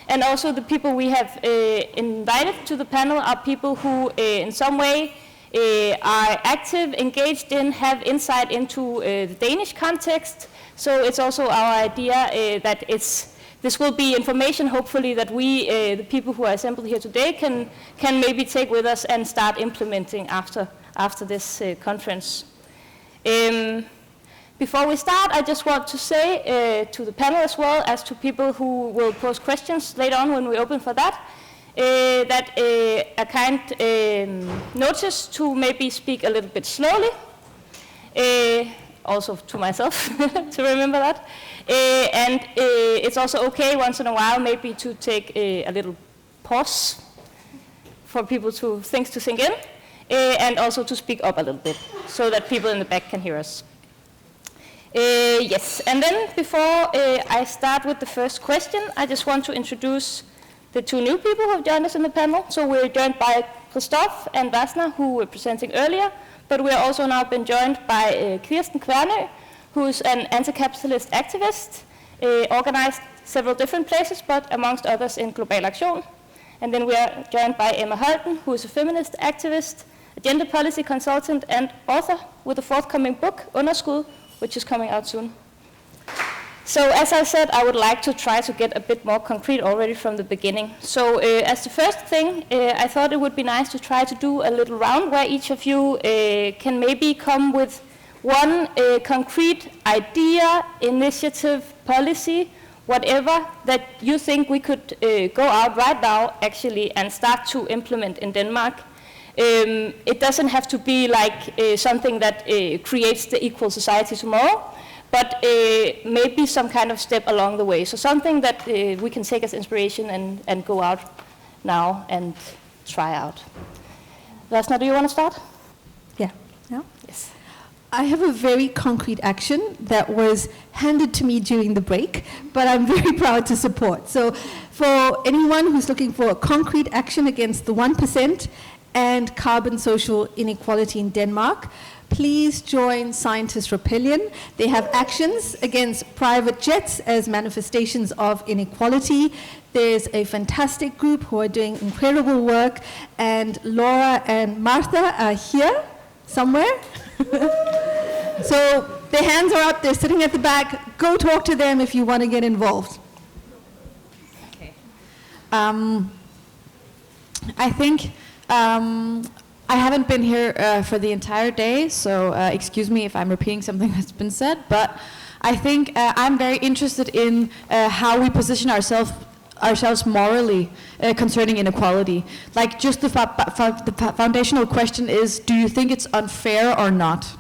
S5: And also the people we have invited to the panel are people who in some way are active, engaged in, have insight into the Danish context. So it's also our idea that this will be information, hopefully, that we, the people who are assembled here today, can maybe take with us and start implementing after this conference. Before we start, I just want to say to the panel as well as to people who will pose questions later on when we open for that, that a kind notice to maybe speak a little bit slowly. Also to myself, to remember that. And it's also okay once in a while maybe to take a little pause for people things to sink in, and also to speak up a little bit so that people in the back can hear us. Yes, and then before I start with the first question, I just want to introduce the two new people who have joined us in the panel. So we're joined by Christoph and Vasna, who were presenting earlier. But we are also now been joined by Kirsten Kværnø, who is an anti-capitalist activist, organized several different places, but amongst others in Global Aktion. And then we are joined by Emma Holten, who is a feminist activist, a gender policy consultant and author with a forthcoming book, Underskud, which is coming out soon. So as I said, I would like to try to get a bit more concrete already from the beginning. So as the first thing, I thought it would be nice to try to do a little round where each of you can maybe come with one concrete idea, initiative, policy, whatever that you think we could go out right now actually and start to implement in Denmark. It doesn't have to be like something that creates the equal society tomorrow, but maybe some kind of step along the way. So something that we can take as inspiration and go out now and try out. Vasna, do you want to start?
S11: Yeah. No?
S5: Yes.
S11: I have a very concrete action that was handed to me during the break, but I'm very proud to support. So for anyone who's looking for a concrete action against the 1% and carbon social inequality in Denmark, please join Scientist Rebellion. They have actions against private jets as manifestations of inequality. There's a fantastic group who are doing incredible work, and Laura and Martha are here somewhere. So their hands are up, they're sitting at the back. Go talk to them if you want to get involved.
S5: Okay.
S8: I think I haven't been here for the entire day, so excuse me if I'm repeating something that's been said, but I think I'm very interested in how we position ourselves morally concerning inequality. Like, just the foundational question is, do you think it's unfair or not?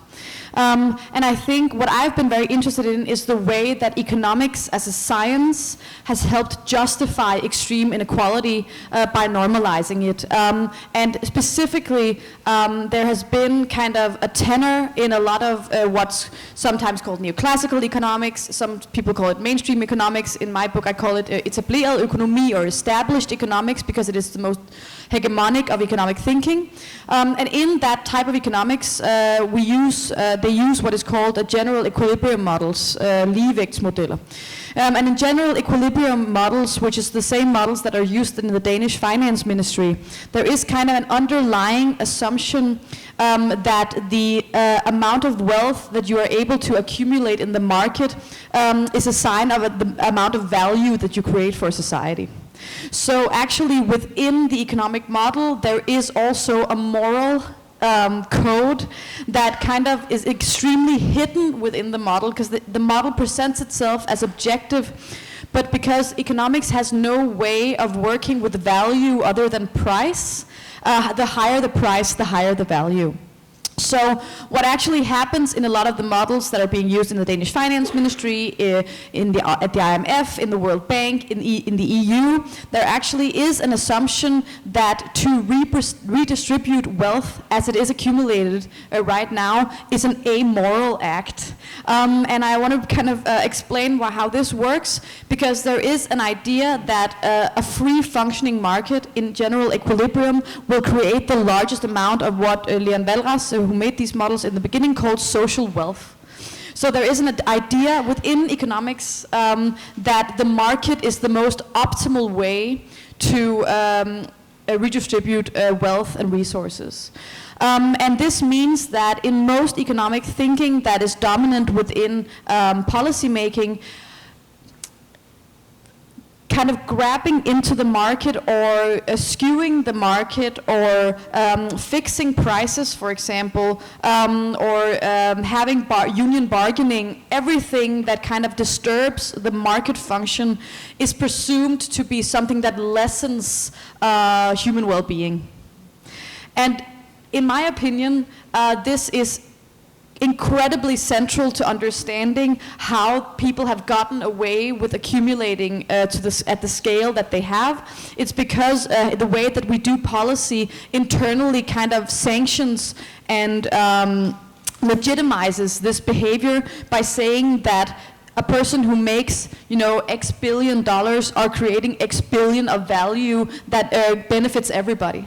S8: And I think what I've been very interested in is the way that economics as a science has helped justify extreme inequality by normalizing it. And specifically, there has been kind of a tenor in a lot of what's sometimes called neoclassical economics. Some people call it mainstream economics. In my book, I call it etableret økonomi, or established economics, because it is the most hegemonic of economic thinking. And in that type of economics, they use what is called a general equilibrium models, ligevægtsmodeller. And in general equilibrium models, which is the same models that are used in the Danish finance ministry, there is kind of an underlying assumption that the amount of wealth that you are able to accumulate in the market is a sign of the amount of value that you create for society. So actually within the economic model, there is also a moral code that kind of is extremely hidden within the model, because the model presents itself as objective, but because economics has no way of working with value other than price, the higher the price, the higher the value. So what actually happens in a lot of the models that are being used in the Danish finance ministry, at the IMF, in the World Bank, in the EU, there actually is an assumption that to redistribute wealth as it is accumulated right now is an amoral act. And I want to kind of explain how this works, because there is an idea that a free functioning market in general equilibrium will create the largest amount of what Leon Walras, who made these models in the beginning, called social wealth. So there is an idea within economics that the market is the most optimal way to redistribute wealth and resources. And this means that in most economic thinking that is dominant within policy making, kind of grabbing into the market or skewing the market or fixing prices, for example, or having union bargaining, everything that kind of disturbs the market function is presumed to be something that lessens human well-being. And in my opinion, this is incredibly central to understanding how people have gotten away with accumulating at the scale that they have. It's because the way that we do policy internally kind of sanctions and legitimizes this behavior by saying that a person who makes, X billion dollars are creating X billion of value that benefits everybody.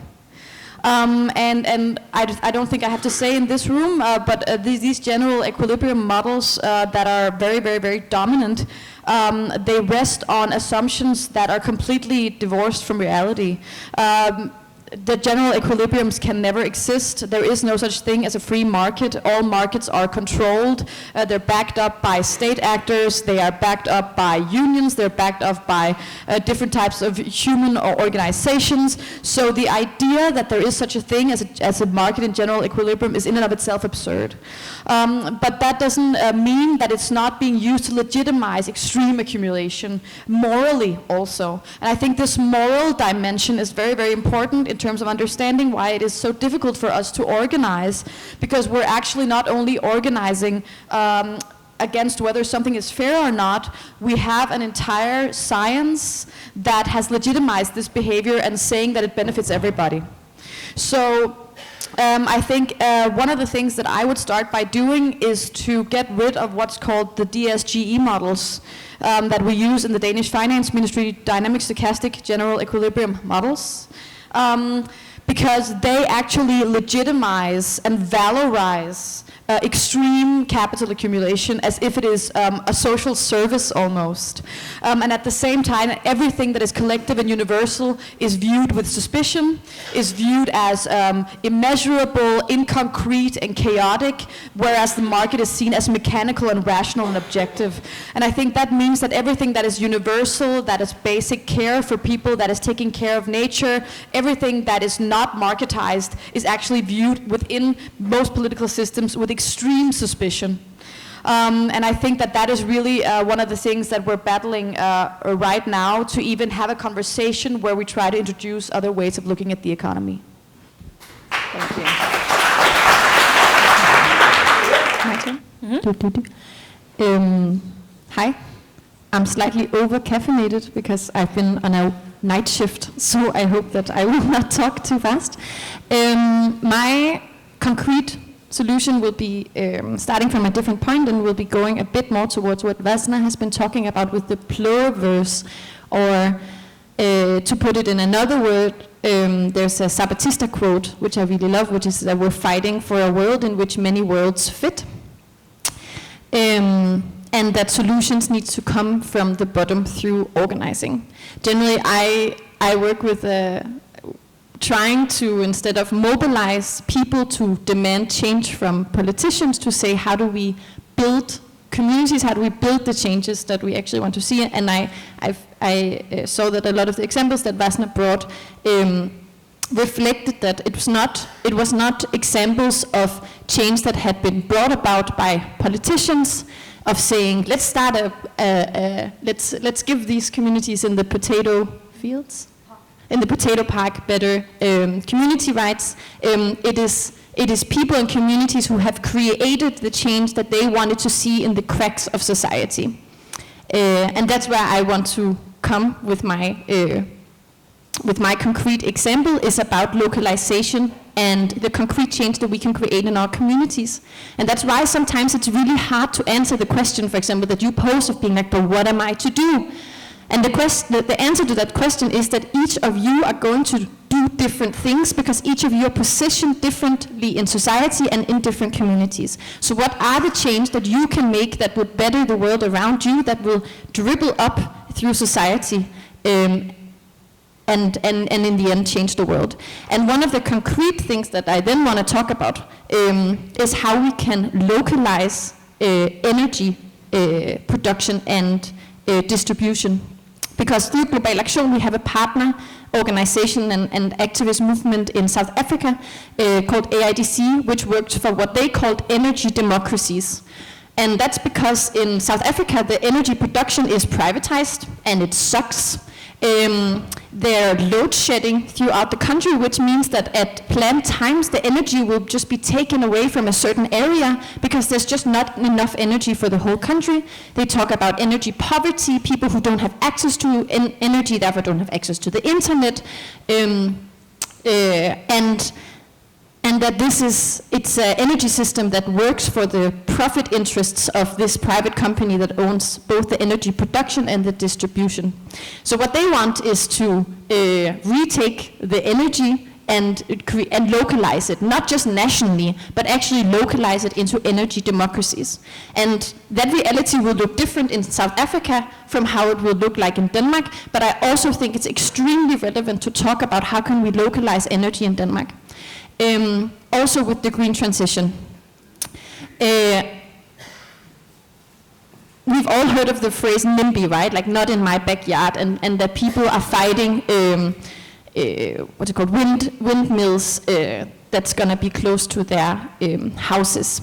S8: And I don't think I have to say in this room, but these general equilibrium models that are very, very, very dominant, they rest on assumptions that are completely divorced from reality. the general equilibriums can never exist. There is no such thing as a free market. All markets are controlled. They're backed up by state actors. They are backed up by unions. They're backed up by different types of human or organizations. So the idea that there is such a thing as a market in general equilibrium is in and of itself absurd. But that doesn't mean that it's not being used to legitimize extreme accumulation, morally also. And I think this moral dimension is very, very important in terms of understanding why it is so difficult for us to organize, because we're actually not only organizing against whether something is fair or not, we have an entire science that has legitimized this behavior and saying that it benefits everybody. So I think one of the things that I would start by doing is to get rid of what's called the DSGE models that we use in the Danish Finance Ministry, dynamic stochastic general equilibrium models, because they actually legitimize and valorize extreme capital accumulation as if it is a social service almost. And at the same time, everything that is collective and universal is viewed with suspicion, is viewed as immeasurable, inconcrete, and chaotic, whereas the market is seen as mechanical and rational and objective. And I think that means that everything that is universal, that is basic care for people, that is taking care of nature, everything that is not marketized is actually viewed within most political systems with extreme suspicion. And I think that that is really one of the things that we're battling right now, to even have a conversation where we try to introduce other ways of looking at the economy. Thank you. My turn? Mm-hmm. Hi. I'm slightly over-caffeinated because I've been on a night shift, so I hope that I will not talk too fast. My concrete solution will be starting from a different point, and will be going a bit more towards what Vasna has been talking about with the pluriverse, or to put it in another word, there's a Zapatista quote, which I really love, which is that we're fighting for a world in which many worlds fit. And that solutions need to come from the bottom through organizing. Generally, I work with trying to, instead of mobilize people to demand change from politicians, to say, how do we build communities, how do we build the changes that we actually want to see? And I saw that a lot of the examples that Vasna brought reflected that it was not examples of change that had been brought about by politicians, of saying, let's start let's give these communities in the potato fields, in the potato park, better community rights. It is people and communities who have created the change that they wanted to see in the cracks of society. And that's where I want to come with my concrete example, is about localization and the concrete change that we can create in our communities. And that's why sometimes it's really hard to answer the question, for example, that you pose of being like, but what am I to do? And the answer to that question is that each of you are going to do different things, because each of you are positioned differently in society and in different communities. So what are the change that you can make that will better the world around you, that will dribble up through society, and in the end change the world? And one of the concrete things that I then want to talk about is how we can localize energy production and distribution. Because through Global Aktion we have a partner organization and activist movement in South Africa called AIDC, which works for what they called energy democracies. And that's because in South Africa the energy production is privatized and it sucks. They're load shedding throughout the country, which means that at planned times the energy will just be taken away from a certain area because there's just not enough energy for the whole country. They talk about energy poverty, people who don't have access to energy, therefore don't have access to the internet, and that it's an energy system that works for the profit interests of this private company that owns both the energy production and the distribution. So what they want is to retake the energy and localize it, not just nationally, but actually localize it into energy democracies. And that reality will look different in South Africa from how it will look like in Denmark, but I also think it's extremely relevant to talk about how can we localize energy in Denmark. Also with the green transition. We've all heard of the phrase NIMBY, right? Like not in my backyard, and that people are fighting what's it called, windmills that's going to be close to their houses.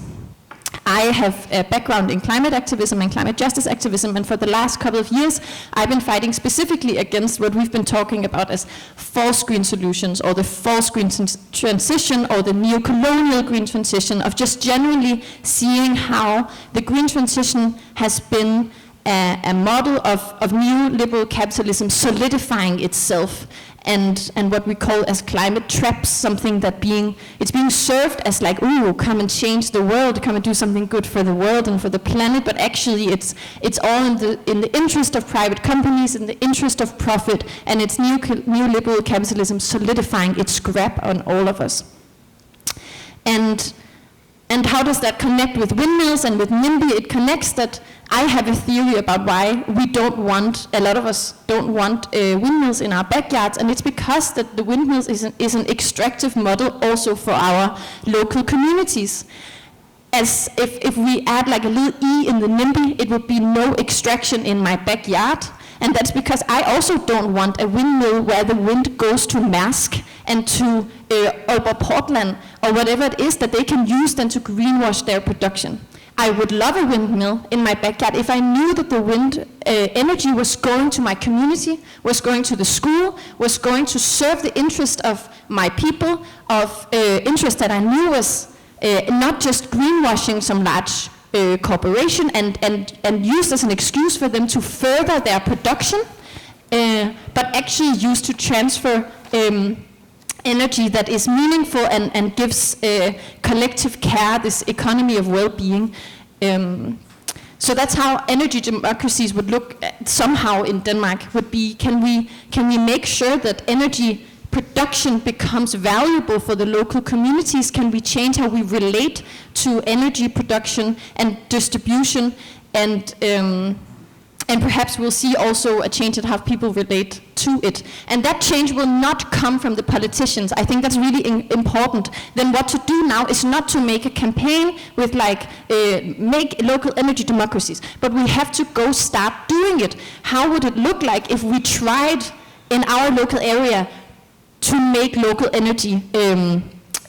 S8: I have a background in climate activism and climate justice activism, and for the last couple of years I've been fighting specifically against what we've been talking about as false green solutions, or the false green transition, or the neo-colonial green transition, of just generally seeing how the green transition has been a model of neoliberal capitalism solidifying itself, and what we call as climate traps, something that it's being served as like, ooh, come and change the world, come and do something good for the world and for the planet, but actually it's all in the interest of private companies, in the interest of profit, and it's neoliberal capitalism solidifying its grab on all of us. And how does that connect with windmills and with NIMBY? It connects that I have a theory about why a lot of us don't want windmills in our backyards, and it's because that the windmills is an extractive model also for our local communities. As if we add like a little E in the NIMBY, it would be no extraction in my backyard. And that's because I also don't want a windmill where the wind goes to Maersk and to Aalborg Portland, or whatever it is that they can use then to greenwash their production. I would love a windmill in my backyard if I knew that the wind energy was going to my community, was going to the school, was going to serve the interest of my people, of interest that I knew was not just greenwashing some large corporation and used as an excuse for them to further their production, but actually used to transfer energy that is meaningful and gives collective care, this economy of well-being. So that's how energy democracies would look somehow in Denmark, would be, can we make sure that energy production becomes valuable for the local communities? Can we change how we relate to energy production and distribution? And perhaps we'll see also a change in how people relate to it. And that change will not come from the politicians. I think that's really important. Then what to do now is not to make a campaign with like, make local energy democracies, but we have to go start doing it. How would it look like if we tried in our local area to make local energy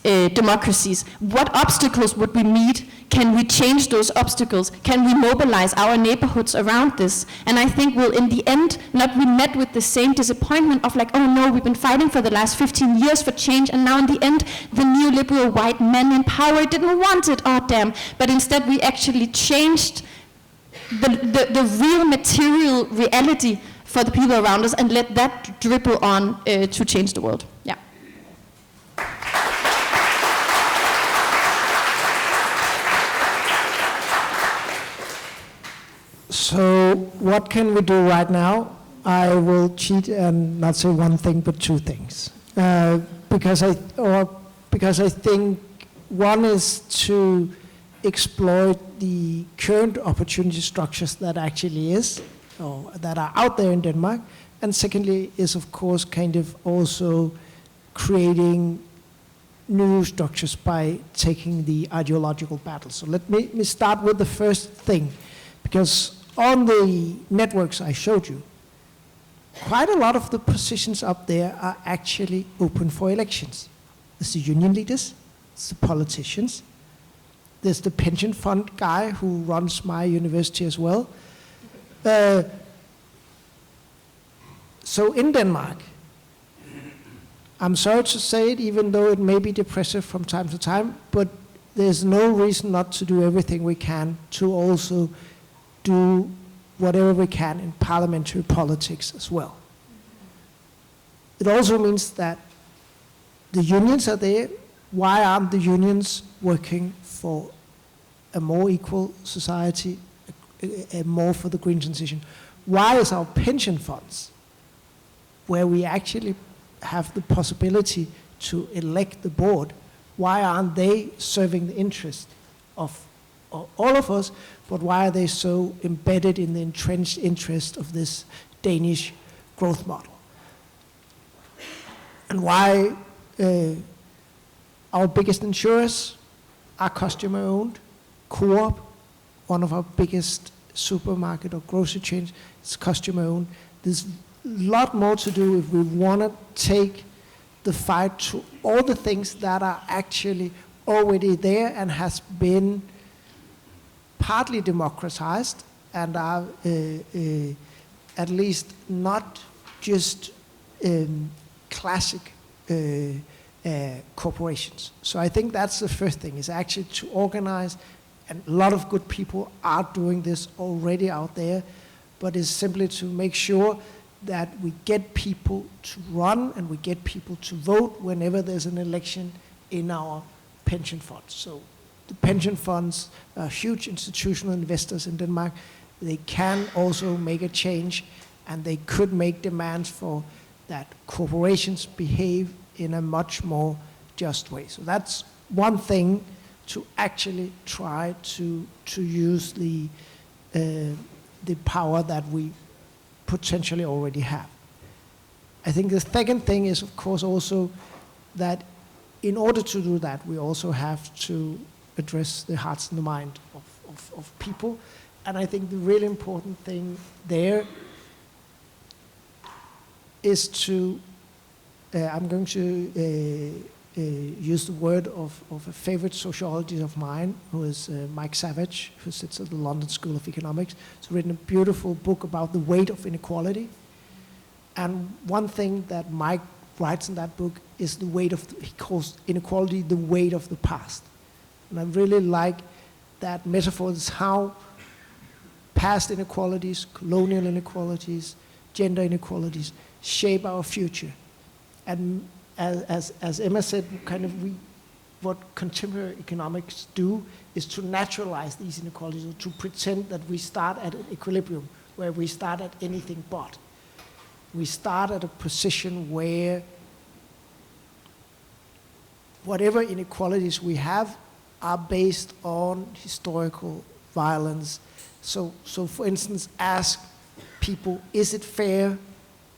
S8: democracies? What obstacles would we meet? Can we change those obstacles? Can we mobilize our neighborhoods around this? And I think we'll in the end not be met with the same disappointment of like, oh no, we've been fighting for the last 15 years for change, and now in the end the neoliberal white men in power didn't want it, oh damn. But instead we actually changed the real material reality for the people around us and let that dribble on to change the world. Yeah.
S7: So what can we do right now? I will cheat and not say one thing but two things. Because I think one is to exploit the current opportunity structures that actually is, or that are out there in Denmark. And secondly is of course kind of also creating new structures by taking the ideological battle. So let me start with the first thing, because on the networks I showed you, quite a lot of the positions up there are actually open for elections. There's the union leaders, it's the politicians, there's the pension fund guy who runs my university as well. So in Denmark, I'm sorry to say it, even though it may be depressive from time to time, but there's no reason not to do everything we can to also do whatever we can in parliamentary politics as well. It also means that the unions are there. Why aren't the unions working for a more equal society, more for the green transition? Why is our pension funds, where we actually have the possibility to elect the board, why aren't they serving the interest of all of us, but why are they so embedded in the entrenched interest of this Danish growth model? And why our biggest insurers are customer-owned. Coop, one of our biggest supermarket or grocery chains, is customer-owned. There's a lot more to do if we want to take the fight to all the things that are actually already there and has been partly democratized and are at least not just classic corporations. So I think that's the first thing, is actually to organize, and a lot of good people are doing this already out there, but it's simply to make sure that we get people to run and we get people to vote whenever there's an election in our pension funds. So the pension funds are huge institutional investors in Denmark. They can also make a change, and they could make demands for that corporations behave in a much more just way. So that's one thing, to actually try to use the power that we potentially already have. I think the second thing is, of course, also that in order to do that, we also have to address the hearts and the mind of people. And I think the really important thing there is to, I'm going to use the word of a favorite sociologist of mine, who is Mike Savage, who sits at the London School of Economics. He's written a beautiful book about the weight of inequality. And one thing that Mike writes in that book is the weight of, he calls inequality the weight of the past. And I really like that metaphor. It's how past inequalities, colonial inequalities, gender inequalities shape our future. And as Emma said, kind of what contemporary economics do is to naturalize these inequalities, or to pretend that we start at an equilibrium where we start at anything but. We start at a position where whatever inequalities we have are based on historical violence. So for instance, ask people, is it fair,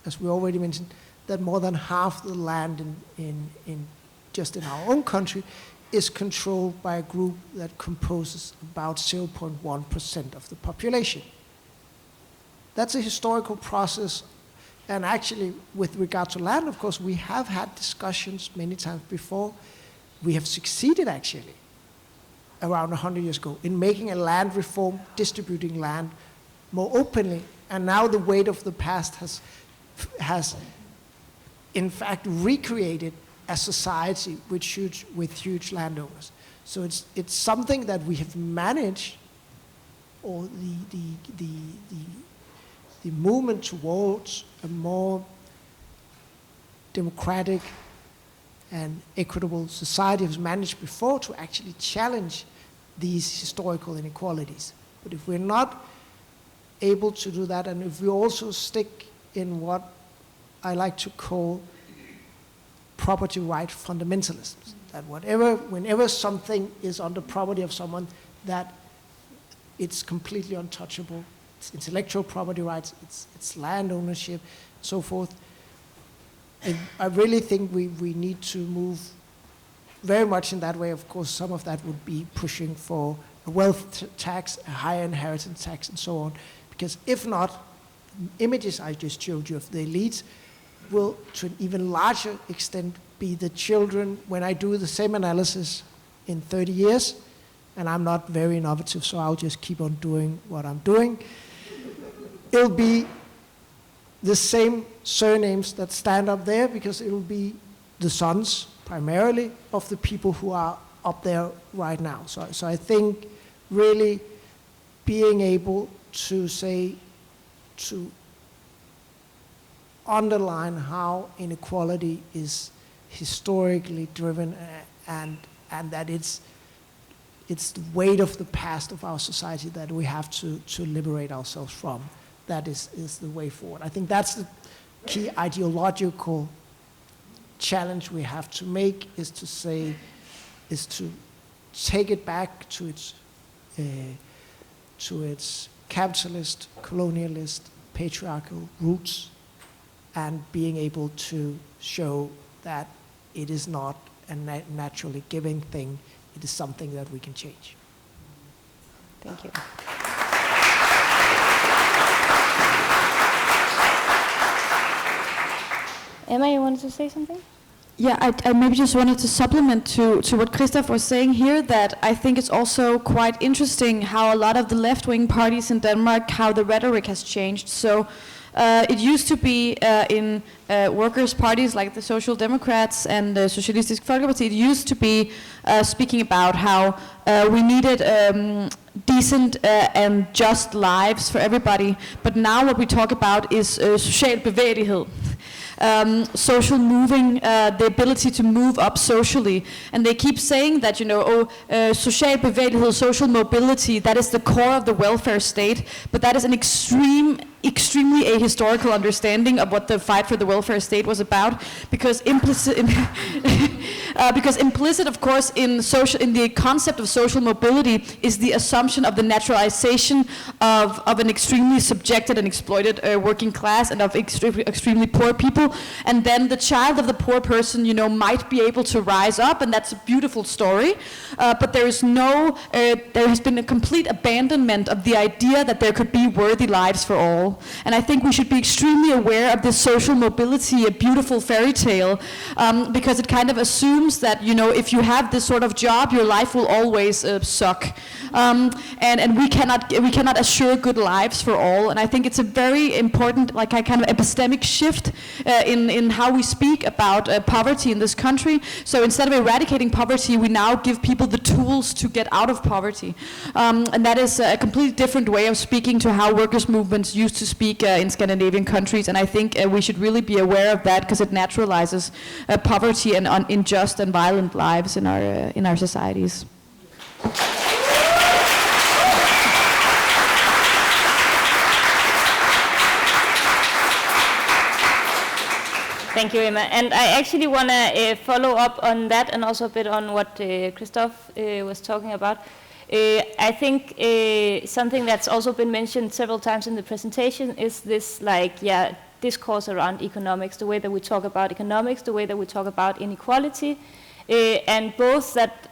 S7: as we already mentioned, that more than half the land in just in our own country is controlled by a group that composes about 0.1% of the population. That's a historical process. And actually, with regard to land, of course, we have had discussions many times before. We have succeeded, actually, around 100 years ago, in making a land reform, distributing land more openly. And now the weight of the past has in fact recreated a society with huge landowners. So it's something that we have managed, or the movement towards a more democratic and equitable society has managed before to actually challenge these historical inequalities. But if we're not able to do that, and if we also stick in what I like to call property right fundamentalism, that whenever something is on the property of someone, that it's completely untouchable. It's intellectual property rights, it's land ownership, so forth. And I really think we need to move very much in that way. Of course, some of that would be pushing for a wealth tax, a higher inheritance tax, and so on. Because if not, images I just showed you of the elites will, to an even larger extent, be the children. When I do the same analysis in 30 years, and I'm not very innovative, so I'll just keep on doing what I'm doing, it'll be the same surnames that stand up there, because it will be the sons, primarily, of the people who are up there right now. So I think really being able to say, to underline how inequality is historically driven, and that it's the weight of the past of our society that we have to liberate ourselves from. That is the way forward. I think that's the key ideological challenge we have to make is to take it back to its capitalist, colonialist, patriarchal roots, and being able to show that it is not a naturally giving thing, it is something that we can change.
S5: Thank you. Emma, you wanted to say something?
S8: Yeah, I maybe just wanted to supplement to what Christoph was saying here, that I think it's also quite interesting how a lot of the left-wing parties in Denmark, how the rhetoric has changed. So it used to be in workers' parties like the Social Democrats and the Socialistisk Folkeparti, it used to be speaking about how we needed decent and just lives for everybody. But now what we talk about is social bevægelighed. Social moving, the ability to move up socially. And they keep saying that, social bevægelighed, social mobility, that is the core of the welfare state, but that is an extremely ahistorical understanding of what the fight for the welfare state was about, because implicit, of course, in the concept of social mobility is the assumption of the naturalization of an extremely subjected and exploited working class and of extremely poor people, and then the child of the poor person, might be able to rise up, and that's a beautiful story, but there has been a complete abandonment of the idea that there could be worthy lives for all. And I think we should be extremely aware of this social mobility, a beautiful fairy tale, because it kind of assumes that, if you have this sort of job, your life will always suck. And we cannot assure good lives for all. And I think it's a very important, a kind of epistemic shift in how we speak about poverty in this country. So instead of eradicating poverty, we now give people the tools to get out of poverty. And that is a completely different way of speaking to how workers' movements used to speak in Scandinavian countries. And I think we should really be aware of that, because it naturalizes poverty and unjust and violent lives in our societies.
S5: Thank you, Emma. And I actually want to follow up on that, and also a bit on what Christoph was talking about. I think something that's also been mentioned several times in the presentation is this discourse around economics, the way that we talk about economics, the way that we talk about inequality, and both that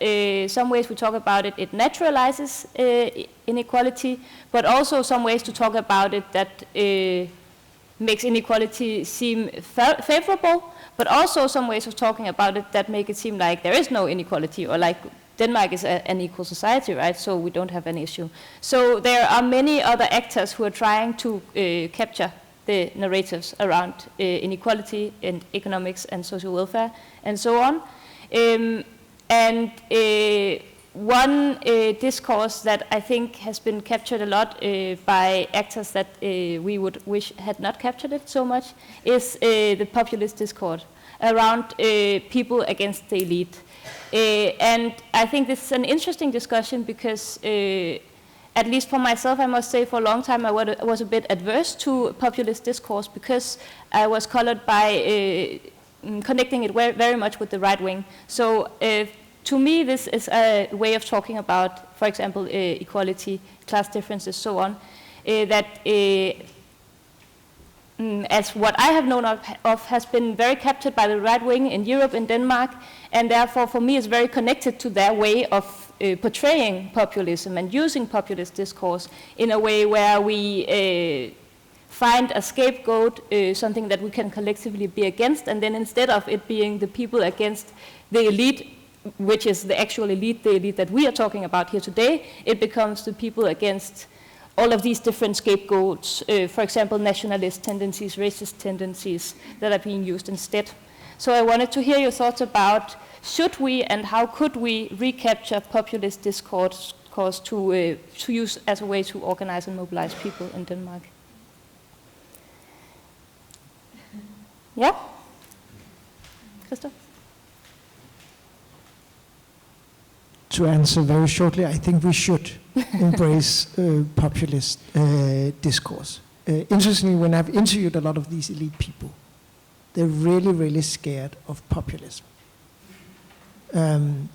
S5: some ways we talk about it, it naturalizes inequality, but also some ways to talk about it that makes inequality seem favorable, but also some ways of talking about it that make it seem like there is no inequality, or like Denmark is an equal society, right? So we don't have an issue. So there are many other actors who are trying to capture the narratives around inequality and economics and social welfare and so on. One discourse that I think has been captured a lot by actors that we would wish had not captured it so much is the populist discourse around people against the elite. And I think this is an interesting discussion because, at least for myself, I must say for a long time I was a bit adverse to populist discourse because I was colored by connecting it very much with the right wing. So to me, this is a way of talking about, for example, equality, class differences, so on, that as what I have known of has been very captured by the right wing in Europe and Denmark, and therefore for me is very connected to their way of portraying populism and using populist discourse in a way where we find a scapegoat, something that we can collectively be against, and then instead of it being the people against the elite, which is the actual elite, the elite that we are talking about here today, it becomes the people against all of these different scapegoats, for example, nationalist tendencies, racist tendencies that are being used instead. So I wanted to hear your thoughts about should we and how could we recapture populist discourse to use as a way to organize and mobilize people in Denmark? Yeah? Christoph?
S7: To answer very shortly, I think we should embrace populist discourse. Interestingly, when I've interviewed a lot of these elite people, they're really, really scared of populism. And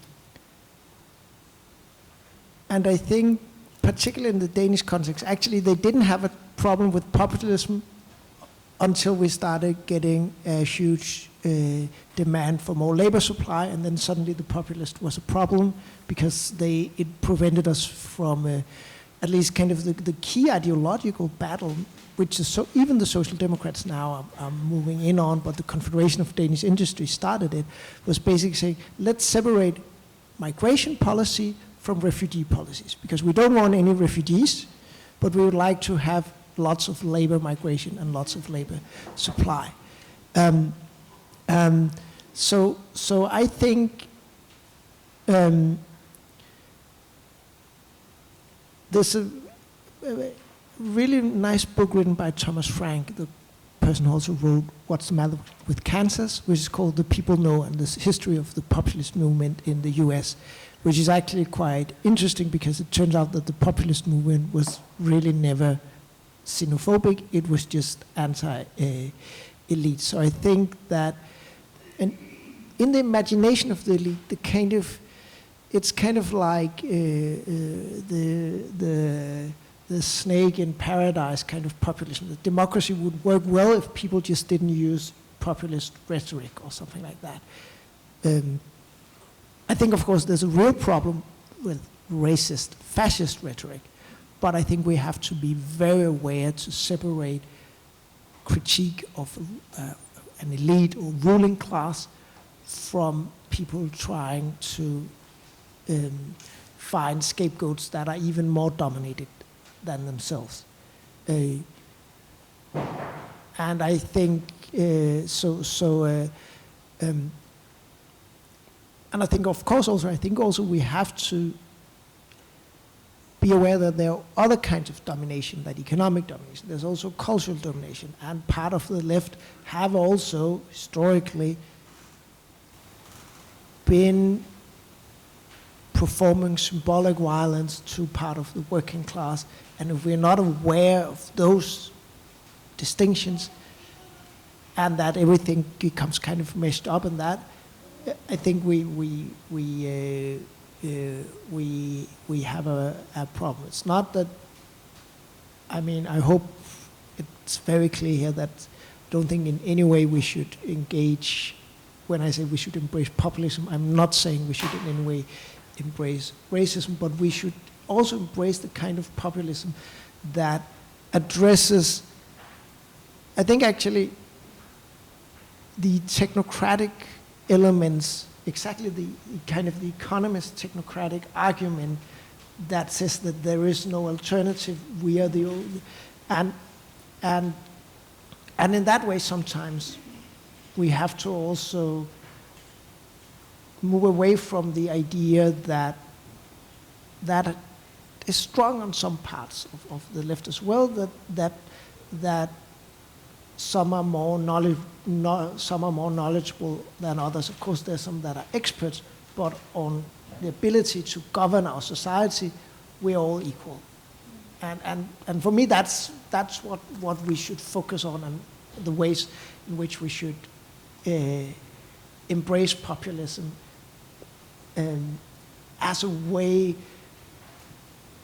S7: I think, particularly in the Danish context, actually they didn't have a problem with populism until we started getting a huge demand for more labor supply, and then suddenly the populist was a problem because it prevented us from at least kind of the key ideological battle, which is even the Social Democrats now are moving in on, but the Confederation of Danish Industry started it, was basically saying, let's separate migration policy from refugee policies, because we don't want any refugees, but we would like to have lots of labor migration and lots of labor supply. So I think there's a really nice book written by Thomas Frank, the person who also wrote What's the Matter with Kansas, which is called The People Know, and the history of the populist movement in the US, which is actually quite interesting because it turns out that the populist movement was really never xenophobic, it was just anti-elite. So I think that, and in the imagination of the elite, it's kind of like the snake in paradise kind of populism. The democracy would work well if people just didn't use populist rhetoric or something like that. I think, of course, there's a real problem with racist, fascist rhetoric, but I think we have to be very aware to separate critique of an elite or ruling class from people trying to find scapegoats that are even more dominated than themselves. And I think, and I think, of course, also we have to be aware that there are other kinds of domination, like economic domination. There's also cultural domination, and part of the left have also historically been performing symbolic violence to part of the working class. And if we're not aware of those distinctions and that everything becomes kind of meshed up in that, I think we have a problem. It's not that, I mean, I hope it's very clear here that I don't think in any way we should engage. When I say we should embrace populism, I'm not saying we should in any way embrace racism, but we should also embrace the kind of populism that addresses, I think actually, the technocratic elements, exactly the kind of the economist technocratic argument that says that there is no alternative, we are the only, and in that way sometimes we have to also move away from the idea that is strong on some parts of the left as well, that some are more knowledgeable than others. Of course, there's some that are experts, but on the ability to govern our society, we're all equal. And for me, that's what we should focus on, and the ways in which we should embrace populism as a way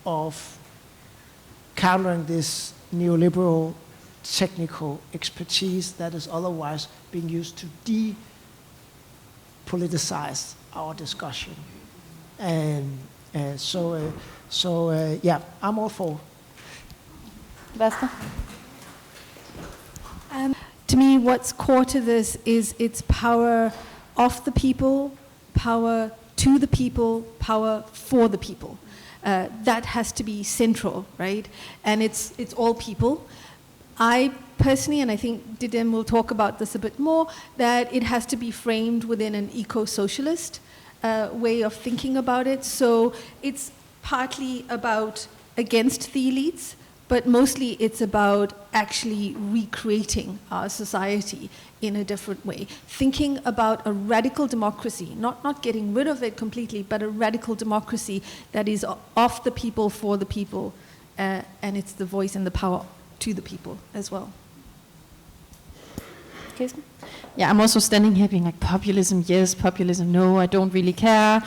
S7: of countering this neoliberal technical expertise that is otherwise being used to depoliticize our discussion. And yeah, I'm all for.
S5: Vasna?
S11: To me, what's core to this is its power of the people, power to the people, power for the people. That has to be central, right? And it's all people. I personally, and I think Didem will talk about this a bit more, that it has to be framed within an eco-socialist way of thinking about it. So it's partly about against the elites, but mostly it's about actually recreating our society in a different way. Thinking about a radical democracy, not getting rid of it completely, but a radical democracy that is of the people, for the people, and it's the voice and the power to the people as well.
S5: Kirsten?
S8: Yeah, I'm also standing here being like, populism, yes, populism, no, I don't really care.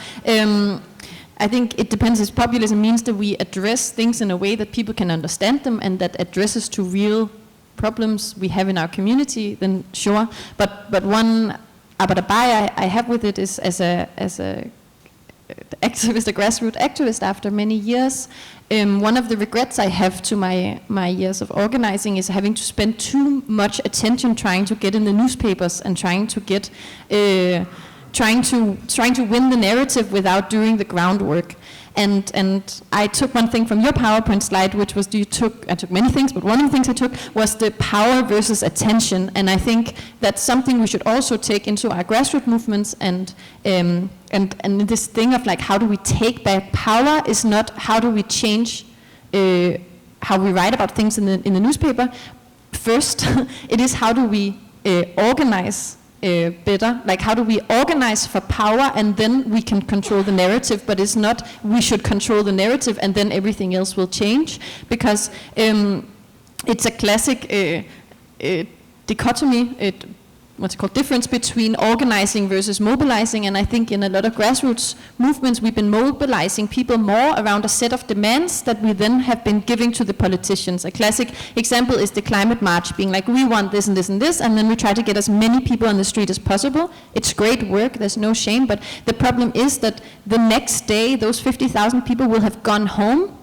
S8: I think it depends. If populism means that we address things in a way that people can understand them and that addresses to real problems we have in our community, then sure. But one abai I have with it is as a activist, a grassroots activist after many years. One of the regrets I have to my years of organizing is having to spend too much attention trying to get in the newspapers and trying to get trying to win the narrative without doing the groundwork. And I took one thing from your PowerPoint slide, which was I took many things, but one of the things I took was the power versus attention. And I think that's something we should also take into our grassroots movements. And this thing of like, how do we take back power is not how do we change how we write about things in the newspaper. First, it is how do we organize better, like how do we organize for power and then we can control the narrative, but it's not we should control the narrative and then everything else will change, because it's a classic dichotomy, difference between organizing versus mobilizing. And I think in a lot of grassroots movements we've been mobilizing people more around a set of demands that we then have been giving to the politicians. A classic example is the climate march, being like, we want this and this and this, and then we try to get as many people on the street as possible. It's great work, there's no shame, but the problem is that the next day those 50,000 people will have gone home,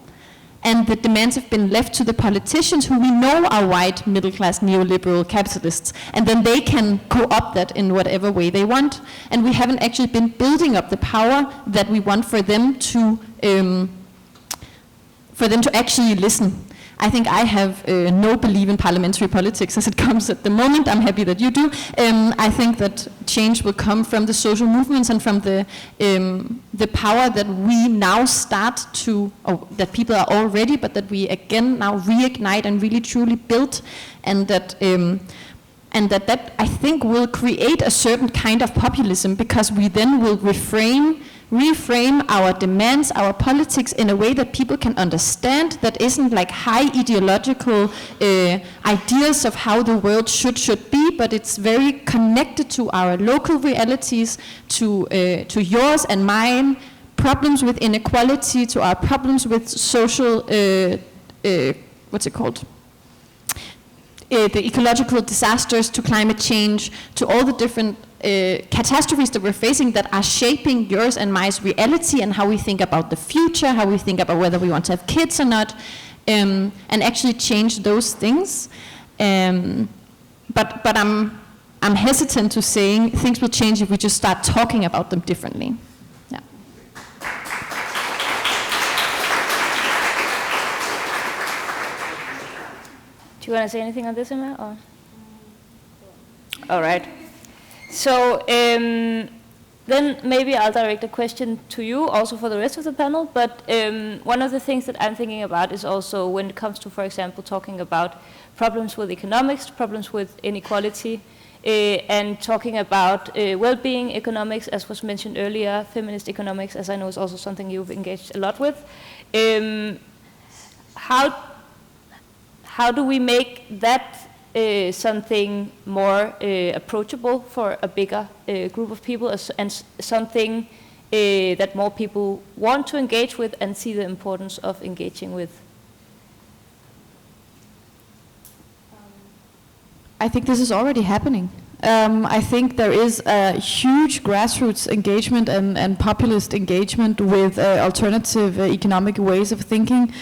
S8: and the demands have been left to the politicians, who we know are white, middle-class, neoliberal capitalists, and then they can co-opt that in whatever way they want. And we haven't actually been building up the power that we want for them to actually listen. I think I have no belief in parliamentary politics as it comes at the moment. I'm happy that you do. I think that change will come from the social movements and from the power that we now start to, or that people are already, but that we again now reignite and really truly build, and that I think will create a certain kind of populism, because we then will reframe our demands, our politics in a way that people can understand, that isn't like high ideological ideas of how the world should be, but it's very connected to our local realities, to yours and mine, problems with inequality, to our problems with social, the ecological disasters, to climate change, to all the different catastrophes that we're facing that are shaping yours and my reality, and how we think about the future, how we think about whether we want to have kids or not, and actually change those things. But I'm hesitant to saying things will change if we just start talking about them differently. Yeah.
S5: Do you want to say anything on this, Emma? Or? All right. So then maybe I'll direct a question to you also for the rest of the panel, but one of the things that I'm thinking about is also when it comes to, for example, talking about problems with economics, problems with inequality, and talking about well-being economics, as was mentioned earlier, feminist economics, as I know is also something you've engaged a lot with. How do we make that something more approachable for a bigger group of people, and something that more people want to engage with and see the importance of engaging with?
S8: I think this is already happening. I think there is a huge grassroots engagement and populist engagement with alternative economic ways of thinking.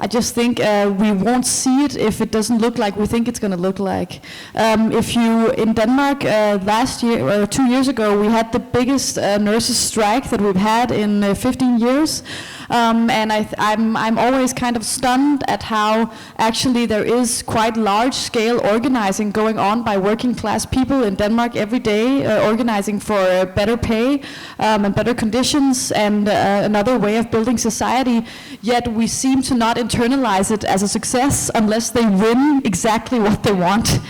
S8: I just think we won't see it if it doesn't look like we think it's going to look like. If you, in Denmark last year, or 2 years ago, we had the biggest nurses strike that we've had in 15 years. And I'm always kind of stunned at how actually there is quite large-scale organizing going on by working class people in Denmark every day, organizing for better pay and better conditions and another way of building society. Yet we seem to not internalize it as a success unless they win exactly what they want.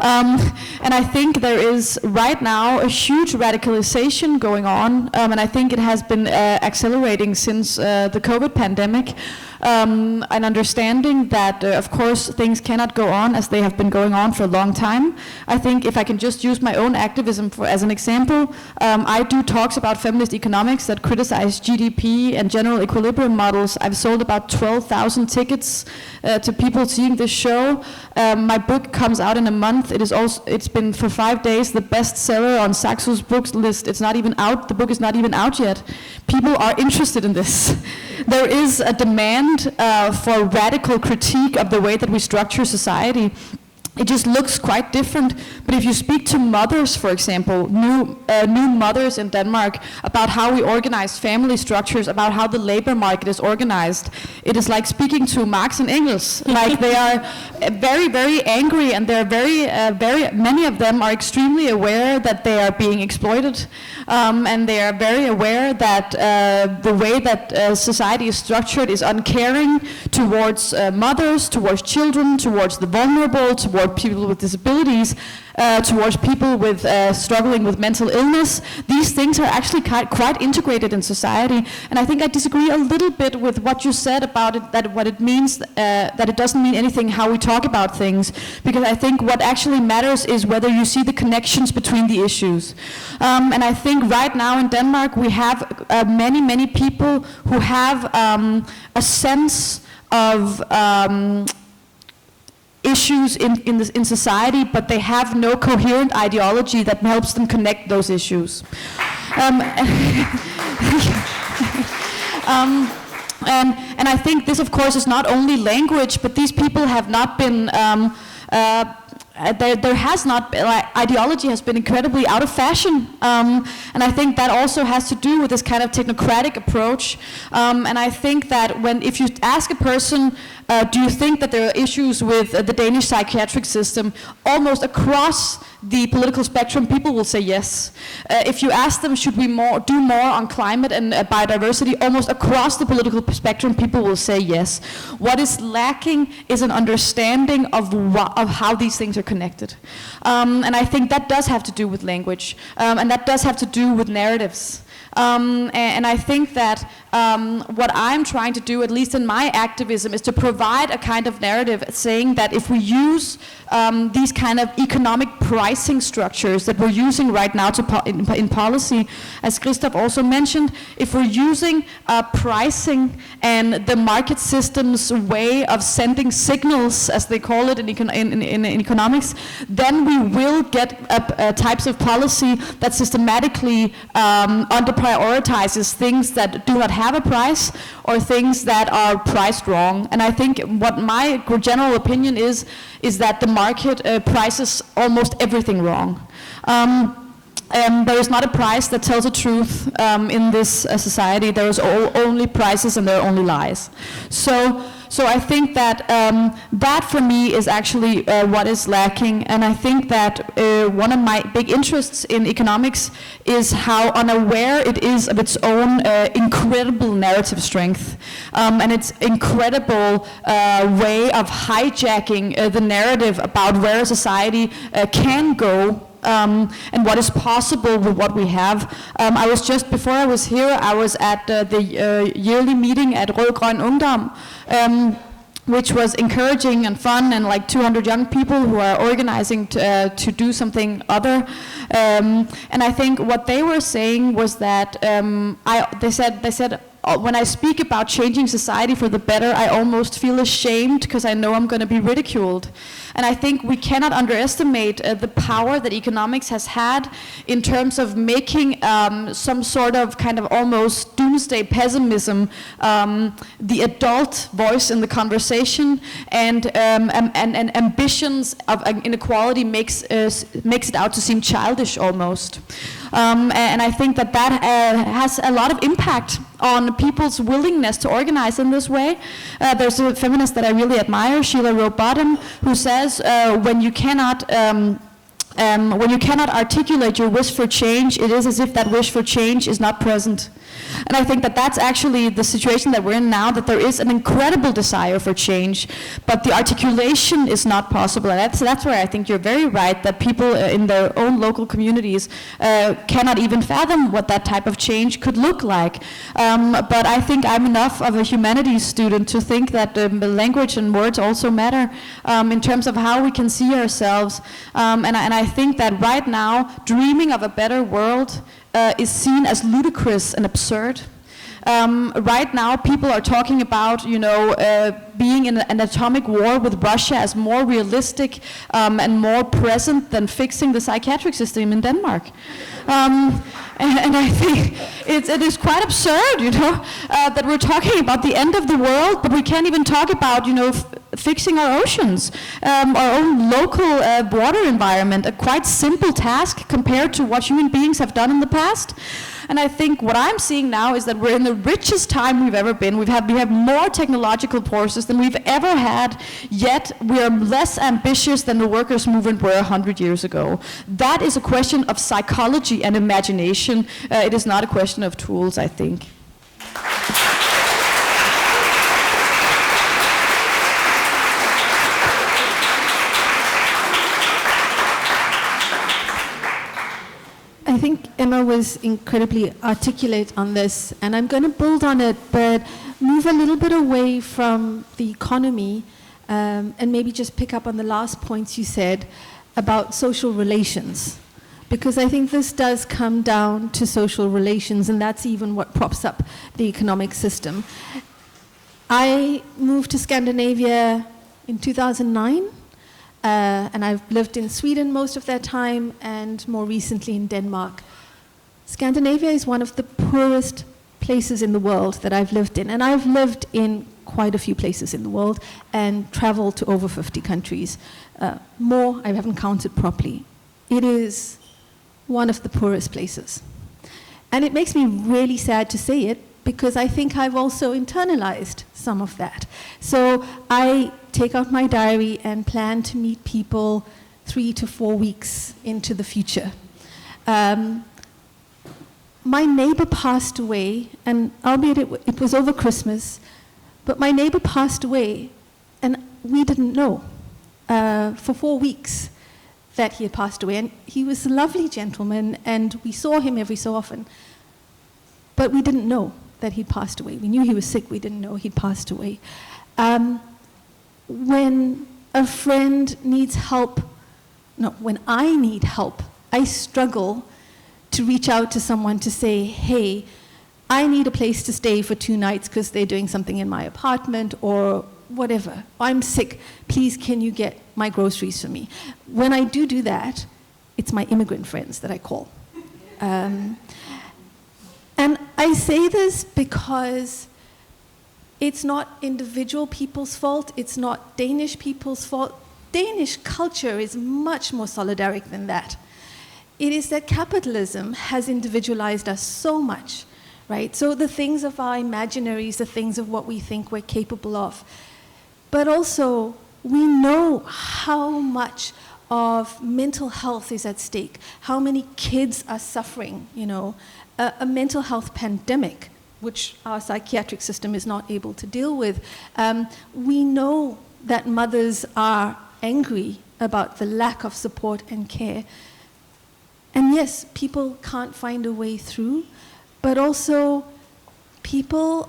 S8: And I think there is right now a huge radicalization going on, and I think it has been accelerating since the COVID pandemic. An understanding that, of course, things cannot go on as they have been going on for a long time. I think if I can just use my own activism as an example, I do talks about feminist economics that criticize GDP and general equilibrium models. I've sold about 12,000 tickets to people seeing this show. My book comes out in a month. It's been for 5 days the bestseller on Saxo's books list. It's not even out. The book is not even out yet. People are interested in this. There is a demand for radical critique of the way that we structure society. It just looks quite different. But if you speak to mothers, for example, new mothers in Denmark, about how we organize family structures, about how the labor market is organized, it is like speaking to Marx and Engels. Like they are very, very angry, and they're very many of them are extremely aware that they are being exploited, and they are very aware that the way that society is structured is uncaring towards mothers, towards children, towards the vulnerable, towards people with disabilities, towards people with struggling with mental illness. These things are actually quite integrated in society, and I think I disagree a little bit with what you said about it, that what it means, that it doesn't mean anything how we talk about things, because I think what actually matters is whether you see the connections between the issues. And I think right now in Denmark we have many people who have a sense of issues in society, but they have no coherent ideology that helps them connect those issues. And I think this, of course, is not only language, but these people have not been. There has not been, ideology has been incredibly out of fashion, and I think that also has to do with this kind of technocratic approach. And I think that if you ask a person, do you think that there are issues with the Danish psychiatric system, almost across the political spectrum, people will say yes. If you ask them, should we do more on climate and biodiversity, almost across the political spectrum, people will say yes. What is lacking is an understanding of how these things are connected. And I think that does have to do with language, and that does have to do with narratives. And I think that what I'm trying to do, at least in my activism, is to provide a kind of narrative saying that if we use these kind of economic pricing structures that we're using right now in policy, as Christoph also mentioned, if we're using pricing and the market system's way of sending signals, as they call it in economics, then we will get types of policy that systematically under-prioritizes things that do not have a price or things that are priced wrong. And I think what my general opinion is that the market prices almost everything wrong. There is not a price that tells the truth in this society. There is only prices and there are only lies. So I think that that for me is actually what is lacking, and I think that one of my big interests in economics is how unaware it is of its own incredible narrative strength, and its incredible way of hijacking the narrative about where a society can go. And what is possible with what we have. I was just, before I was here, I was at the yearly meeting at Rød Grøn Ungdom, which was encouraging and fun, and like 200 young people who are organizing to do something other. And I think what they were saying was that they said when I speak about changing society for the better, I almost feel ashamed because I know I'm going to be ridiculed. And I think we cannot underestimate the power that economics has had in terms of making some sort of kind of almost doomsday pessimism the adult voice in the conversation, and ambitions of inequality makes it out to seem childish almost. And I think that has a lot of impact on people's willingness to organize in this way. There's a feminist that I really admire, Sheila Rowe Bottom, who says when you cannot when you cannot articulate your wish for change, it is as if that wish for change is not present. And I think that that's actually the situation that we're in now, that there is an incredible desire for change, but the articulation is not possible. And that's where I think you're very right, that people in their own local communities cannot even fathom what that type of change could look like. But I think I'm enough of a humanities student to think that language and words also matter in terms of how we can see ourselves. And I think that right now, dreaming of a better world is seen as ludicrous and absurd. Right now, people are talking about, being in an atomic war with Russia as more realistic and more present than fixing the psychiatric system in Denmark. And I think it is quite absurd, that we're talking about the end of the world, but we can't even talk about, fixing our oceans, our own local water environment, a quite simple task compared to what human beings have done in the past. And I think what I'm seeing now is that we're in the richest time we've ever been. We have more technological forces than we've ever had, yet we are less ambitious than the workers' movement were 100 years ago. That is a question of psychology and imagination. It is not a question of tools, I think.
S11: I think Emma was incredibly articulate on this, and I'm going to build on it, but move a little bit away from the economy, and maybe just pick up on the last points you said about social relations. Because I think this does come down to social relations, and that's even what props up the economic system. I moved to Scandinavia in 2009. And I've lived in Sweden most of that time, and more recently in Denmark. Scandinavia is one of the poorest places in the world that I've lived in. And I've lived in quite a few places in the world and traveled to over 50 countries. More, I haven't counted properly. It is one of the poorest places. And it makes me really sad to say it, because I think I've also internalized some of that. So I take out my diary and plan to meet people 3 to 4 weeks into the future. My neighbor passed away, and albeit it was over Christmas, but my neighbor passed away, and we didn't know for 4 weeks that he had passed away. And he was a lovely gentleman, and we saw him every so often, but we didn't know that he'd passed away. We knew he was sick, we didn't know he'd passed away. When a friend needs help, when I need help, I struggle to reach out to someone to say, hey, I need a place to stay for 2 nights because they're doing something in my apartment or whatever. I'm sick, please can you get my groceries for me? When I do that, it's my immigrant friends that I call. And I say this because it's not individual people's fault, it's not Danish people's fault. Danish culture is much more solidaric than that. It is that capitalism has individualized us so much, right? So the things of our imaginaries, the things of what we think we're capable of. But also, we know how much of mental health is at stake, how many kids are suffering, a mental health pandemic, which our psychiatric system is not able to deal with. We know that mothers are angry about the lack of support and care. And yes, people can't find a way through, but also people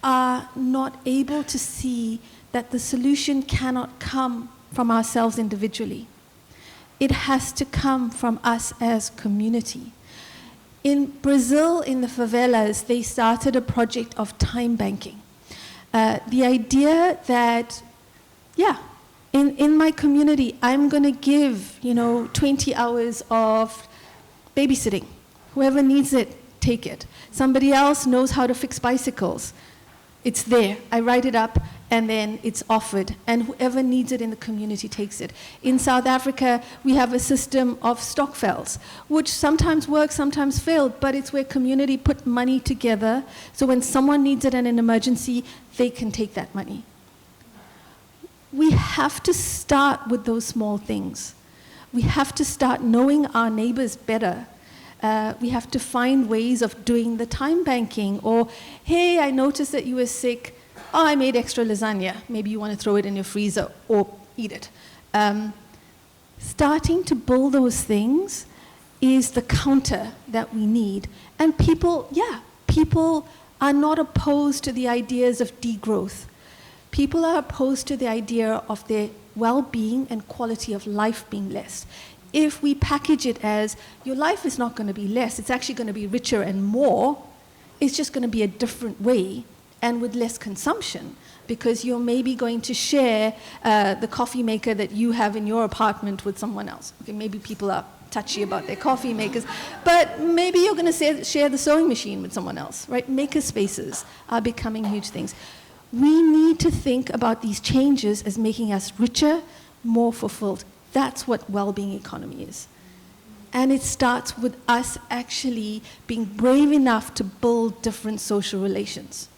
S11: are not able to see that the solution cannot come from ourselves individually. It has to come from us as community. In Brazil, in the favelas, they started a project of time banking. The idea that, in my community, I'm going to give, 20 hours of babysitting. Whoever needs it, take it. Somebody else knows how to fix bicycles. It's there. I write it up, and then it's offered, and whoever needs it in the community takes it. In South Africa, we have a system of stokvels, which sometimes works, sometimes fail, but it's where community put money together, so when someone needs it in an emergency, they can take that money. We have to start with those small things. We have to start knowing our neighbors better. We have to find ways of doing the time banking, or, hey, I noticed that you were sick. Oh, I made extra lasagna. Maybe you want to throw it in your freezer or eat it. Starting to build those things is the counter that we need. And people are not opposed to the ideas of degrowth. People are opposed to the idea of their well-being and quality of life being less. If we package it as, your life is not going to be less, it's actually going to be richer and more, it's just going to be a different way and with less consumption, because you're maybe going to share the coffee maker that you have in your apartment with someone else. Okay, maybe people are touchy about their coffee makers, but maybe you're going to share the sewing machine with someone else, right? Maker spaces are becoming huge things. We need to think about these changes as making us richer, more fulfilled. That's what well-being economy is. And it starts with us actually being brave enough to build different social relations.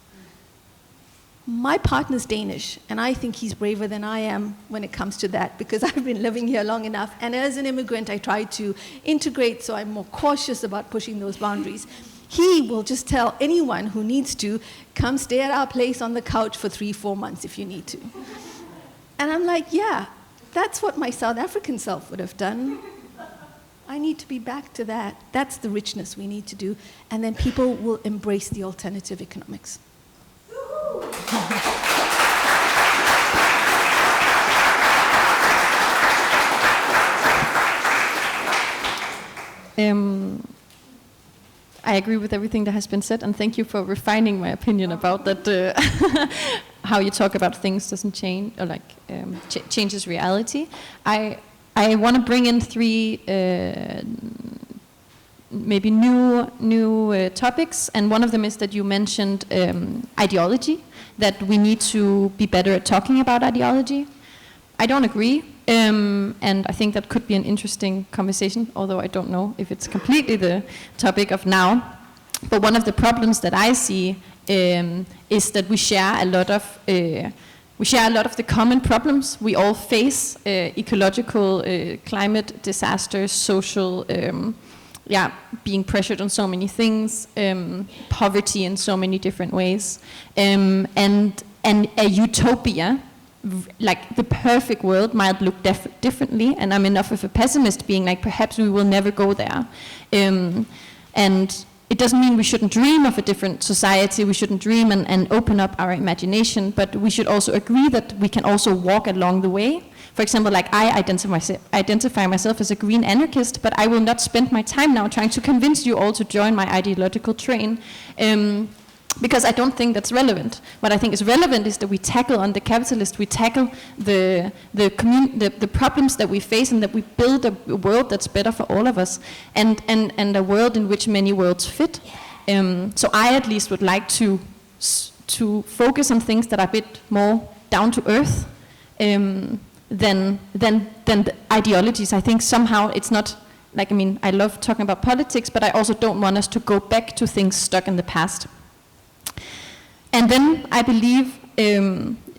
S11: My partner's Danish, and I think he's braver than I am when it comes to that, because I've been living here long enough, and as an immigrant I try to integrate, so I'm more cautious about pushing those boundaries. He will just tell anyone who needs to, come stay at our place on the couch for 3-4 months if you need to. And I'm like, yeah, that's what my South African self would have done. I need to be back to that. That's the richness we need to do, and then people will embrace the alternative economics.
S8: I agree with everything that has been said, and thank you for refining my opinion about that. How you talk about things doesn't change, or like changes reality. I want to bring in 3 maybe new topics, and one of them is that you mentioned ideology, that we need to be better at talking about ideology. I don't agree, and I think that could be an interesting conversation, although I don't know if it's completely the topic of now. But one of the problems that I see is that we share a lot of the common problems we all face: ecological, climate disasters, social, being pressured on so many things, poverty in so many different ways, and a utopia, like the perfect world, might look differently. And I'm enough of a pessimist, being like, perhaps we will never go there. And it doesn't mean we shouldn't dream of a different society, we shouldn't dream and open up our imagination, but we should also agree that we can also walk along the way. For example, like I identify myself as a green anarchist, but I will not spend my time now trying to convince you all to join my ideological train, because I don't think that's relevant. What I think is relevant is that we tackle on the capitalist, we tackle the problems that we face, and that we build a world that's better for all of us, and a world in which many worlds fit. So I at least would like to focus on things that are a bit more down to earth than the ideologies. I think somehow it's not, like, I mean, I love talking about politics, but I also don't want us to go back to things stuck in the past. And then I believe,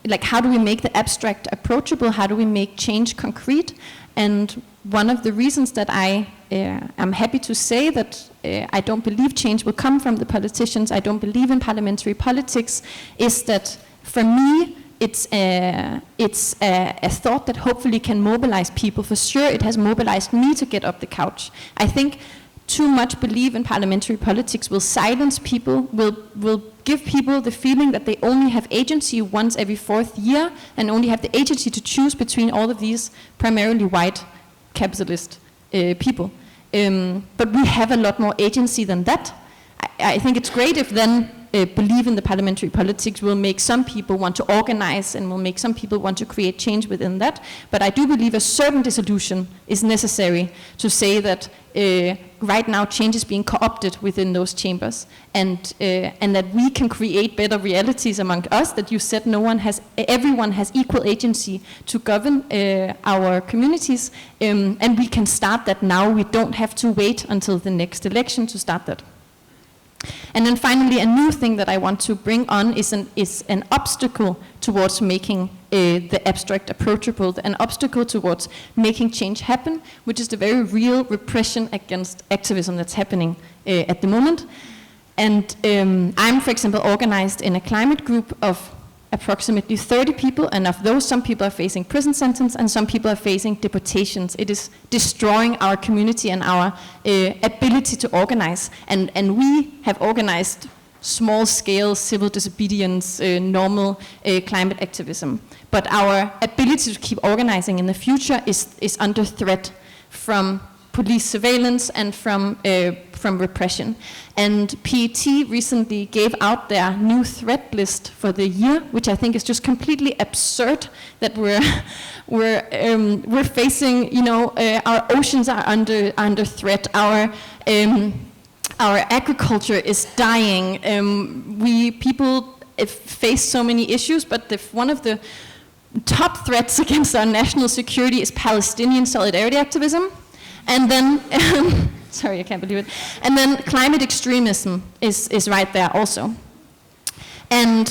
S8: like, how do we make the abstract approachable? How do we make change concrete? And one of the reasons that I am happy to say that I don't believe change will come from the politicians, I don't believe in parliamentary politics, is that for me, it's a thought that hopefully can mobilize people. For sure, it has mobilized me to get up the couch. I think too much belief in parliamentary politics will silence people, will give people the feeling that they only have agency once every 4th year, and only have the agency to choose between all of these primarily white capitalist people. But we have a lot more agency than that. I think it's great if then belief in the parliamentary politics will make some people want to organize, and will make some people want to create change within that. But I do believe a certain dissolution is necessary to say that right now change is being co-opted within those chambers, and that we can create better realities among us, that you said everyone has equal agency to govern our communities, and we can start that now. We don't have to wait until the next election to start that. And then finally, a new thing that I want to bring on is an obstacle towards making the abstract approachable, an obstacle towards making change happen, which is the very real repression against activism that's happening at the moment. And I'm, for example, organized in a climate group of approximately 30 people, and of those, some people are facing prison sentence and some people are facing deportations. It is destroying our community and our ability to organize. And we have organized small-scale civil disobedience, normal climate activism. But our ability to keep organizing in the future is under threat from police surveillance and from repression. And PET recently gave out their new threat list for the year, which I think is just completely absurd. That we're facing, you know, our oceans are under threat. Our agriculture is dying. People face so many issues, but one of the top threats against our national security is Palestinian solidarity activism. And then, sorry, I can't believe it. And then climate extremism is right there also. And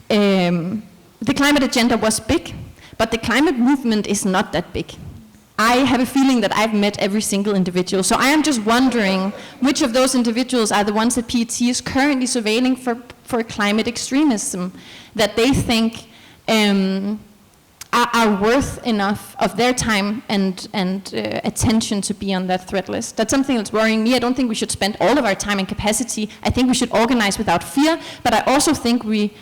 S8: the climate agenda was big, but the climate movement is not that big. I have a feeling that I've met every single individual. So I am just wondering which of those individuals are the ones that PET is currently surveilling for climate extremism, that they think are worth enough of their time and attention to be on that threat list. That's something that's worrying me. I don't think we should spend all of our time and capacity. I think we should organize without fear, but I also think we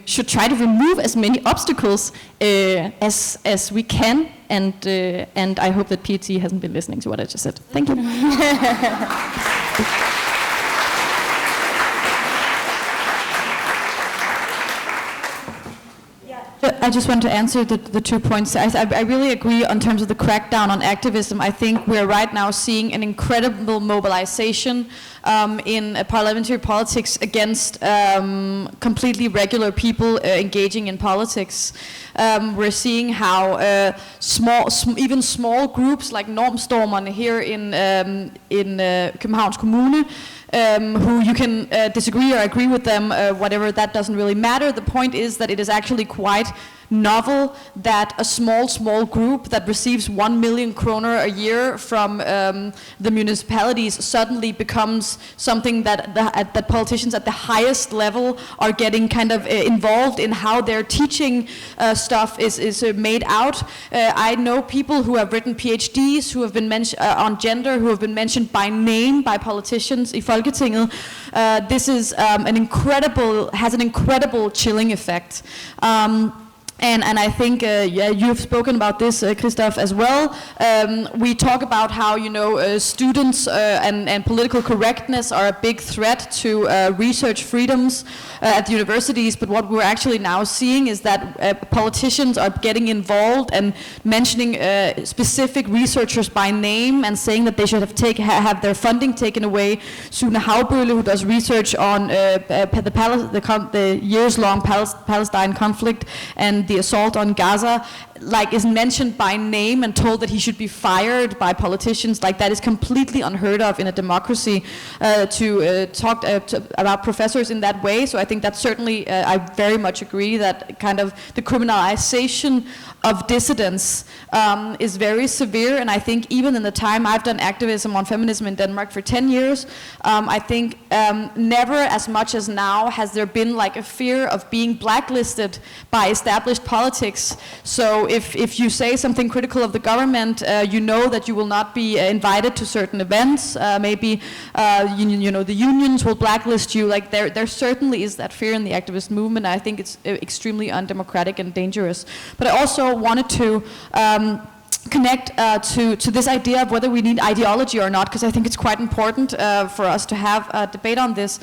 S8: should try to remove as many obstacles as we can, and I hope that PET hasn't been listening to what I just said. Thank you.
S13: I just want to answer the 2 points. I really agree on terms of the crackdown on activism. I think we're right now seeing an incredible mobilization in parliamentary politics against completely regular people engaging in politics. We're seeing how even small groups like Normstormerne here in Københavns Kommune, who you can disagree or agree with them, whatever, that doesn't really matter. The point is that it is actually quite novel that a small group that receives 1 million kroner a year from the municipalities suddenly becomes something that politicians at the highest level are getting kind of involved in how their teaching stuff is made out. I know people who have written PhDs who have been mentioned on gender, who have been mentioned by name by politicians in Folketinget. This is has an incredible chilling effect. And I think, you've spoken about this, Christoph, as well. We talk about how, students and political correctness are a big threat to research freedoms at the universities, but what we're actually now seeing is that politicians are getting involved and mentioning specific researchers by name and saying that they should have their funding taken away. Sune Haubølle, who does research on the years-long Palestine conflict and the assault on Gaza, is mentioned by name and told that he should be fired by politicians. That is completely unheard of in a democracy, to talk about professors in that way. So I think that certainly, I very much agree that kind of the criminalization of dissidents is very severe. And I think even in the time I've done activism on feminism in Denmark for 10 years, I think never as much as now has there been a fear of being blacklisted by established politics. So if you say something critical of the government, you know that you will not be invited to certain events. Maybe the unions will blacklist you. There certainly is that fear in the activist movement. I think it's extremely undemocratic and dangerous. But I also wanted to connect to this idea of whether we need ideology or not, because I think it's quite important for us to have a debate on this.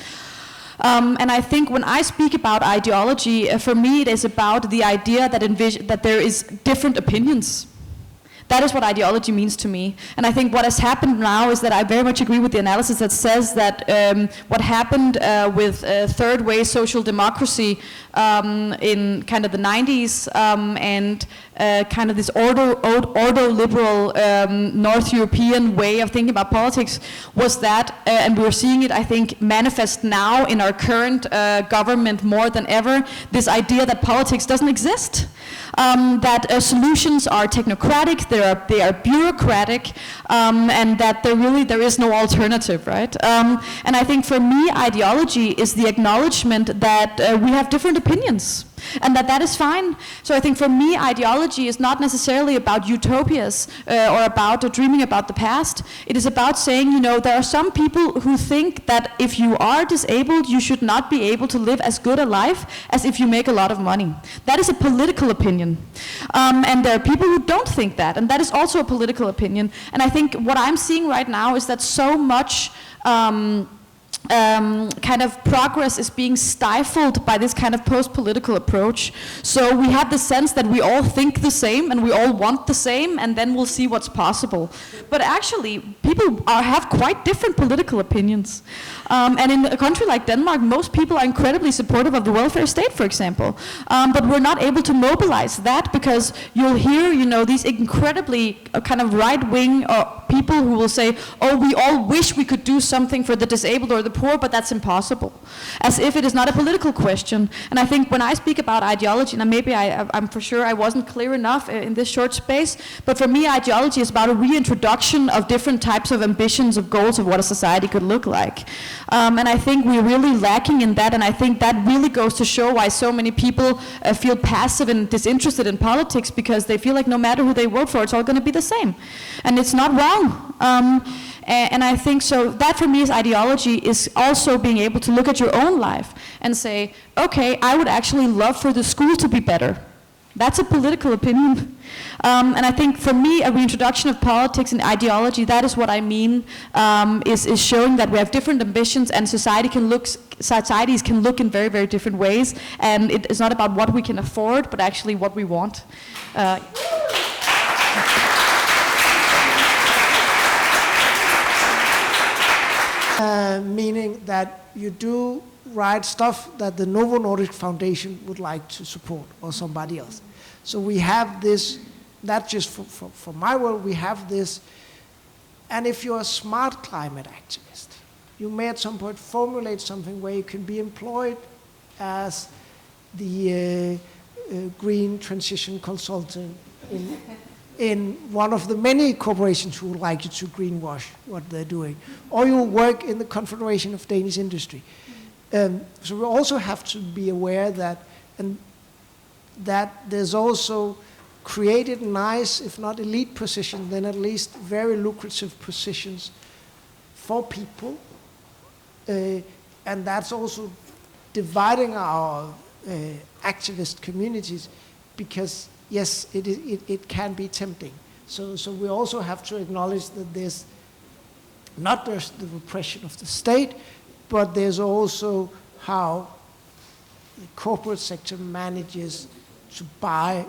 S13: And I think when I speak about ideology, for me it is about the idea that there is different opinions. That is what ideology means to me. And I think what has happened now is that I very much agree with the analysis that says that what happened with third way social democracy in kind of the 90s and kind of this ordo-liberal North European way of thinking about politics was that, and we're seeing it, I think, manifest now in our current government more than ever, this idea that politics doesn't exist. That solutions are technocratic, they are bureaucratic, and that there is no alternative, right? And I think for me, ideology is the acknowledgement that we have different opinions. And that is fine. So I think for me, ideology is not necessarily about utopias or about dreaming about the past. It is about saying, you know, there are some people who think that if you are disabled, you should not be able to live as good a life as if you make a lot of money. That is a political opinion. And there are people who don't think that, and that is also a political opinion. And I think what I'm seeing right now is that so much kind of progress is being stifled by this kind of post-political approach. So we have the sense that we all think the same and we all want the same, and then we'll see what's possible. But actually, people have quite different political opinions. And in a country like Denmark, most people are incredibly supportive of the welfare state, for example. But we're not able to mobilize that because you'll hear, you know, these incredibly kind of right-wing people who will say, oh, we all wish we could do something for the disabled or the poor, but that's impossible. As if it is not a political question. And I think when I speak about ideology, and maybe I'm for sure I wasn't clear enough in this short space, but for me ideology is about a reintroduction of different types of ambitions, of goals of what a society could look like. And I think we're really lacking in that, and I think that really goes to show why so many people feel passive and disinterested in politics, because they feel like no matter who they vote for, it's all going to be the same. And it's not wrong. And I think so that for me is ideology, is also being able to look at your own life and say, okay, I would actually love for the school to be better. That's a political opinion. And I think for me, a reintroduction of politics and ideology, that is what I mean, is showing that we have different ambitions and societies can look in very, very different ways. And it is not about what we can afford, but actually what we want.
S7: Meaning that you do write stuff that the Novo Nordisk Foundation would like to support, or somebody else. So we have this, not just for my world, we have this. And if you're a smart climate activist, you may at some point formulate something where you can be employed as the green transition consultant in one of the many corporations who would like you to greenwash what they're doing. Or you work in the Confederation of Danish Industry. So we also have to be aware that, that there's also created nice, if not elite positions, then at least very lucrative positions for people. And that's also dividing our activist communities, because yes, it can be tempting. So we also have to acknowledge that there's not just the repression of the state, but there's also how the corporate sector manages to buy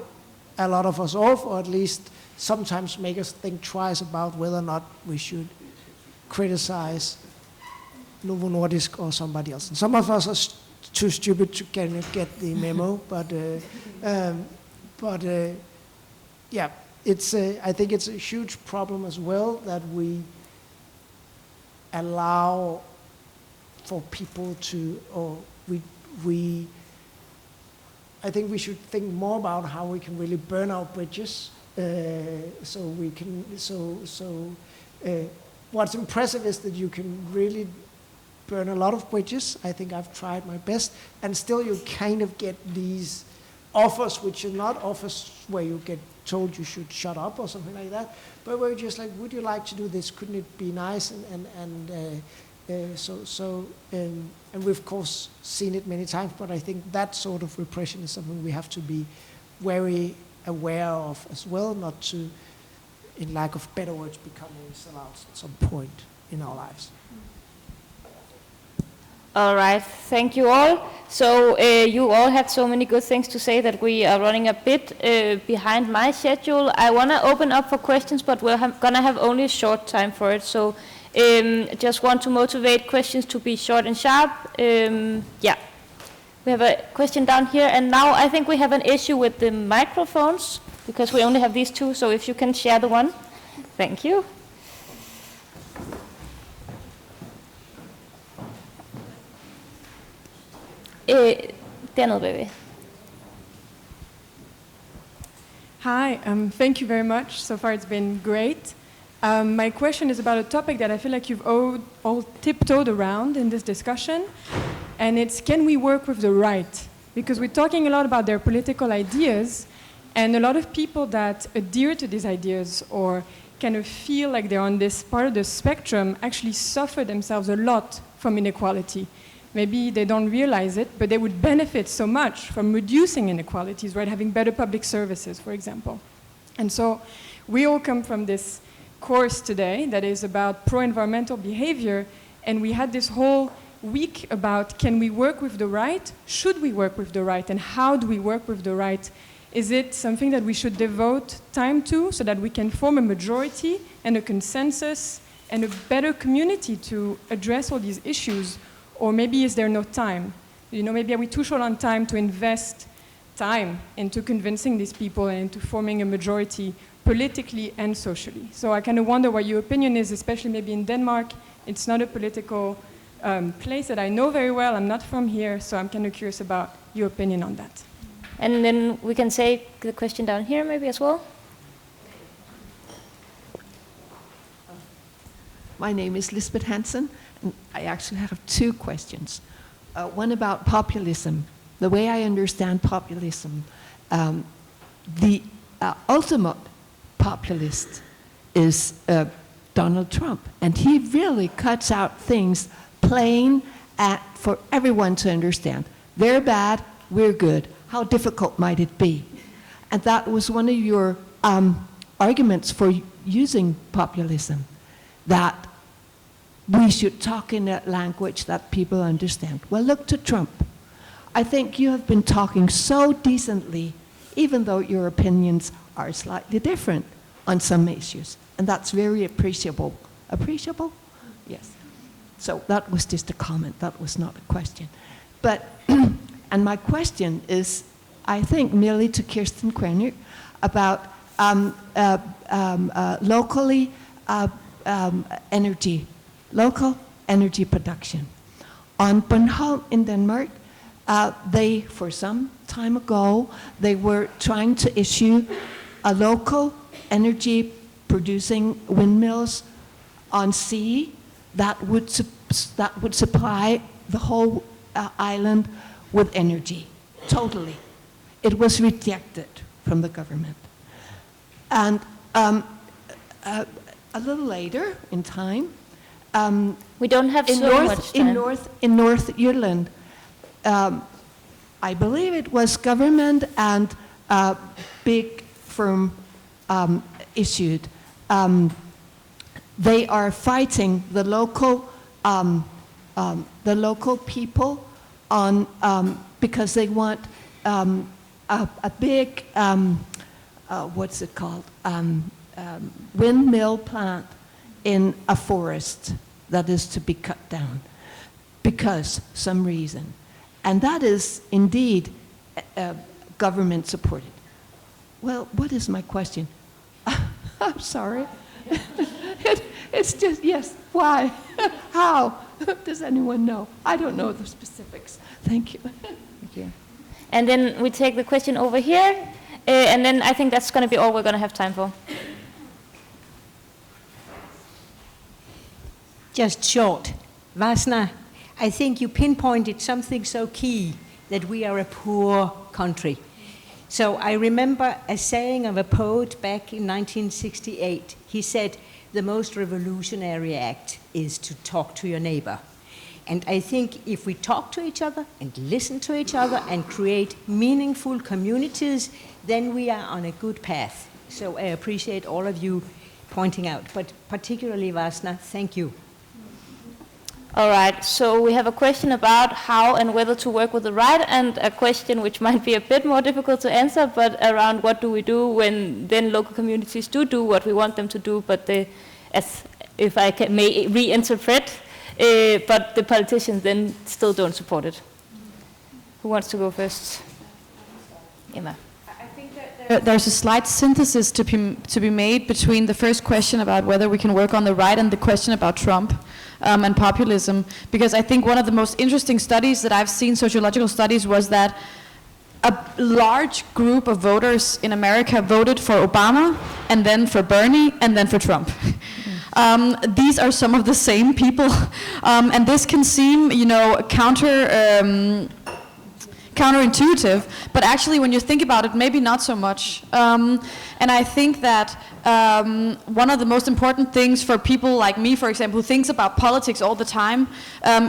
S7: a lot of us off, or at least sometimes make us think twice about whether or not we should criticize Novo Nordisk or somebody else. And some of us are too stupid to kind of get the memo, but yeah, it's I think it's a huge problem as well that we allow for people to, or I think we should think more about how we can really burn our bridges. What's impressive is that you can really burn a lot of bridges. I think I've tried my best, and still you kind of get these offers, which are not offers where you get told you should shut up or something like that, but where you're just like, would you like to do this? Couldn't it be nice? And we've of course seen it many times, but I think that sort of repression is something we have to be very aware of as well, not to, in lack of better words, become sellouts at some point in our lives.
S5: All right, thank you all. So you all had so many good things to say that we are running a bit behind my schedule. I want to open up for questions, but we're going to have only a short time for it. So just want to motivate questions to be short and sharp. Yeah, we have a question down here, and now I think we have an issue with the microphones because we only have these two. So if you can share the one, thank you. Dernede bagved.
S14: Hi, thank you very much. So far it's been great. My question is about a topic that I feel like you've all tiptoed around in this discussion, and it's can we work with the right? Because we're talking a lot about their political ideas, and a lot of people that adhere to these ideas or kind of feel like they're on this part of the spectrum actually suffer themselves a lot from inequality. Maybe they don't realize it, but they would benefit so much from reducing inequalities, right? Having better public services, for example. And so we all come from this course today that is about pro-environmental behavior, and we had this whole week about can we work with the right? Should we work with the right? And how do we work with the right? Is it something that we should devote time to so that we can form a majority and a consensus and a better community to address all these issues? Or maybe is there no time? You know, maybe are we too short on time to invest time into convincing these people and into forming a majority politically and socially? So I kind of wonder what your opinion is, especially maybe in Denmark. It's not a political place that I know very well. I'm not from here, so I'm kind of curious about your opinion on that.
S5: And then we can take the question down here maybe as well.
S15: My name is Lisbeth Hansen. And I actually have two questions. One about populism. The way I understand populism, the ultimate populist is Donald Trump. And he really cuts out things plain for everyone to understand. They're bad, we're good. How difficult might it be? And that was one of your arguments for using populism, that we should talk in a language that people understand. Well, look to Trump. I think you have been talking so decently, even though your opinions are slightly different on some issues. And that's very appreciable. Appreciable? Yes. So that was just a comment. That was not a question. But, and my question is, I think, merely to Kirsten Krenner about locally local energy production. On Bornholm in Denmark, they, for some time ago, they were trying to issue a local energy producing windmills on sea that would supply the whole island with energy, totally. It was rejected from the government. And a little later in time,
S5: we don't have so much time.
S15: In North Ireland, I believe it was government and big firm issued. They are fighting the local people on because they want a big what's it called windmill plant in a forest that is to be cut down because some reason. And that is indeed government supported. Well, what is my question? I'm sorry. It's just, yes, why? How? Does anyone know? I don't know the specifics. Thank you.
S5: Thank you. And then we take the question over here, and then I think that's going to be all we're going to have time for.
S6: Just short. Vasna, I think you pinpointed something so key, that we are a poor country. So I remember a saying of a poet back in 1968. He said, the most revolutionary act is to talk to your neighbor. And I think if we talk to each other and listen to each other and create meaningful communities, then we are on a good path. So I appreciate all of you pointing out, but particularly Vasna, thank you.
S5: All right, so we have a question about how and whether to work with the right, and a question which might be a bit more difficult to answer, but around what do we do when then local communities do what we want them to do, but they, as if I may reinterpret, but the politicians then still don't support it. Who wants to go first? Emma.
S13: There's a slight synthesis to be made between the first question about whether we can work on the right and the question about Trump and populism. Because I think one of the most interesting studies that I've seen, sociological studies, was that a large group of voters in America voted for Obama, and then for Bernie, and then for Trump. These are some of the same people, and this can seem, counterintuitive, but actually when you think about it, maybe not so much. And I think that one of the most important things for people like me, for example, who thinks about politics all the time,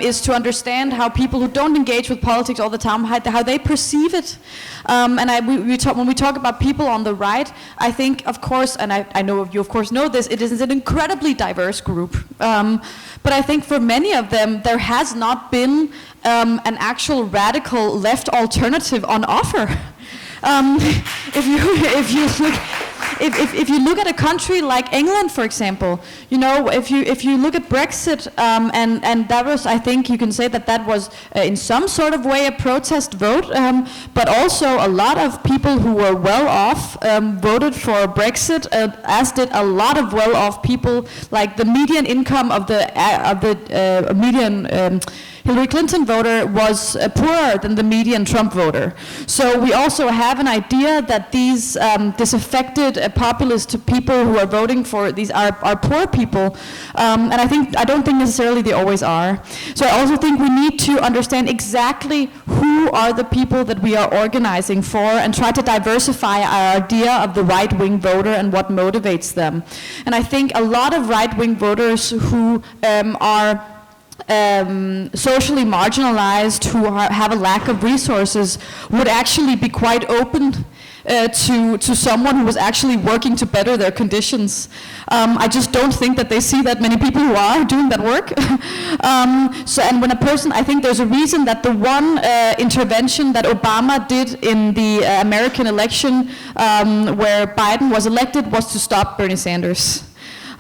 S13: is to understand how people who don't engage with politics all the time, how they perceive it. And when we talk about people on the right, I think, of course, and I know you of course know this, it is an incredibly diverse group. But I think for many of them, there has not been an actual radical left alternative on offer. If you look at a country like England, for example, if you look at Brexit, and that was, I think you can say that was in some sort of way a protest vote, but also a lot of people who were well off voted for Brexit, as did a lot of well off people. Like the median income of the median Hillary Clinton voter was poorer than the median Trump voter. So we also have an idea that these disaffected populist people who are voting for these are poor people, and I don't think necessarily they always are. So I also think we need to understand exactly who are the people that we are organizing for, and try to diversify our idea of the right-wing voter and what motivates them. And I think a lot of right-wing voters who are socially marginalized, who have a lack of resources, would actually be quite open to someone who was actually working to better their conditions. I just don't think that they see that many people who are doing that work. And when a person, I think there's a reason that the one intervention that Obama did in the American election where Biden was elected was to stop Bernie Sanders.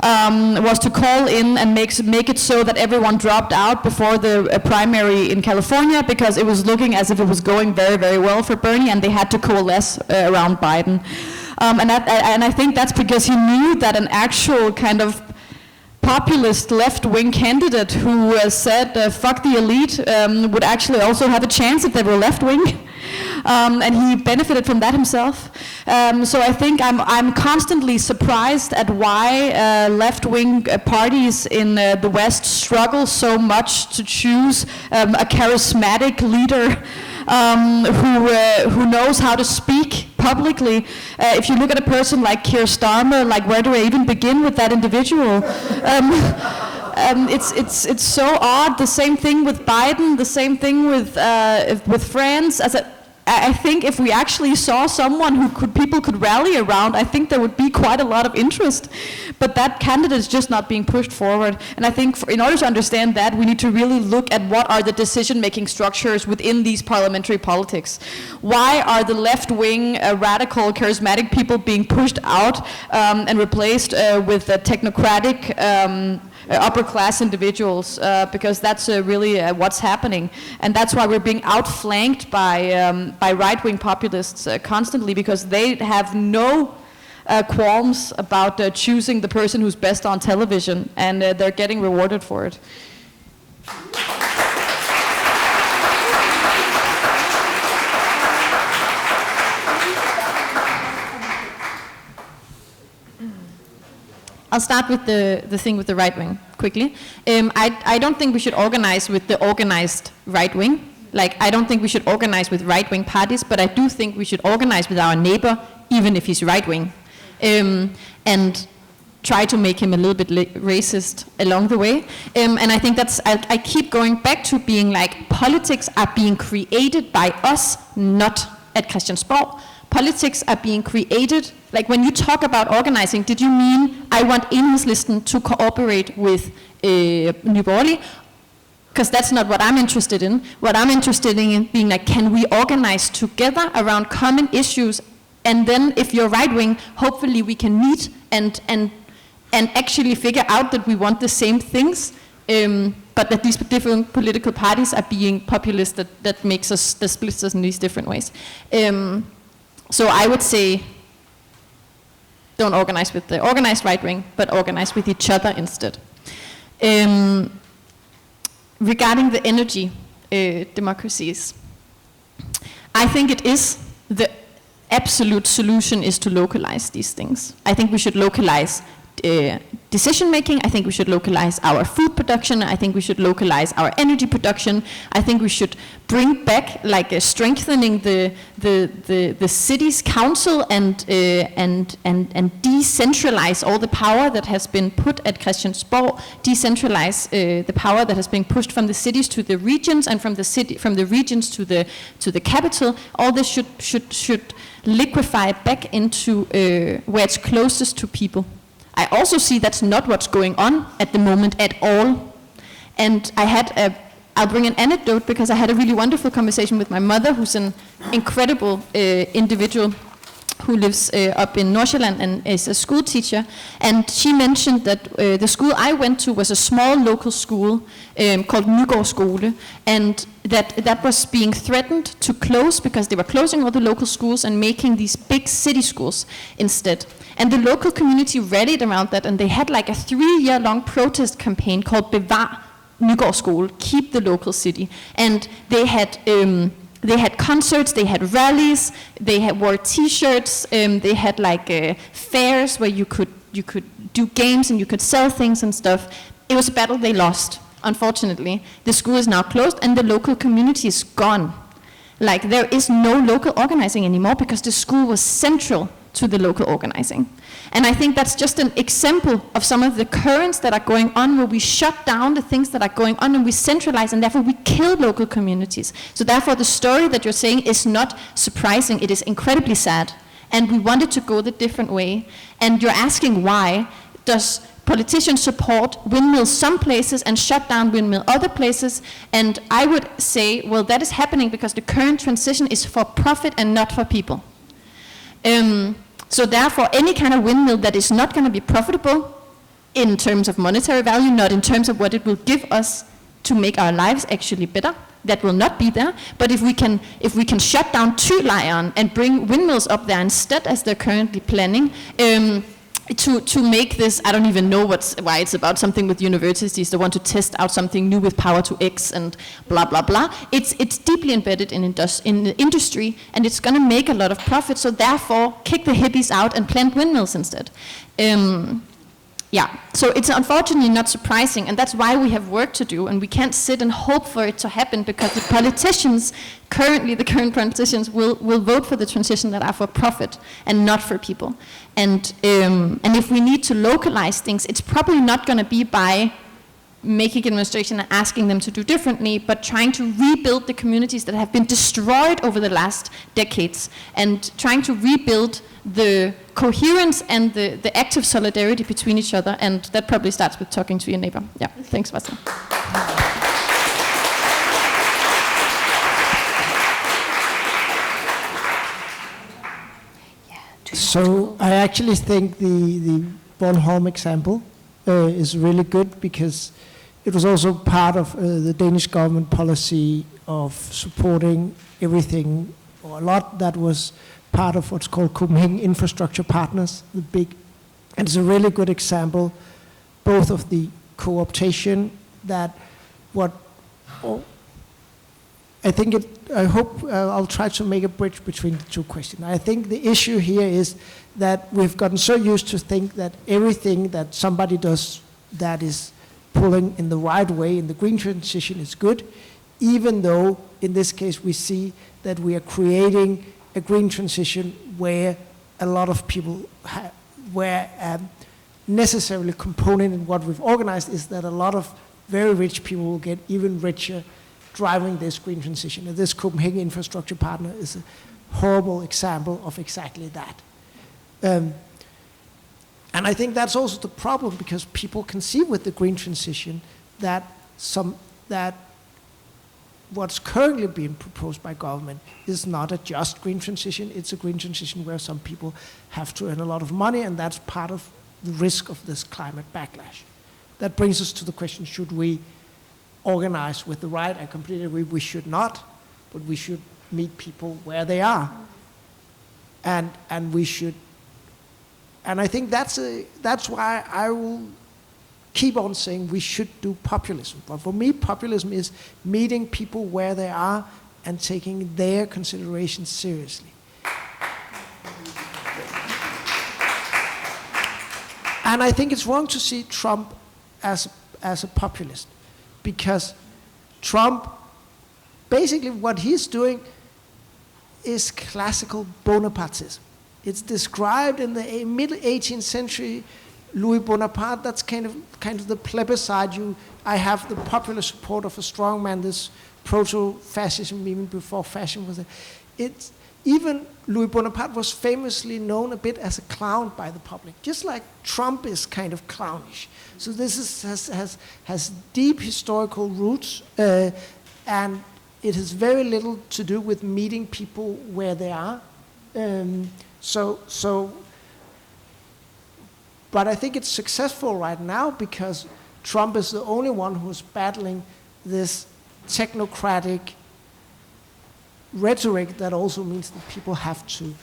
S13: Was to call in and make it so that everyone dropped out before the primary in California, because it was looking as if it was going very, very well for Bernie, and they had to coalesce around Biden. And I think that's because he knew that an actual kind of populist left-wing candidate who said fuck the elite would actually also have a chance if they were left-wing. And he benefited from that himself. So I think I'm constantly surprised at why left-wing parties in the West struggle so much to choose a charismatic leader who knows how to speak publicly. If you look at a person like Keir Starmer, like where do I even begin with that individual? It's so odd. The same thing with Biden. The same thing with France. I think if we actually saw someone who people could rally around, I think there would be quite a lot of interest. But that candidate is just not being pushed forward. And I think in order to understand that, we need to really look at what are the decision-making structures within these parliamentary politics. Why are the left-wing, radical, charismatic people being pushed out and replaced with technocratic upper-class individuals, because that's really what's happening. And that's why we're being outflanked by right-wing populists constantly, because they have no qualms about choosing the person who's best on television, and they're getting rewarded for it.
S8: I'll start with the thing with the right wing quickly. I don't think we should organize with the organized right wing. Like, I don't think we should organize with right wing parties, but I do think we should organize with our neighbor, even if he's right wing, and try to make him a little bit racist along the way. And I think I keep going back to being like, politics are being created by us, not at Christiansborg. Politics are being created, like when you talk about organizing, did you mean I want Enhedslisten to cooperate with Nye Borgerlige?
S13: Because that's not what I'm interested in. What I'm interested in being like, can we organize together around common issues? And then if you're right wing, hopefully we can meet and actually figure out that we want the same things, but that these different political parties are being populist, that makes us, that splits us in these different ways. So I would say, don't organize with the organized right wing, but organize with each other instead. Regarding the energy democracies, I think it is the absolute solution is to localize these things. I think we should localize decision making. I think we should localize our food production. I think we should localize our energy production. I think we should bring back, like strengthening the city's council and decentralize all the power that has been put at Christiansborg. Decentralize the power that has been pushed from the cities to the regions, and from the regions to the capital. All this should liquefy back into where it's closest to people. I also see that's not what's going on at the moment at all. And I'll bring an anecdote, because I had a really wonderful conversation with my mother, who's an incredible individual who lives up in Nordsjælland and is a school teacher. And she mentioned that the school I went to was a small local school called Nygaard Skole, and that was being threatened to close because they were closing all the local schools and making these big city schools instead. And the local community rallied around that, and they had like a 3-year-long protest campaign called Bedre Nygaard Skole, keep the local city. And they had concerts, they had rallies, they wore T-shirts, they had like fairs where you could do games and you could sell things and stuff. It was a battle they lost, unfortunately. The school is now closed and the local community is gone. Like, there is no local organizing anymore because the school was central to the local organizing. And I think that's just an example of some of the currents that are going on, where we shut down the things that are going on and we centralize, and therefore we kill local communities. So therefore the story that you're saying is not surprising, it is incredibly sad. And we wanted to go the different way. And you're asking why. Does politicians support windmills some places and shut down windmill other places? And I would say, well, that is happening because the current transition is for profit and not for people. So therefore, any kind of windmill that is not going to be profitable in terms of monetary value, not in terms of what it will give us to make our lives actually better, that will not be there. But if we can shut down Thyleiren and bring windmills up there instead, as they're currently planning, to make this, I don't even know why it's about something with universities. They want to test out something new with power to X and blah, blah, blah. It's deeply embedded in the industry, and it's going to make a lot of profit. So therefore, kick the hippies out and plant windmills instead. Yeah, so it's unfortunately not surprising, and that's why we have work to do, and we can't sit and hope for it to happen, because the politicians, the current politicians, will vote for the transition that are for profit and not for people. And if we need to localize things, it's probably not going to be by making an administration and asking them to do differently, but trying to rebuild the communities that have been destroyed over the last decades, and trying to rebuild the coherence and the active solidarity between each other. And that probably starts with talking to your neighbor. Yeah, thanks, Vasna.
S7: So I actually think the Bornholm example is really good, because it was also part of the Danish government policy of supporting everything, or a lot that was part of what's called Copenhagen infrastructure partners, and it's a really good example, both of the co-optation, I hope I'll try to make a bridge between the two questions. I think the issue here is that we've gotten so used to think that everything that somebody does that is pulling in the right way in the green transition is good, even though in this case we see that we are creating a green transition where a lot of people where necessarily component in what we've organized is that a lot of very rich people will get even richer driving this green transition. And this Copenhagen infrastructure partner is a horrible example of exactly that. And I think that's also the problem, because people can see with the green transition that some that what's currently being proposed by government is not a just green transition. It's a green transition where some people have to earn a lot of money, and that's part of the risk of this climate backlash. That brings us to the question, should we organize with the right? I completely agree, we should not, but we should meet people where they are. And we should, and I think that's why I will keep on saying we should do populism. But for me, populism is meeting people where they are and taking their considerations seriously. And I think it's wrong to see Trump as a populist, because Trump, basically what he's doing is classical Bonapartism. It's described in the mid-18th century Louis Bonaparte. That's kind of the plebiscite. I have the popular support of a strong man, this proto-fascism, even before fascism was there. Even Louis Bonaparte was famously known a bit as a clown by the public, just like Trump is kind of clownish. So this has deep historical roots, and it has very little to do with meeting people where they are. But I think it's successful right now because Trump is the only one who's battling this technocratic rhetoric that also means that people have to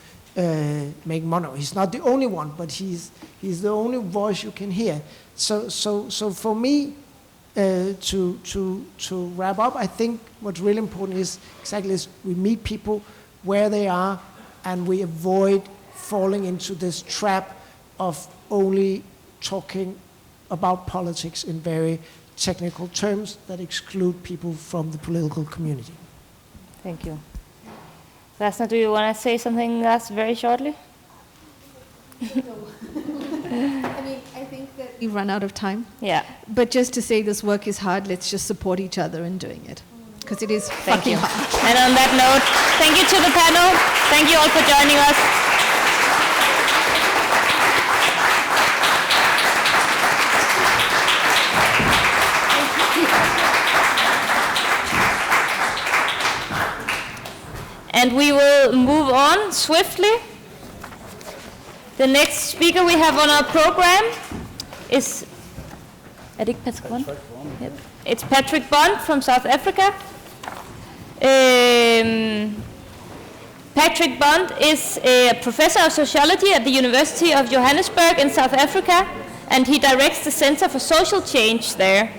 S7: make money. He's not the only one, but he's the only voice you can hear. So for me, to wrap up, I think what's really important is we meet people where they are, and we avoid falling into this trap of only talking about politics in very technical terms that exclude people from the political community.
S5: Thank you. Vasna, do you want to say something else very shortly?
S11: I think that we run out of time.
S5: Yeah.
S11: But just to say this work is hard, let's just support each other in doing it. Because it is fucking hard.
S5: And on that note, thank you to the panel. Thank you all for joining us. And we will move on swiftly. The next speaker we have on our program is, Patrick Bond? Yep. It's Patrick Bond from South Africa. Patrick Bond is a professor of sociology at the University of Johannesburg in South Africa, and he directs the Center for Social Change there.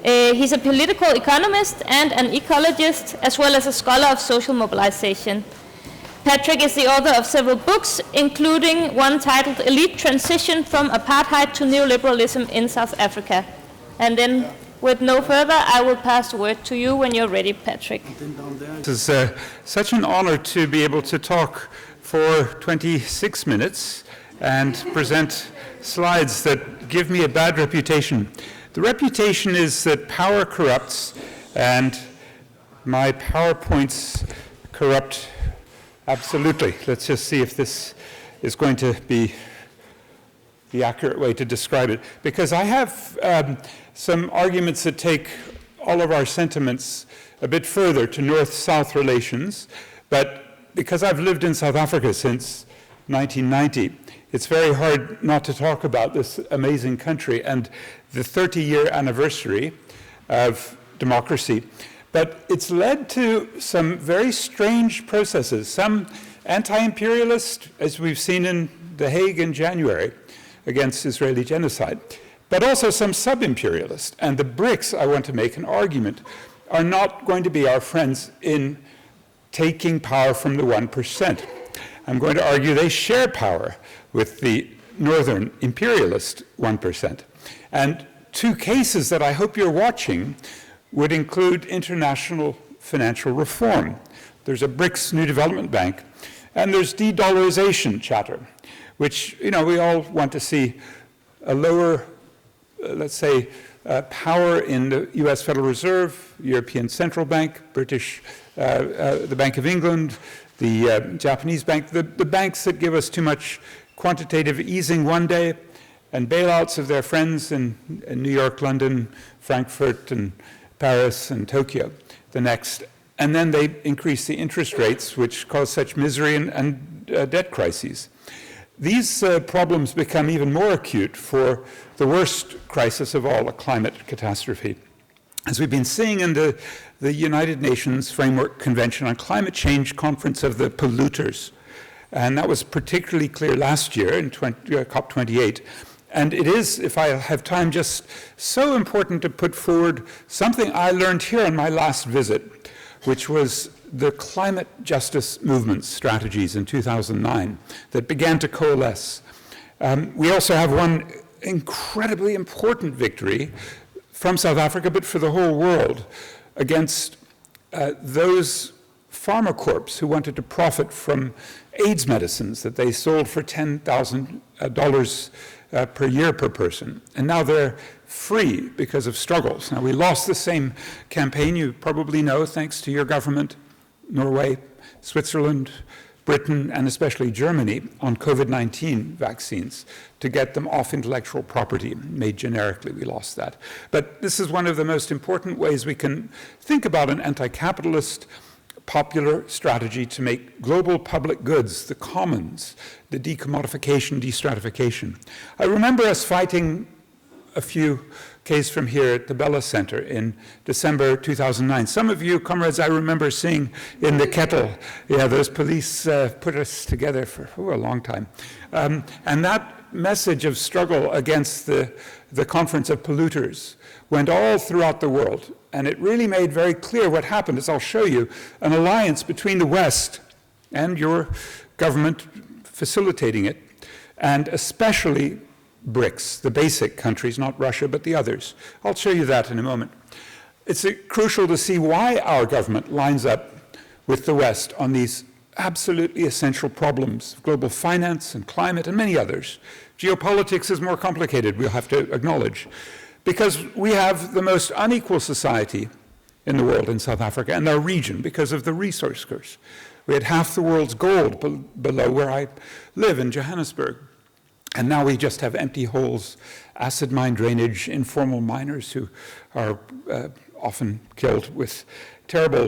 S5: He's a political economist and an ecologist, as well as a scholar of social mobilization. Patrick is the author of several books, including one titled Elite Transition from Apartheid to Neoliberalism in South Africa. And then, with no further, I will pass the word to you when you're ready, Patrick.
S16: It is such an honor to be able to talk for 26 minutes and present slides that give me a bad reputation. The reputation is that power corrupts, and my PowerPoints corrupt absolutely. Let's just see if this is going to be the accurate way to describe it. Because I have some arguments that take all of our sentiments a bit further to North-South relations, but because I've lived in South Africa since 1990, it's very hard not to talk about this amazing country and the 30-year anniversary of democracy. But it's led to some very strange processes, some anti-imperialist, as we've seen in The Hague in January, against Israeli genocide, but also some sub-imperialist. And the BRICS, I want to make an argument, are not going to be our friends in taking power from the 1%. I'm going to argue they share power with the northern imperialist 1%. And two cases that I hope you're watching would include international financial reform. There's a BRICS New Development Bank, and there's de-dollarization chatter, which, we all want to see a lower, let's say, power in the US Federal Reserve, European Central Bank, British, the Bank of England, the Japanese bank, the banks that give us too much quantitative easing one day and bailouts of their friends in New York, London, Frankfurt, and Paris and Tokyo the next. And then they increase the interest rates, which cause such misery and debt crises. These problems become even more acute for the worst crisis of all, a climate catastrophe. As we've been seeing in the United Nations Framework Convention on Climate Change Conference of the Polluters, and that was particularly clear last year in COP28. And it is, if I have time, just so important to put forward something I learned here on my last visit, which was the climate justice movement's strategies in 2009 that began to coalesce. We also have one incredibly important victory from South Africa, but for the whole world, against those pharmacorps who wanted to profit from AIDS medicines that they sold for $10,000 per year per person. And now they're free because of struggles. Now, we lost the same campaign, you probably know, thanks to your government, Norway, Switzerland, Britain, and especially Germany, on COVID-19 vaccines to get them off intellectual property, made generically. We lost that. But this is one of the most important ways we can think about an anti-capitalist popular strategy to make global public goods, the commons, the decommodification, destratification. I remember us fighting a few Ks from here at the Bella Center in December 2009. Some of you, comrades, I remember seeing in the kettle. Yeah, those police put us together for a long time. And that message of struggle against the conference of polluters went all throughout the world. And it really made very clear what happened, as I'll show you, an alliance between the West and your government facilitating it, and especially BRICS, the basic countries, not Russia, but the others. I'll show you that in a moment. It's crucial to see why our government lines up with the West on these absolutely essential problems of global finance and climate and many others. Geopolitics is more complicated, we'll have to acknowledge, because we have the most unequal society in the world in South Africa and our region because of the resource curse. We had half the world's gold below where I live in Johannesburg. And now we just have empty holes, acid mine drainage, informal miners who are often killed with terrible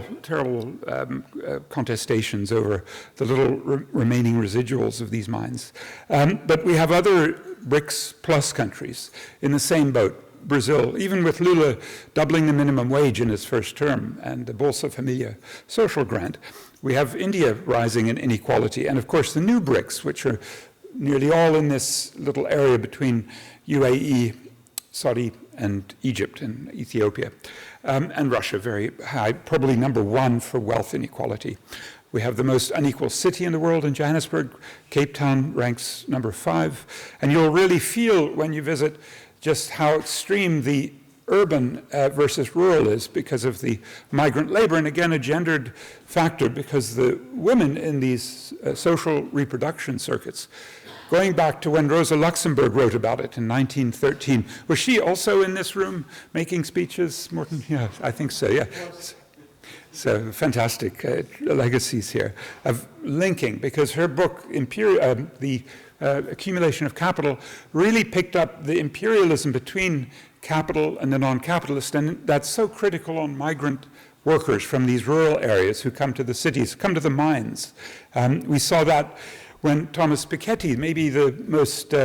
S16: contestations over the little remaining residuals of these mines. But we have other BRICS plus countries in the same boat. Brazil, even with Lula doubling the minimum wage in his first term and the Bolsa Familia social grant, we have India rising in inequality, and of course the new BRICS, which are nearly all in this little area between UAE, Saudi, and Egypt and Ethiopia, and Russia, very high, probably number one for wealth inequality. We have the most unequal city in the world in Johannesburg. Cape Town ranks number 5, and you'll really feel when you visit just how extreme the urban versus rural is because of the migrant labor, and again a gendered factor because the women in these social reproduction circuits, going back to when Rosa Luxemburg wrote about it in 1913. Was she also in this room making speeches, Morten? Yeah, I think so, yeah. So fantastic legacies here of linking, because her book, The Accumulation of Capital, really picked up the imperialism between capital and the non-capitalist, and that's so critical on migrant workers from these rural areas who come to the cities, come to the mines. We saw that when Thomas Piketty, maybe the most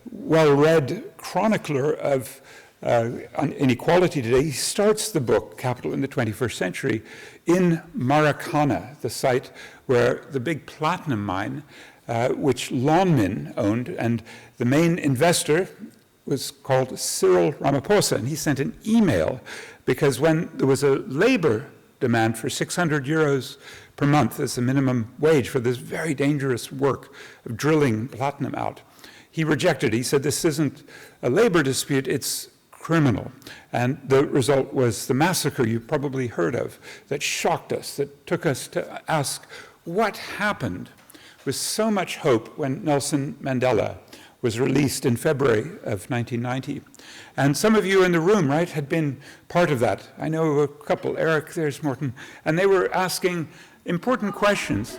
S16: well-read chronicler of inequality today, he starts the book, Capital in the 21st Century, in Maracana, the site where the big platinum mine, which Lonmin owned, and the main investor was called Cyril Ramaphosa, and he sent an email because when there was a labor demand for 600 euros per month as the minimum wage for this very dangerous work of drilling platinum out, he rejected it. He said, this isn't a labor dispute, it's criminal. And the result was the massacre you probably heard of that shocked us, that took us to ask what happened with so much hope when Nelson Mandela was released in February of 1990. And some of you in the room, right, had been part of that. I know a couple, Eric, there's Morten, and they were asking important questions.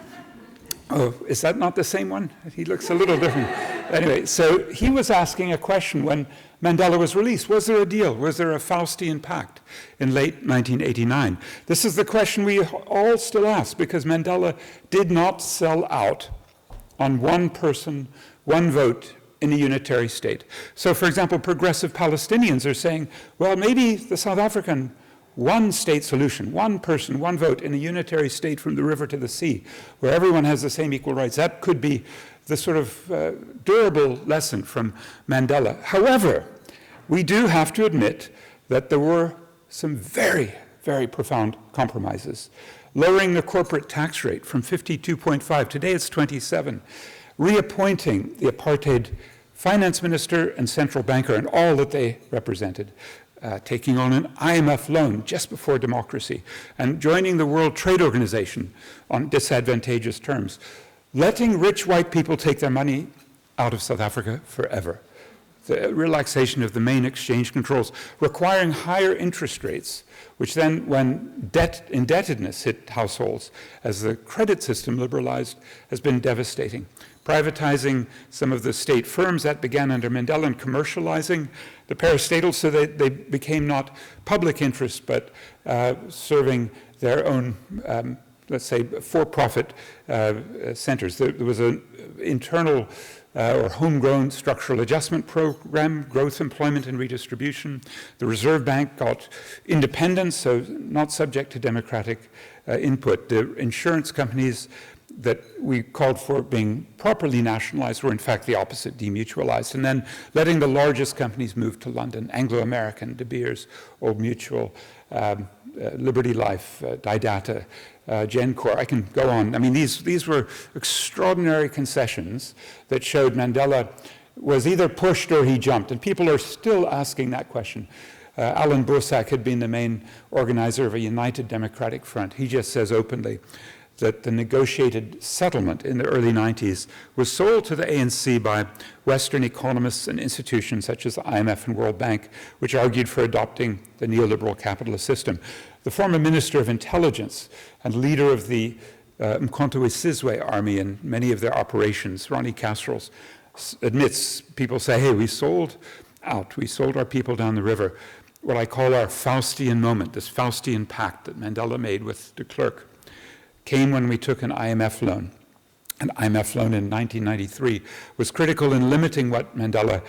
S16: Oh, is that not the same one? He looks a little different. Anyway, so he was asking a question when Mandela was released. Was there a deal? Was there a Faustian pact in late 1989? This is the question we all still ask, because Mandela did not sell out on one person, one vote in a unitary state. So, for example, progressive Palestinians are saying, well, maybe the South African one-state solution, one person, one vote in a unitary state from the river to the sea, where everyone has the same equal rights, that could be the sort of durable lesson from Mandela. However, we do have to admit that there were some very, very profound compromises. Lowering the corporate tax rate from 52.5, today it's 27, reappointing the apartheid finance minister and central banker and all that they represented, taking on an IMF loan just before democracy, and joining the World Trade Organization on disadvantageous terms, letting rich white people take their money out of South Africa forever, the relaxation of the main exchange controls, requiring higher interest rates, which then, when indebtedness hit households, as the credit system liberalized, has been devastating. Privatizing some of the state firms that began under Mandela and commercializing the parastatals so that they became not public interest, but serving their own let's say, for-profit centers. There was an internal or homegrown structural adjustment program, growth, employment, and redistribution. The Reserve Bank got independence, so not subject to democratic input. The insurance companies that we called for being properly nationalized were in fact the opposite, demutualized. And then letting the largest companies move to London, Anglo-American, De Beers, Old Mutual, Liberty Life, Didata, Gencor, I can go on. I mean, these were extraordinary concessions that showed Mandela was either pushed or he jumped, and people are still asking that question. Alan Boesak had been the main organizer of a united democratic front. He just says openly that the negotiated settlement in the early 90s was sold to the ANC by Western economists and institutions such as the IMF and World Bank, which argued for adopting the neoliberal capitalist system. The former Minister of Intelligence and leader of the Mkhonto we Sizwe army and many of their operations, Ronnie Kasrils, admits, people say, hey, we sold out, we sold our people down the river. What I call our Faustian moment, this Faustian pact that Mandela made with de Klerk, came when we took an IMF loan. An IMF loan in 1993 was critical in limiting what Mandela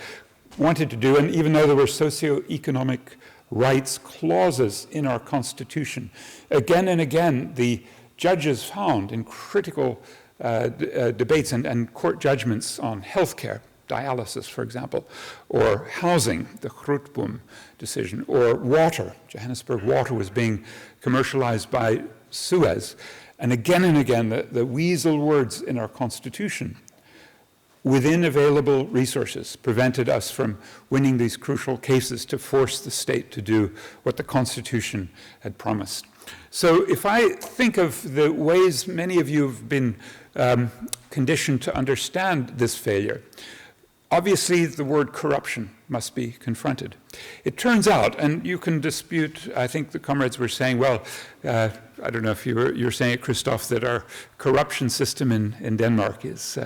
S16: wanted to do, and even though there were socio-economic rights clauses in our constitution, again and again the judges found in critical debates and court judgments on healthcare, dialysis, for example, or housing, the Grootboom decision, or water. Johannesburg water was being commercialized by Suez. And again, the weasel words in our constitution, within available resources, prevented us from winning these crucial cases to force the state to do what the constitution had promised. So if I think of the ways many of you have been conditioned to understand this failure, obviously the word corruption must be confronted. It turns out, and you can dispute, I think the comrades were saying, well, I don't know if you're saying it, Christoph, that our corruption system in Denmark is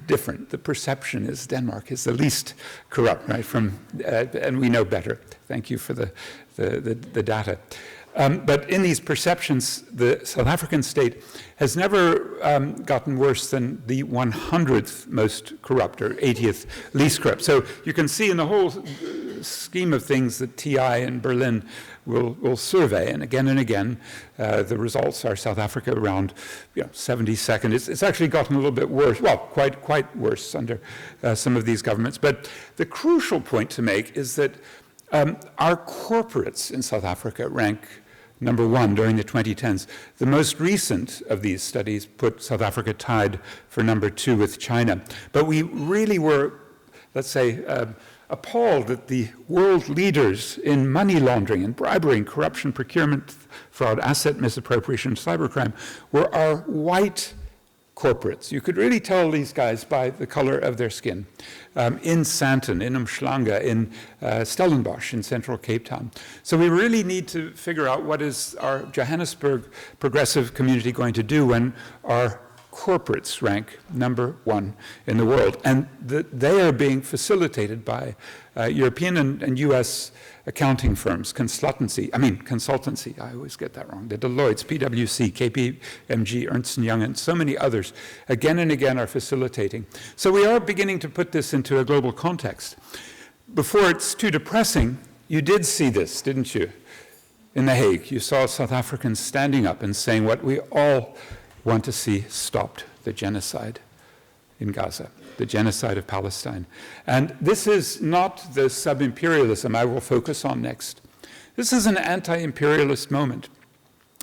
S16: different. The perception is Denmark is the least corrupt, right? And we know better. Thank you for the data. But in these perceptions, the South African state has never gotten worse than the 100th most corrupt or 80th least corrupt. So you can see in the whole scheme of things that TI in Berlin will survey, and again, the results are South Africa around 72nd. It's actually gotten a little bit worse, well, quite worse under some of these governments. But the crucial point to make is that our corporates in South Africa rank number one during the 2010s. The most recent of these studies put South Africa tied for number two with China. But we really were, let's say, appalled that the world leaders in money laundering and bribery and corruption, procurement, fraud, asset misappropriation, cybercrime were our white corporates. You could really tell these guys by the color of their skin. In Sandton, in Umhlanga, in Stellenbosch, in central Cape Town. So we really need to figure out what is our Johannesburg progressive community going to do when our corporates rank #1 in the world. And they are being facilitated by European and US accounting firms, consultancy, I always get that wrong. The Deloittes, PwC, KPMG, Ernst & Young, and so many others, again and again are facilitating. So we are beginning to put this into a global context. Before it's too depressing, you did see this, didn't you? In The Hague, you saw South Africans standing up and saying what we all want to see stopped, the genocide in Gaza, the genocide of Palestine. And this is not the sub-imperialism I will focus on next. This is an anti-imperialist moment.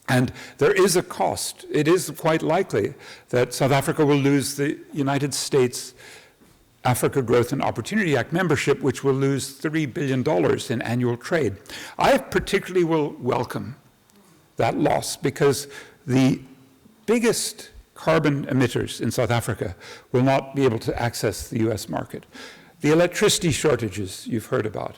S16: And there is a cost. It is quite likely that South Africa will lose the United States Africa Growth and Opportunity Act membership, which will lose $3 billion in annual trade. I particularly will welcome that loss because the biggest carbon emitters in South Africa will not be able to access the US market. The electricity shortages you've heard about,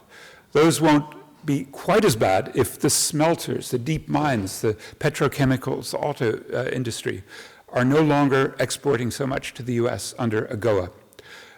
S16: those won't be quite as bad if the smelters, the deep mines, the petrochemicals, the auto industry are no longer exporting so much to the US under AGOA.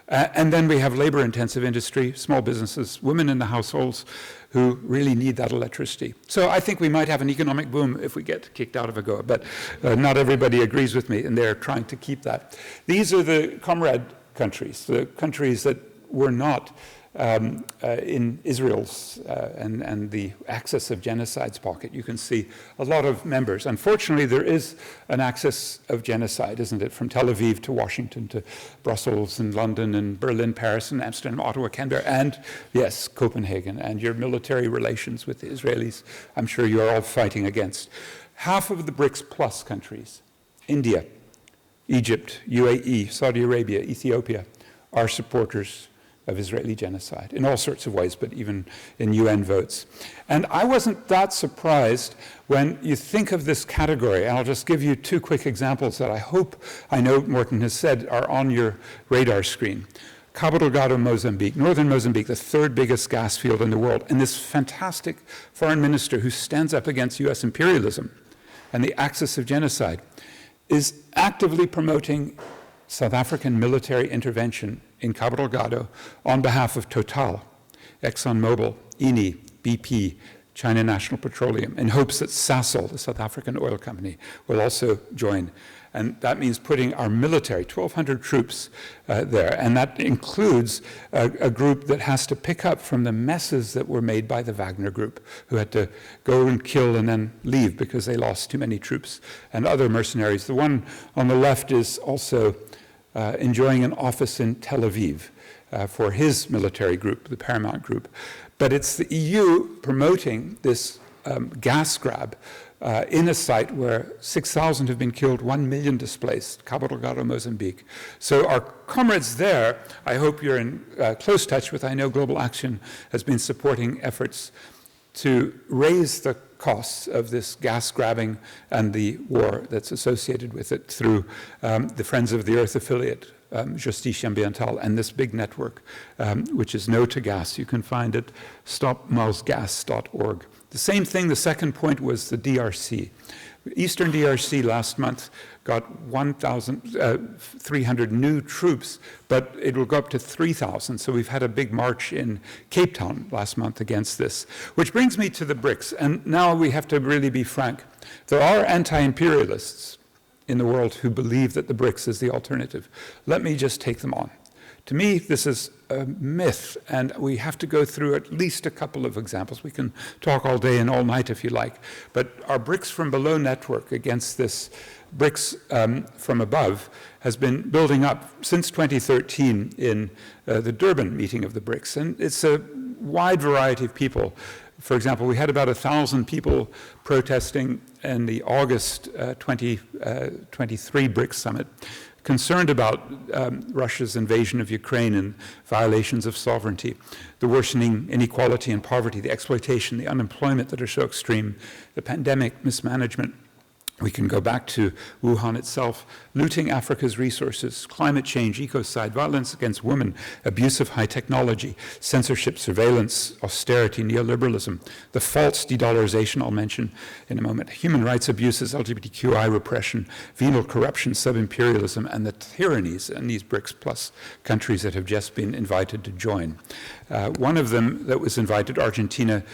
S16: And then we have labor-intensive industry, small businesses, women in the households who really need that electricity. So I think we might have an economic boom if we get kicked out of AGOA, but not everybody agrees with me, and they're trying to keep that. These are the comrade countries, the countries that were not in Israel's and the axis of genocide's pocket. You can see a lot of members. Unfortunately, there is an axis of genocide, isn't it? From Tel Aviv to Washington to Brussels and London and Berlin, Paris and Amsterdam, Ottawa, Canberra, and yes, Copenhagen, and your military relations with the Israelis, I'm sure you're all fighting against. Half of the BRICS plus countries, India, Egypt, UAE, Saudi Arabia, Ethiopia, are supporters of Israeli genocide in all sorts of ways, but even in UN votes. And I wasn't that surprised when you think of this category, and I'll just give you two quick examples that I know Morten has said are on your radar screen. Cabo Delgado, Mozambique, northern Mozambique, the third biggest gas field in the world, and this fantastic foreign minister who stands up against US imperialism and the axis of genocide is actively promoting South African military intervention in Cabo Delgado on behalf of Total, ExxonMobil, Eni, BP, China National Petroleum, in hopes that Sasol, the South African oil company, will also join. And that means putting our military, 1,200 troops there, and that includes a group that has to pick up from the messes that were made by the Wagner group, who had to go and kill and then leave because they lost too many troops, and other mercenaries. The one on the left is also enjoying an office in Tel Aviv for his military group, the Paramount Group. But it's the EU promoting this gas grab in a site where 6,000 have been killed, 1 million displaced, Cabo Delgado, Mozambique. So our comrades there, I hope you're in close touch with. I know Global Aktion has been supporting efforts to raise the costs of this gas grabbing and the war that's associated with it through the Friends of the Earth affiliate, Justice Ambiental, and this big network, which is No to Gas. You can find it stopmalsgas.org. The same thing, the second point was the DRC. Eastern DRC last month got 1,300 new troops, but it will go up to 3,000. So we've had a big march in Cape Town last month against this. Which brings me to the BRICS. And now we have to really be frank. There are anti-imperialists in the world who believe that the BRICS is the alternative. Let me just take them on. To me, this is a myth, and we have to go through at least a couple of examples. We can talk all day and all night if you like, but our BRICS from below network against this BRICS from above has been building up since 2013 in the Durban meeting of the BRICS, and it's a wide variety of people. For example, we had about 1,000 people protesting in the August 2023 BRICS summit, concerned about Russia's invasion of Ukraine and violations of sovereignty, the worsening inequality and poverty, the exploitation, the unemployment that are so extreme, the pandemic mismanagement, We can go back to Wuhan itself, looting Africa's resources, climate change, ecocide, violence against women, abuse of high technology, censorship, surveillance, austerity, neoliberalism, the false de-dollarization I'll mention in a moment, human rights abuses, LGBTQI repression, venal corruption, sub-imperialism, and the tyrannies in these BRICS plus countries that have just been invited to join. One of them that was invited, Argentina,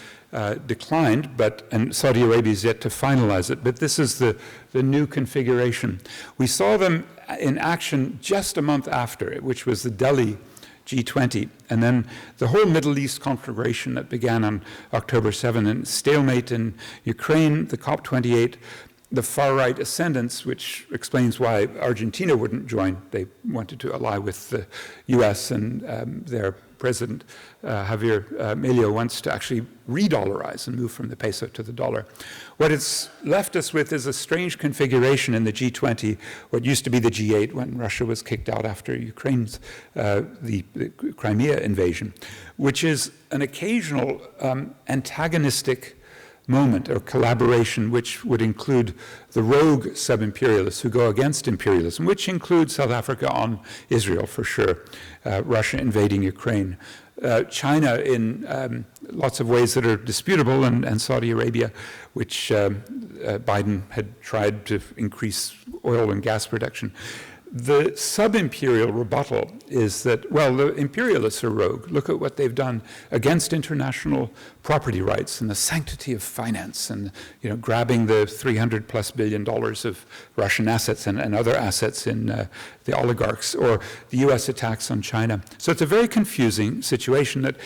S16: declined, and Saudi Arabia is yet to finalize it. But this is the new configuration. We saw them in action just a month after, which was the Delhi G20, and then the whole Middle East conflagration that began on October 7, and stalemate in Ukraine, the COP28, the far-right ascendance, which explains why Argentina wouldn't join. They wanted to ally with the US, and their president, Javier Milei, wants to actually re-dollarize and move from the peso to the dollar. What it's left us with is a strange configuration in the G20, what used to be the G8 when Russia was kicked out after Ukraine's, the Crimea invasion, which is an occasional antagonistic moment or collaboration which would include the rogue sub-imperialists who go against imperialism, which includes South Africa on Israel for sure, Russia invading Ukraine, China in lots of ways that are disputable, and Saudi Arabia, which Biden had tried to increase oil and gas production. The sub-imperial rebuttal is that, well, the imperialists are rogue. Look at what they've done against international property rights and the sanctity of finance, and grabbing the $300+ billion of Russian assets and other assets in the oligarchs, or the U.S. attacks on China. So it's a very confusing situation that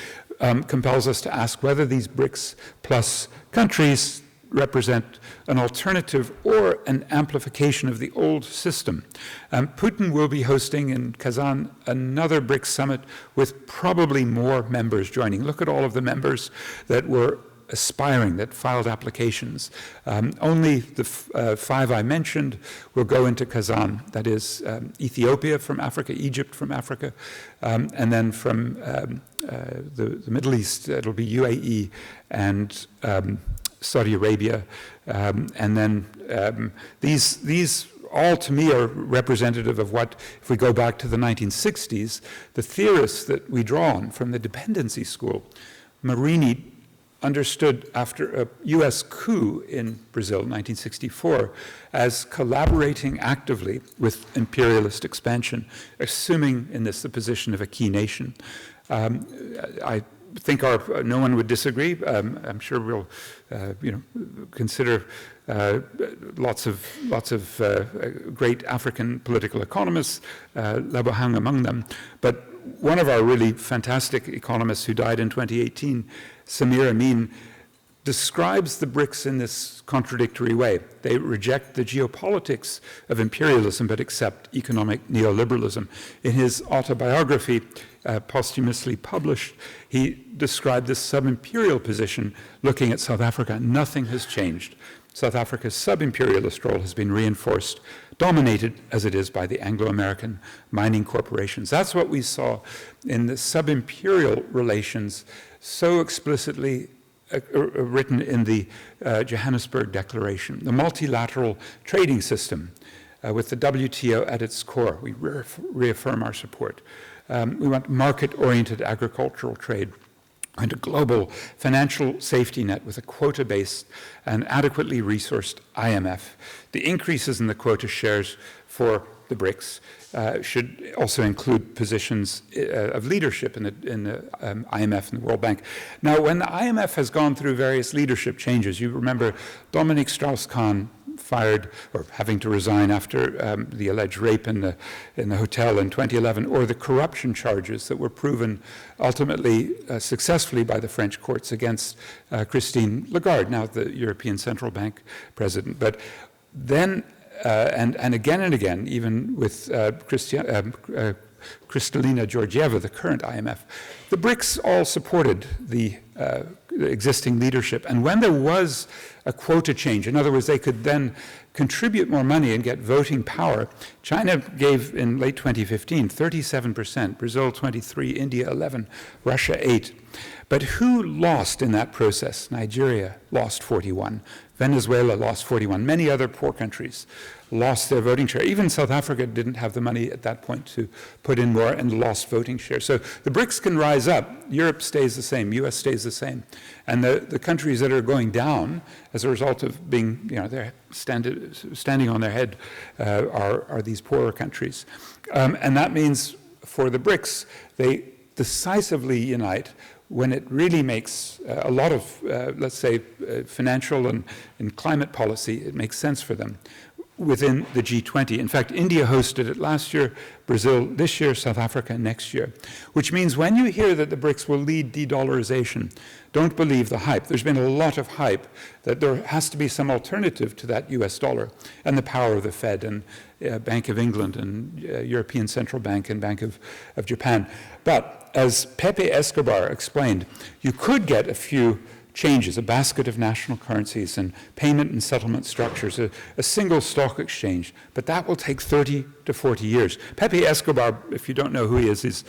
S16: compels us to ask whether these BRICS plus countries represent an alternative or an amplification of the old system. Putin will be hosting in Kazan another BRICS summit with probably more members joining. Look at all of the members that were aspiring, that filed applications. Only the 5 I mentioned will go into Kazan. That is Ethiopia from Africa, Egypt from Africa, and then from the Middle East, it'll be UAE and Saudi Arabia, and then these all to me are representative of what, if we go back to the 1960s, the theorists that we draw on from the dependency school, Marini understood after a US coup in Brazil in 1964 as collaborating actively with imperialist expansion, assuming in this the position of a key nation. I think no one would disagree. I'm sure we'll, consider lots of great African political economists, Lebohang among them. But one of our really fantastic economists who died in 2018, Samir Amin, describes the BRICS in this contradictory way. They reject the geopolitics of imperialism but accept economic neoliberalism. In his autobiography, posthumously published, he described this sub-imperial position looking at South Africa. Nothing has changed. South Africa's sub-imperialist role has been reinforced, dominated as it is by the Anglo-American mining corporations. That's what we saw in the sub-imperial relations so explicitly written in the Johannesburg Declaration. The multilateral trading system with the WTO at its core. We reaffirm our support. We want market-oriented agricultural trade, and a global financial safety net with a quota-based and adequately resourced IMF. The increases in the quota shares for the BRICS should also include positions of leadership in the IMF and the World Bank. Now, when the IMF has gone through various leadership changes, you remember Dominique Strauss-Kahn fired or having to resign after the alleged rape in the hotel in 2011, or the corruption charges that were proven ultimately successfully by the French courts against Christine Lagarde, now the European Central Bank president. But then, and again, even with Kristalina Georgieva, the current IMF, the BRICS all supported the existing leadership. And when there was a quota change, in other words, they could then contribute more money and get voting power, China gave in late 2015 37%, Brazil 23%, India 11%, Russia 8%. But who lost in that process? Nigeria lost 41. Venezuela lost 41. Many other poor countries lost their voting share. Even South Africa didn't have the money at that point to put in more and lost voting share. So the BRICS can rise up. Europe stays the same. US stays the same. And the countries that are going down as a result of being, they're standing on their head are these poorer countries. And that means for the BRICS, they decisively unite when it really makes a lot of, let's say, financial and climate policy, it makes sense for them within the G20. In fact, India hosted it last year, Brazil this year, South Africa next year, which means when you hear that the BRICS will lead de-dollarization, don't believe the hype. There's been a lot of hype that there has to be some alternative to that US dollar and the power of the Fed and Bank of England and European Central Bank and Bank of Japan. But as Pepe Escobar explained, you could get a few changes, a basket of national currencies and payment and settlement structures, a single stock exchange, but that will take 30 to 40 years. Pepe Escobar, if you don't know who he is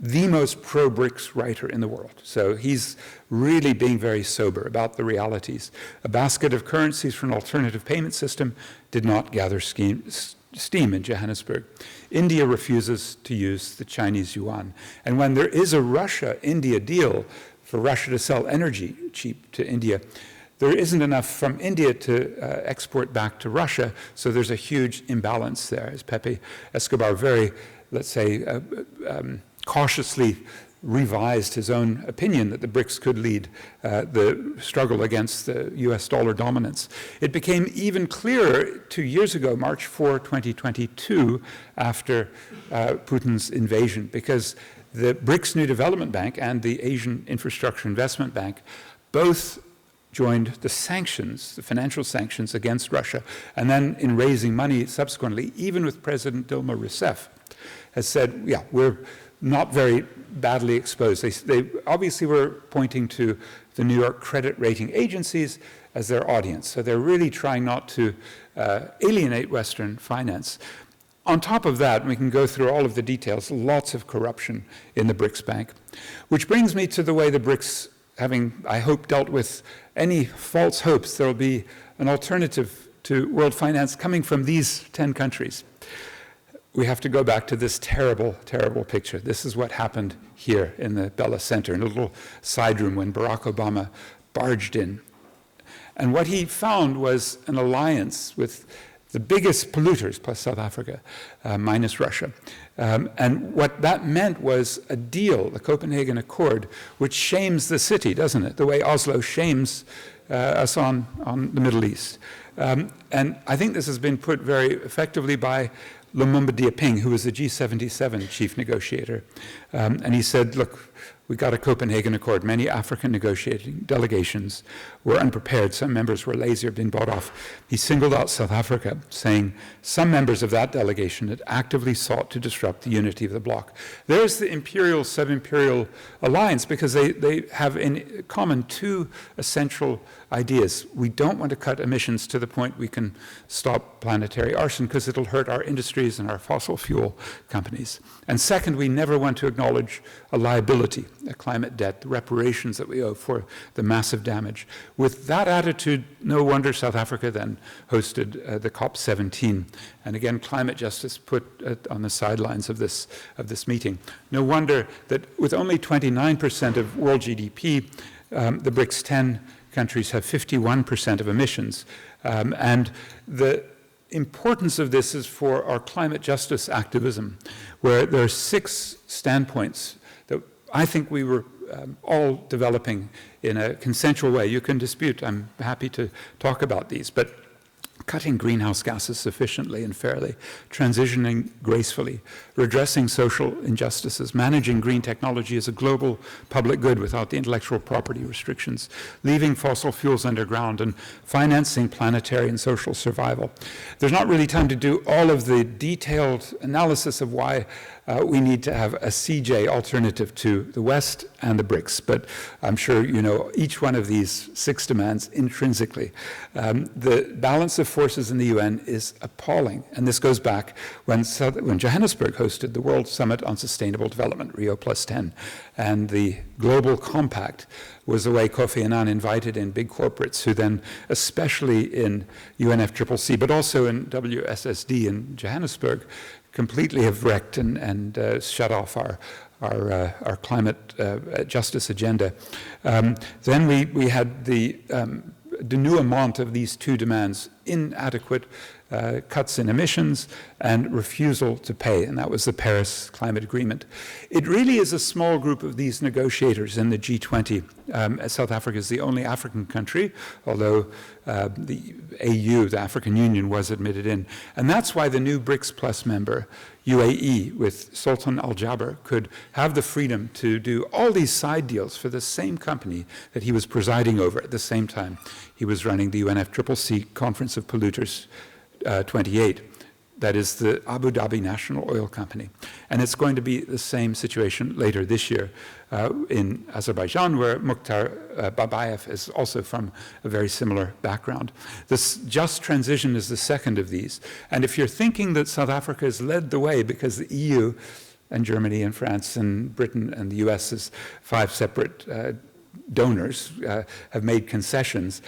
S16: the most pro-BRICS writer in the world. So he's really being very sober about the realities. A basket of currencies for an alternative payment system did not gather steam in Johannesburg. India refuses to use the Chinese yuan. And when there is a Russia-India deal for Russia to sell energy cheap to India, there isn't enough from India to export back to Russia, so there's a huge imbalance there. As Pepe Escobar very, let's say, cautiously revised his own opinion that the BRICS could lead the struggle against the US dollar dominance. It became even clearer 2 years ago, March 4, 2022, after Putin's invasion, because the BRICS New Development Bank and the Asian Infrastructure Investment Bank both joined the sanctions, the financial sanctions against Russia, and then in raising money subsequently, even with President Dilma Rousseff, has said, yeah, we're not very badly exposed. They obviously were pointing to the New York credit rating agencies as their audience, so they're really trying not to alienate Western finance. On top of that, we can go through all of the details, lots of corruption in the BRICS Bank, which brings me to the way the BRICS, having, I hope, dealt with any false hopes, there will be an alternative to world finance coming from these 10 countries. We have to go back to this terrible, terrible picture. This is what happened here in the Bella Center, in a little side room when Barack Obama barged in. And what he found was an alliance with the biggest polluters, plus South Africa, minus Russia. And what that meant was a deal, the Copenhagen Accord, which shames the city, doesn't it? The way Oslo shames us on the Middle East. And I think this has been put very effectively by Lumumba Diaping, who was the G77 chief negotiator. And he said, look, we got a Copenhagen Accord. Many African negotiating delegations were unprepared. Some members were lazy or being bought off. He singled out South Africa, saying some members of that delegation had actively sought to disrupt the unity of the bloc. There's the imperial, sub-imperial alliance because they have in common two essential ideas. We don't want to cut emissions to the point we can stop planetary arson because it'll hurt our industries and our fossil fuel companies. And second, we never want to acknowledge a liability, a climate debt, the reparations that we owe for the massive damage. With that attitude, no wonder South Africa then hosted the COP17. And again, climate justice put on the sidelines of this meeting. No wonder that with only 29% of world GDP, the BRICS 10 countries have 51% of emissions. And the importance of this is for our climate justice activism, where there are 6 standpoints that I think we were all developing in a consensual way. You can dispute, I'm happy to talk about these, but cutting greenhouse gases sufficiently and fairly, transitioning gracefully, redressing social injustices, managing green technology as a global public good without the intellectual property restrictions, leaving fossil fuels underground, and financing planetary and social survival. There's not really time to do all of the detailed analysis of why we need to have a CJ alternative to the West and the BRICS. But I'm sure you know each one of these 6 demands intrinsically. The balance of forces in the UN is appalling. And this goes back when Johannesburg hosted the World Summit on Sustainable Development, Rio +10. And the Global Compact was the way Kofi Annan invited in big corporates who then, especially in UNFCCC, but also in WSSD in Johannesburg, completely have wrecked and shut off our climate justice agenda. Then we had the denouement of these 2 demands: inadequate cuts in emissions and refusal to pay, and that was the Paris Climate Agreement. It really is a small group of these negotiators in the G20. South Africa is the only African country, although the AU, the African Union, was admitted in. And that's why the new BRICS Plus member, UAE, with Sultan Al Jaber, could have the freedom to do all these side deals for the same company that he was presiding over at the same time he was running the UNFCCC Conference of Polluters 28. That is the Abu Dhabi National Oil Company. And it's going to be the same situation later this year in Azerbaijan, where Mukhtar Babayev is also from a very similar background. This just transition is the second of these. And if you're thinking that South Africa has led the way because the EU and Germany and France and Britain and the US as 5 separate donors have made concessions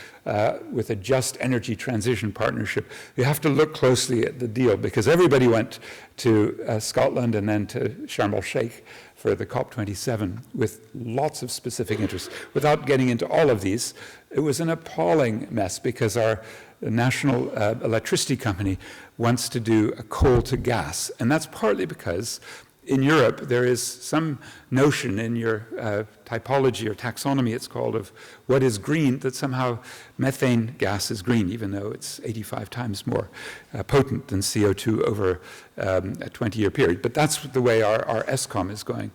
S16: with a just energy transition partnership, you have to look closely at the deal, because everybody went to Scotland and then to Sharm el-Sheikh for the COP27 with lots of specific interests. Without getting into all of these, it was an appalling mess, because our national electricity company wants to do a coal to gas, and that's partly because in Europe, there is some notion in your typology or taxonomy, it's called, of what is green, that somehow methane gas is green, even though it's 85 times more potent than CO2 over a 20-year period. But that's the way our ESCOM is going.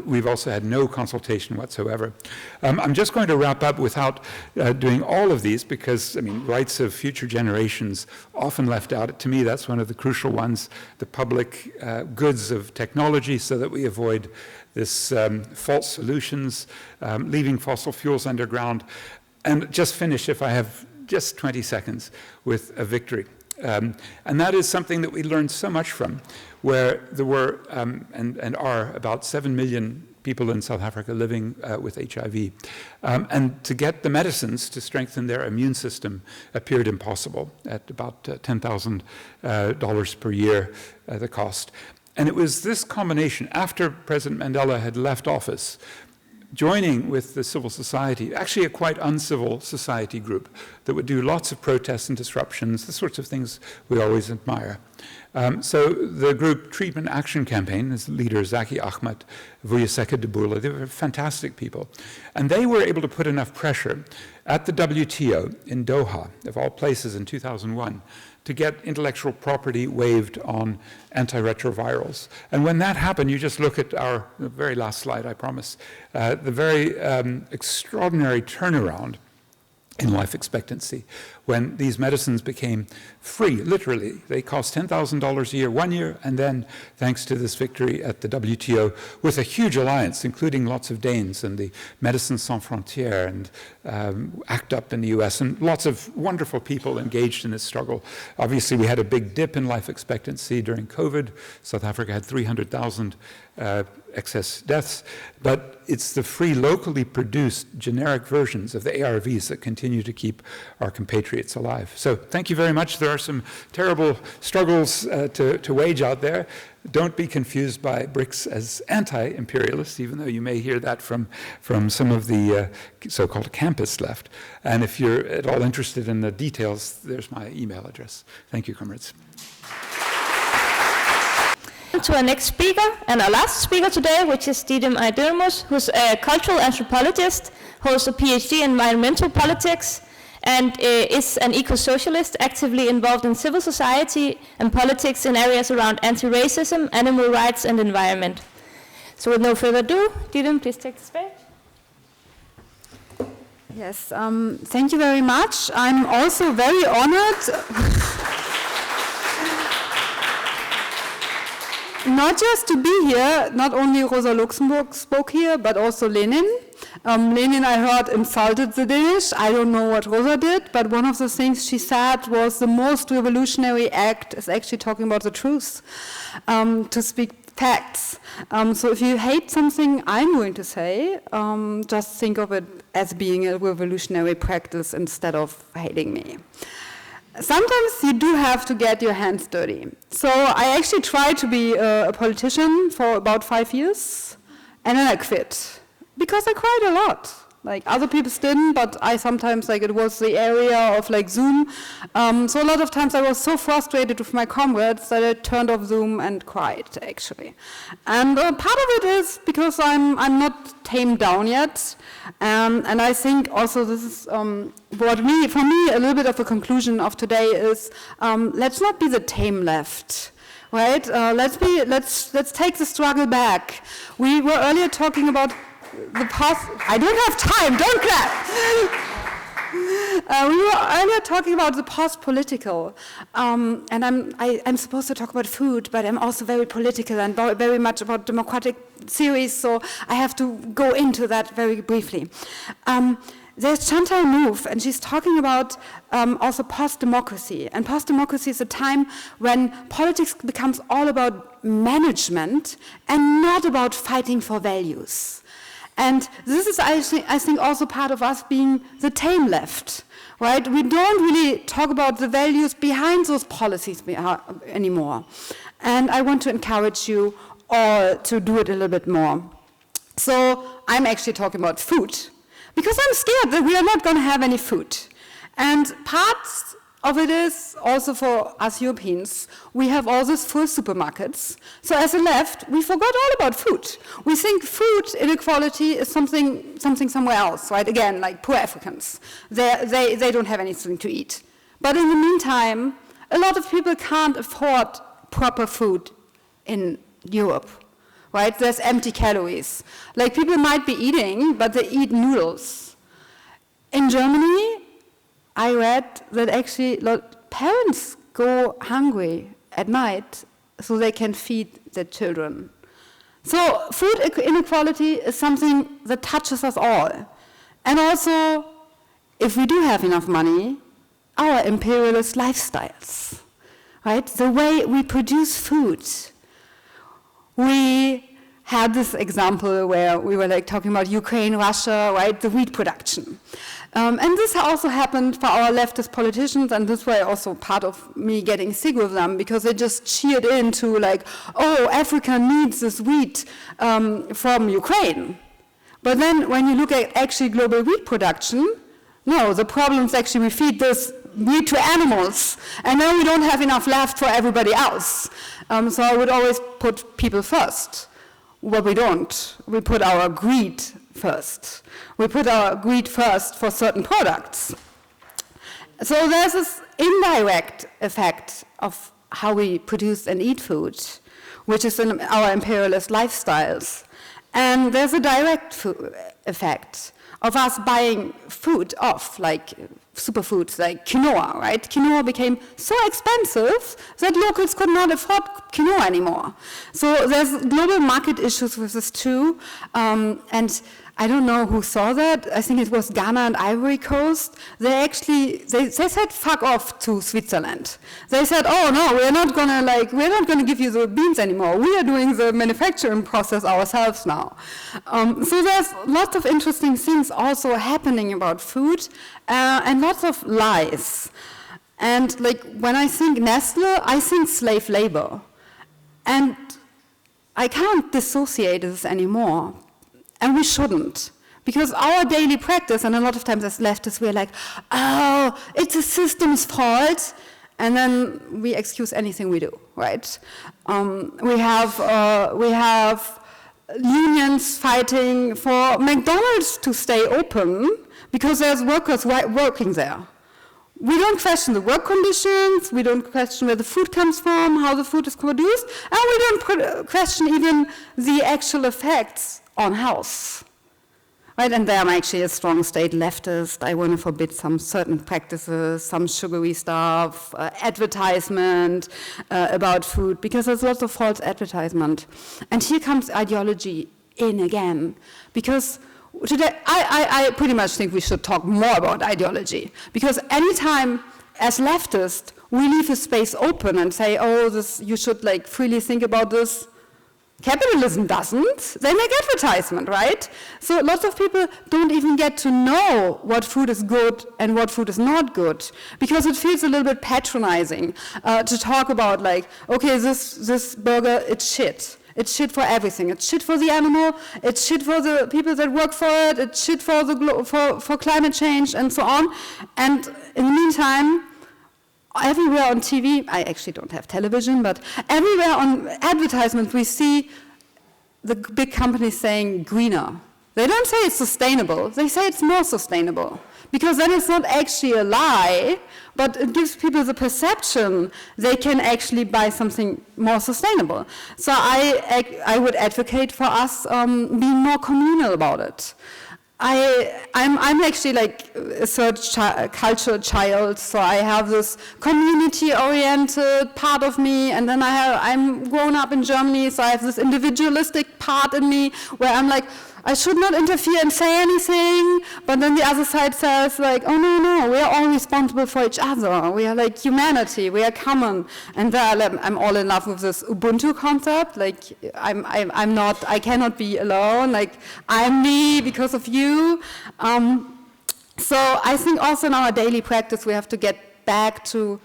S16: We've also had no consultation whatsoever. I'm just going to wrap up without doing all of these, because, I mean, rights of future generations often left out. To me, that's one of the crucial ones, the public goods of technology, so that we avoid this false solutions, leaving fossil fuels underground. And just finish, if I have just 20 seconds, with a victory. And that is something that we learned so much from, where there were and are about 7 million people in South Africa living with HIV. And to get the medicines to strengthen their immune system appeared impossible, at about $10,000 per year, the cost. And it was this combination, after President Mandela had left office, joining with the civil society, actually a quite uncivil society group that would do lots of protests and disruptions, the sorts of things we always admire. So the group Treatment Action Campaign, its leader Zaki Ahmed, Vuyiseka Debula, they were fantastic people. And they were able to put enough pressure at the WTO in Doha, of all places, in 2001, to get intellectual property waived on antiretrovirals. And when that happened, you just look at the very last slide, I promise, the very extraordinary turnaround in life expectancy when these medicines became free, literally. They cost $10,000 a year, 1 year, and then, thanks to this victory at the WTO, with a huge alliance, including lots of Danes and the Médecins Sans Frontières and ACT UP in the US, and lots of wonderful people engaged in this struggle. Obviously, we had a big dip in life expectancy during COVID. South Africa had 300,000 excess deaths, but it's the free, locally produced generic versions of the ARVs that continue to keep our compatriots alive. So thank you very much. There are some terrible struggles to wage out there. Don't be confused by BRICS as anti-imperialist, even though you may hear that from some of the so-called campus left. And if you're at all interested in the details, there's my email address. Thank you, comrades.
S5: To our next speaker, and our last speaker today, which is Didem Aydurmus, who's a cultural anthropologist, holds a PhD in environmental politics, and is an eco-socialist actively involved in civil society and politics in areas around anti-racism, animal rights, and environment. So with no further ado, Didem, please take the stage.
S17: Yes, thank you very much. I'm also very honored. not just to be here, not only Rosa Luxemburg spoke here, but also Lenin. Lenin, I heard, insulted the Danish. I don't know what Rosa did, but one of the things she said was the most revolutionary act is actually talking about the truth, to speak facts. So if you hate something I'm going to say, just think of it as being a revolutionary practice instead of hating me. Sometimes you do have to get your hands dirty. So I actually tried to be a politician for about 5 years, and then I quit. Because I cried a lot. Like other people didn't, but I sometimes, like it was the area of like Zoom. So a lot of times I was so frustrated with my comrades that I turned off Zoom and cried, actually. And part of it is because I'm not tamed down yet. And I think also this is for me, a little bit of a conclusion of today is, let's not be the tame left. Right? Let's take the struggle back. We were earlier talking about the past. I don't have time, don't clap. We were earlier talking about the post-political, and I'm supposed to talk about food, but I'm also very political and very much about democratic theories, so I have to go into that very briefly. There's Chantal Mouffe, and she's talking about also post-democracy. And post-democracy is a time when politics becomes all about management and not about fighting for values. And this is, I think, also part of us being the tame left, right? We don't really talk about the values behind those policies anymore. And I want to encourage you all to do it a little bit more. So I'm actually talking about food, because I'm scared that we are not going to have any food. And parts of it is also for us Europeans, we have all these full supermarkets. So as a left, we forgot all about food. We think food inequality is something somewhere else, right? Again, like poor Africans. They don't have anything to eat. But in the meantime, a lot of people can't afford proper food in Europe, right? There's empty calories. Like people might be eating, but they eat noodles. In Germany, I read that actually parents go hungry at night so they can feed their children. So food inequality is something that touches us all. And also, if we do have enough money, our imperialist lifestyles, right? The way we produce food. We had this example where we were like talking about Ukraine, Russia, right? The wheat production. And this also happened for our leftist politicians, and this was also part of me getting sick with them, because they just cheered into like, oh, Africa needs this wheat from Ukraine. But then when you look at actually global wheat production, no, the problem is actually we feed this wheat to animals, and then we don't have enough left for everybody else. So I would always put people first. But we don't. We put our greed first. We put our greed first for certain products. So there's this indirect effect of how we produce and eat food, which is in our imperialist lifestyles. And there's a direct effect of us buying food off, like superfoods like quinoa, right? Quinoa became so expensive that locals could not afford quinoa anymore. So there's global market issues with this too. And I don't know who saw that. I think it was Ghana and Ivory Coast. They said fuck off to Switzerland. They said, oh no, we're not gonna give you the beans anymore. We are doing the manufacturing process ourselves now. So there's lots of interesting things also happening about food, and lots of lies. And like when I think Nestle, I think slave labor. And I can't dissociate this anymore. And we shouldn't. Because our daily practice, and a lot of times as leftists, we're like, oh, it's the system's fault. And then we excuse anything we do, right? We have unions fighting for McDonald's to stay open because there's workers working there. We don't question the work conditions, we don't question where the food comes from, how the food is produced, and we don't question even the actual effects on health. Right, and there I'm actually a strong state leftist. I want to forbid some certain practices, some sugary stuff, advertisement about food, because there's lots of false advertisement. And here comes ideology in again, because today I pretty much think we should talk more about ideology, because anytime as leftists we leave a space open and say, oh, this, you should like freely think about this, capitalism doesn't. They make advertisement, right? So lots of people don't even get to know what food is good and what food is not good, because it feels a little bit patronizing to talk about like, okay, this burger, it's shit. It's shit for everything. It's shit for the animal. It's shit for the people that work for it. It's shit for for climate change and so on. And in the meantime, everywhere on TV, I actually don't have television, but everywhere on advertisements we see the big companies saying greener. They don't say it's sustainable, they say it's more sustainable. Because then it's not actually a lie, but it gives people the perception they can actually buy something more sustainable. So I would advocate for us being more communal about it. I'm actually like a third culture child, so I have this community-oriented part of me, and then I'm grown up in Germany, so I have this individualistic part in me where I'm like, I should not interfere and say anything, but then the other side says like, oh no, we are all responsible for each other. We are like humanity, we are common. And there I'm all in love with this Ubuntu concept, like I cannot be alone, like I'm me because of you. So I think also in our daily practice we have to get back to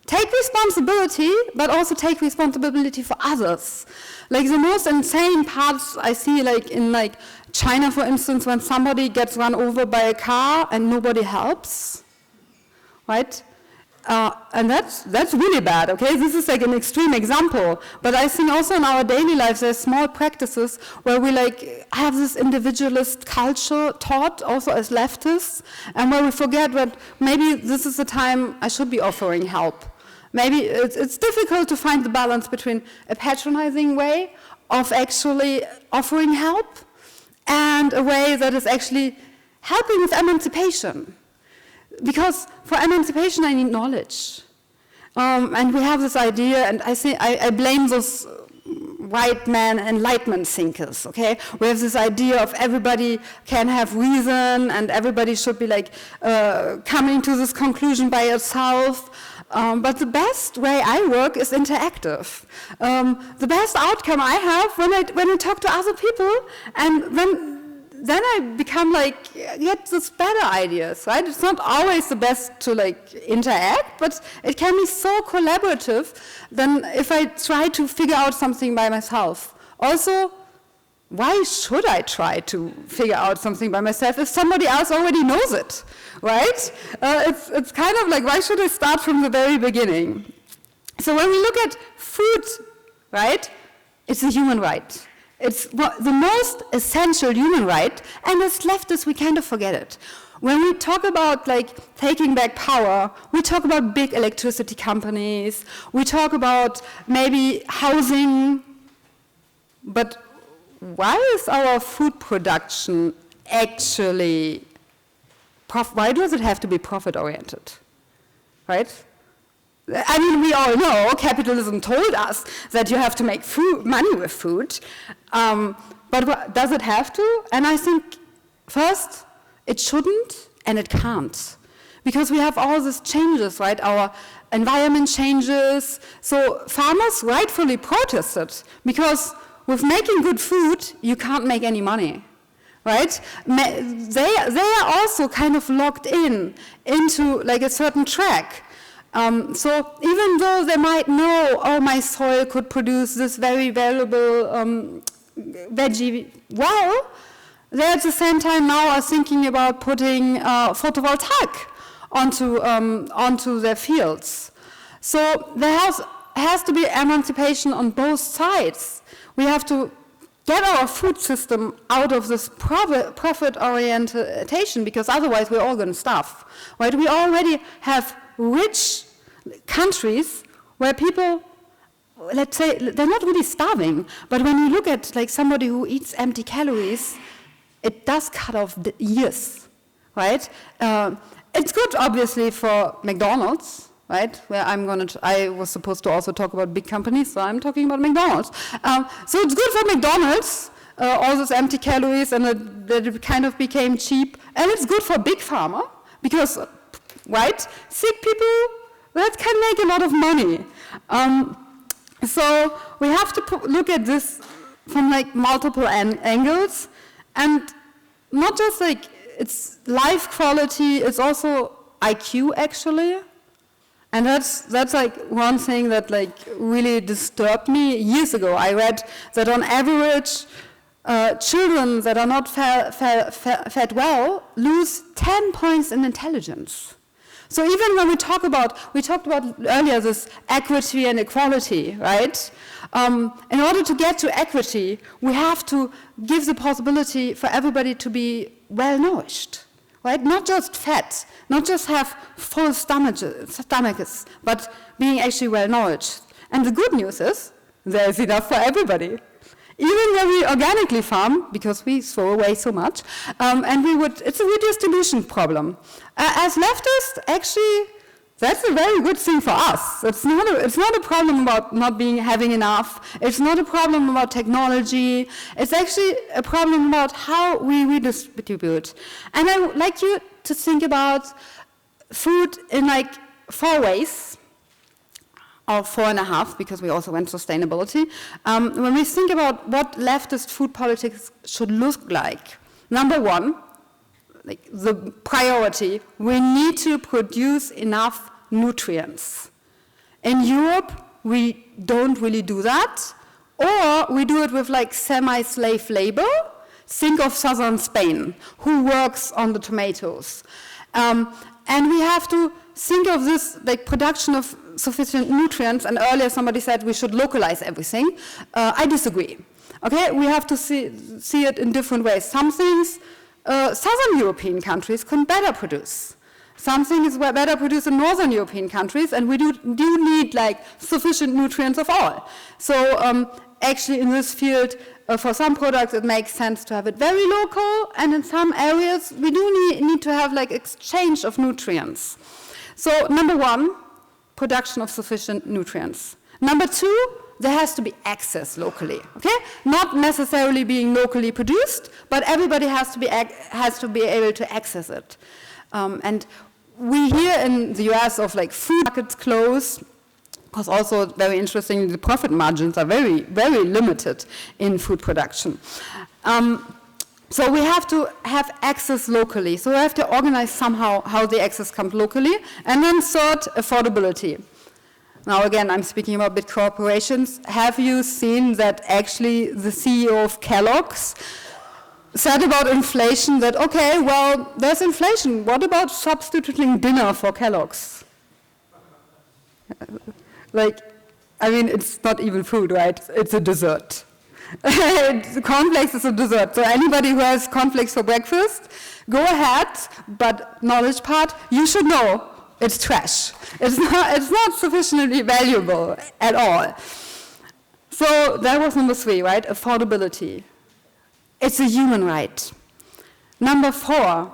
S17: take responsibility, but also take responsibility for others. Like the most insane parts I see like in like China, for instance, when somebody gets run over by a car and nobody helps, right? And that's really bad, okay? This is like an extreme example, but I think also in our daily lives there's small practices where we like have this individualist culture taught also as leftists, and where we forget that maybe this is the time I should be offering help. Maybe it's difficult to find the balance between a patronizing way of actually offering help and a way that is actually helping with emancipation. Because for emancipation I need knowledge. And we have this idea, and I blame those white man enlightenment thinkers, okay? We have this idea of everybody can have reason and everybody should be like coming to this conclusion by itself. But the best way I work is interactive. The best outcome I have when I talk to other people, and then I become like, get this better ideas, right? It's not always the best to like interact, but it can be so collaborative than if I try to figure out something by myself. Also, why should I try to figure out something by myself if somebody else already knows it, right? It's kind of like, why should I start from the very beginning? So when we look at food, right, it's a human right. It's the most essential human right, and as leftists we kind of forget it. When we talk about like taking back power, we talk about big electricity companies, we talk about maybe housing, but why is our food production actually, why does it have to be profit-oriented, right? I mean, we all know capitalism told us that you have to make money with food, but does it have to? And I think, first, it shouldn't and it can't. Because we have all these changes, right? Our environment changes. So farmers rightfully protested because with making good food, you can't make any money, right? They are also kind of locked into like a certain track. So even though they might know, oh, my soil could produce this very valuable veggie, well, they at the same time now are thinking about putting photovoltaic onto their fields. So there has to be emancipation on both sides. We have to get our food system out of this profit orientation, because otherwise we're all going to starve. Right? We already have rich countries where people, let's say, they're not really starving, but when you look at like somebody who eats empty calories, it does cut off the years, right? It's good, obviously, for McDonald's, right? Where I was supposed to also talk about big companies, so I'm talking about McDonald's. So it's good for McDonald's, all those empty calories, and that it kind of became cheap. And it's good for Big Pharma, because, right, sick people, that can make a lot of money. So we have to look at this from like multiple angles, and not just like it's life quality, it's also IQ actually. And that's like one thing that like really disturbed me years ago. I read that on average, children that are not fed well lose 10 points in intelligence. So even when we talked about earlier this equity and equality, right? In order to get to equity, we have to give the possibility for everybody to be well nourished, right? Not just fat, not just have full stomachs, but being actually well nourished. And the good news is there is enough for everybody. Even when we organically farm, because we throw away so much, it's a redistribution problem. As leftists, actually, that's a very good thing for us. It's not a problem about not having enough. It's not a problem about technology. It's actually a problem about how we redistribute. And I would like you to think about food in like 4 ways. Or 4.5, because we also went sustainability. When we think about what leftist food politics should look like, number one, like the priority, we need to produce enough nutrients. In Europe, we don't really do that, or we do it with like semi-slave labor. Think of southern Spain, who works on the tomatoes. And we have to think of this like production of sufficient nutrients, and earlier somebody said we should localize everything. I disagree. Okay, we have to see it in different ways. Some things Southern European countries can better produce. Some things were better produced in Northern European countries, and we do need like sufficient nutrients of all. So actually in this field, for some products it makes sense to have it very local, and in some areas we do need to have like exchange of nutrients. So number one, production of sufficient nutrients. Number two, there has to be access locally, okay? Not necessarily being locally produced, but everybody has to be able to access it. And we hear in the US of like food markets close, because also very interesting, the profit margins are very, very limited in food production. So we have to have access locally. So we have to organize somehow how the access comes locally. And then third, affordability. Now again, I'm speaking about big corporations. Have you seen that actually the CEO of Kellogg's said about inflation that, okay, well, there's inflation. What about substituting dinner for Kellogg's? Like, I mean, it's not even food, right? It's a dessert. Cornflakes is a dessert. So anybody who has cornflakes for breakfast, go ahead, but knowledge part, you should know it's trash. It's not sufficiently valuable at all. So that was number 3, right? Affordability. It's a human right. Number 4,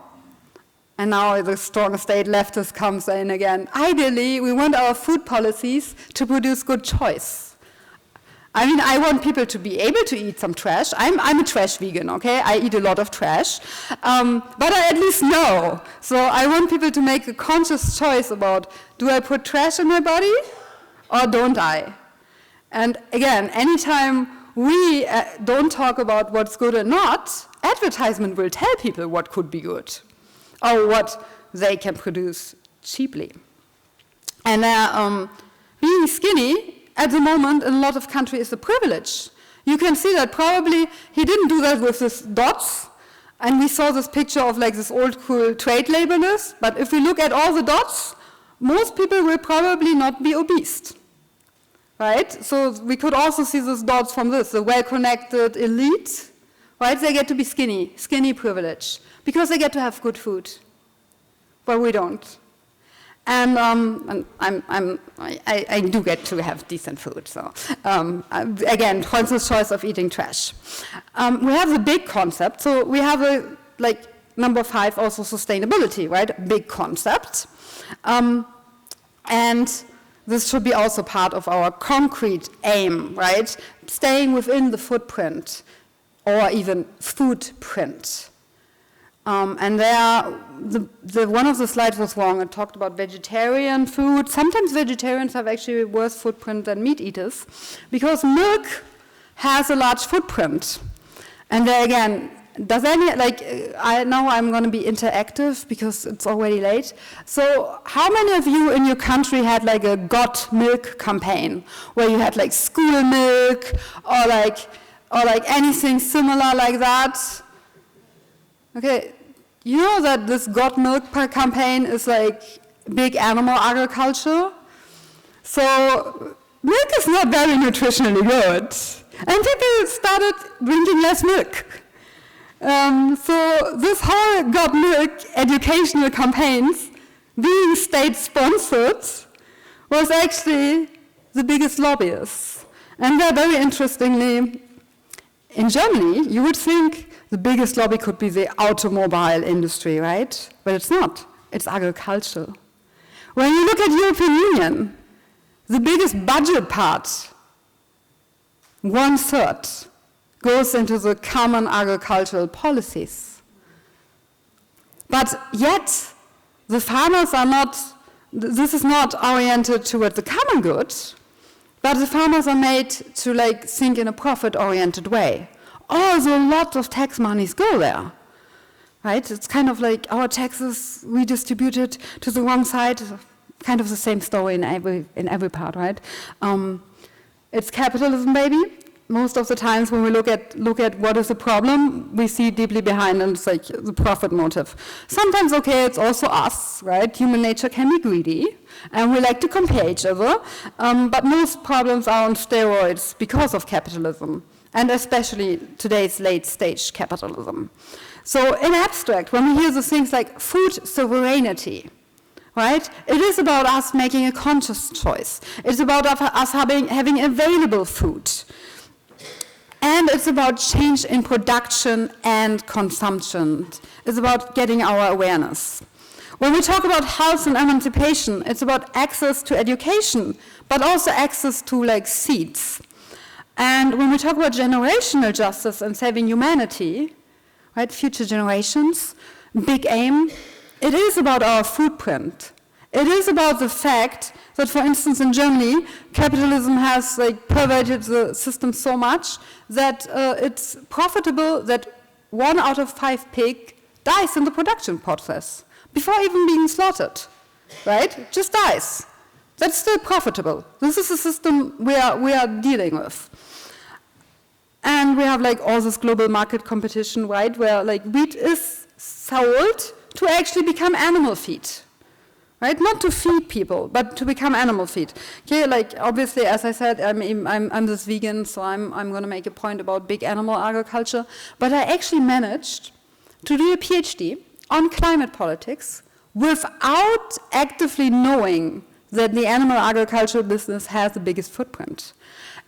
S17: and now the strong state leftist comes in again. Ideally, we want our food policies to produce good choice. I mean, I want people to be able to eat some trash. I'm a trash vegan, okay? I eat a lot of trash. But I at least know. So I want people to make a conscious choice about, do I put trash in my body or don't I? And again, anytime we don't talk about what's good or not, advertisement will tell people what could be good or what they can produce cheaply. And being skinny, at the moment, in a lot of countries, is a privilege. You can see that probably he didn't do that with his dots, and we saw this picture of like this old cool trade labelist, but if we look at all the dots, most people will probably not be obese, right? So we could also see these dots from this, the well-connected elite, right? They get to be skinny privilege, because they get to have good food, but we don't. And I do get to have decent food. So again, conscious choice of eating trash. We have the big concept. So we have number 5, also sustainability, right? Big concept. And this should be also part of our concrete aim, right? Staying within the footprint or even foodprint. And there, one of the slides was wrong. It talked about vegetarian food. Sometimes vegetarians have actually a worse footprint than meat eaters because milk has a large footprint. And there again, does any, now I'm going to be interactive because it's already late. So how many of you in your country had like a got milk campaign where you had like school milk or like anything similar like that? Okay, you know that this got milk campaign is like big animal agriculture? So milk is not very nutritionally good. And people started drinking less milk. So this whole got milk educational campaigns being state-sponsored was actually the biggest lobbyists. And there, very interestingly, in Germany, you would think the biggest lobby could be the automobile industry, right? But it's not. It's agriculture. When you look at European Union, the biggest budget part, 1/3, goes into the common agricultural policies. But yet, the farmers are not, this is not oriented toward the common good, but the farmers are made to think in a profit-oriented way. Also, a lot of tax monies go there, right? It's kind of like our taxes redistributed to the wrong side, kind of the same story in every part, right? It's capitalism, baby. Most of the times when we look at what is the problem, we see deeply behind, and it's like the profit motive. Sometimes, okay, it's also us, right? Human nature can be greedy, and we like to compare each other, but most problems are on steroids because of capitalism, and especially today's late-stage capitalism. So in abstract, when we hear the things like food sovereignty, right? It is about us making a conscious choice. It's about us having available food. And it's about change in production and consumption. It's about getting our awareness. When we talk about health and emancipation, it's about access to education, but also access to seeds. And when we talk about generational justice and saving humanity, right, future generations, big aim, it is about our footprint. It is about the fact that, for instance, in Germany, capitalism has perverted the system so much that it's profitable that 1 out of 5 pig dies in the production process before even being slaughtered, right? It just dies. That's still profitable. This is the system we are dealing with. And we have all this global market competition, right, where wheat is sold to actually become animal feed. Right? Not to feed people, but to become animal feed. Okay, obviously, as I said, I'm this vegan, so I'm going to make a point about big animal agriculture. But I actually managed to do a PhD on climate politics without actively knowing that the animal agriculture business has the biggest footprint.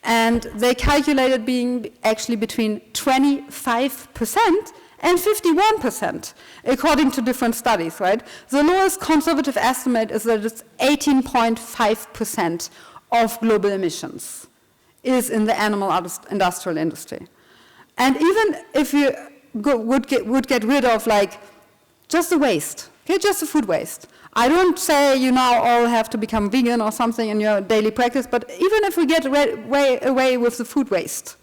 S17: And they calculated being actually between 25% and 51%, according to different studies, right? The lowest conservative estimate is that it's 18.5% of global emissions is in the animal industrial industry. And even if you would get rid of just the waste, okay, just the food waste. I don't say you now all have to become vegan or something in your daily practice, but even if we get away with the food waste,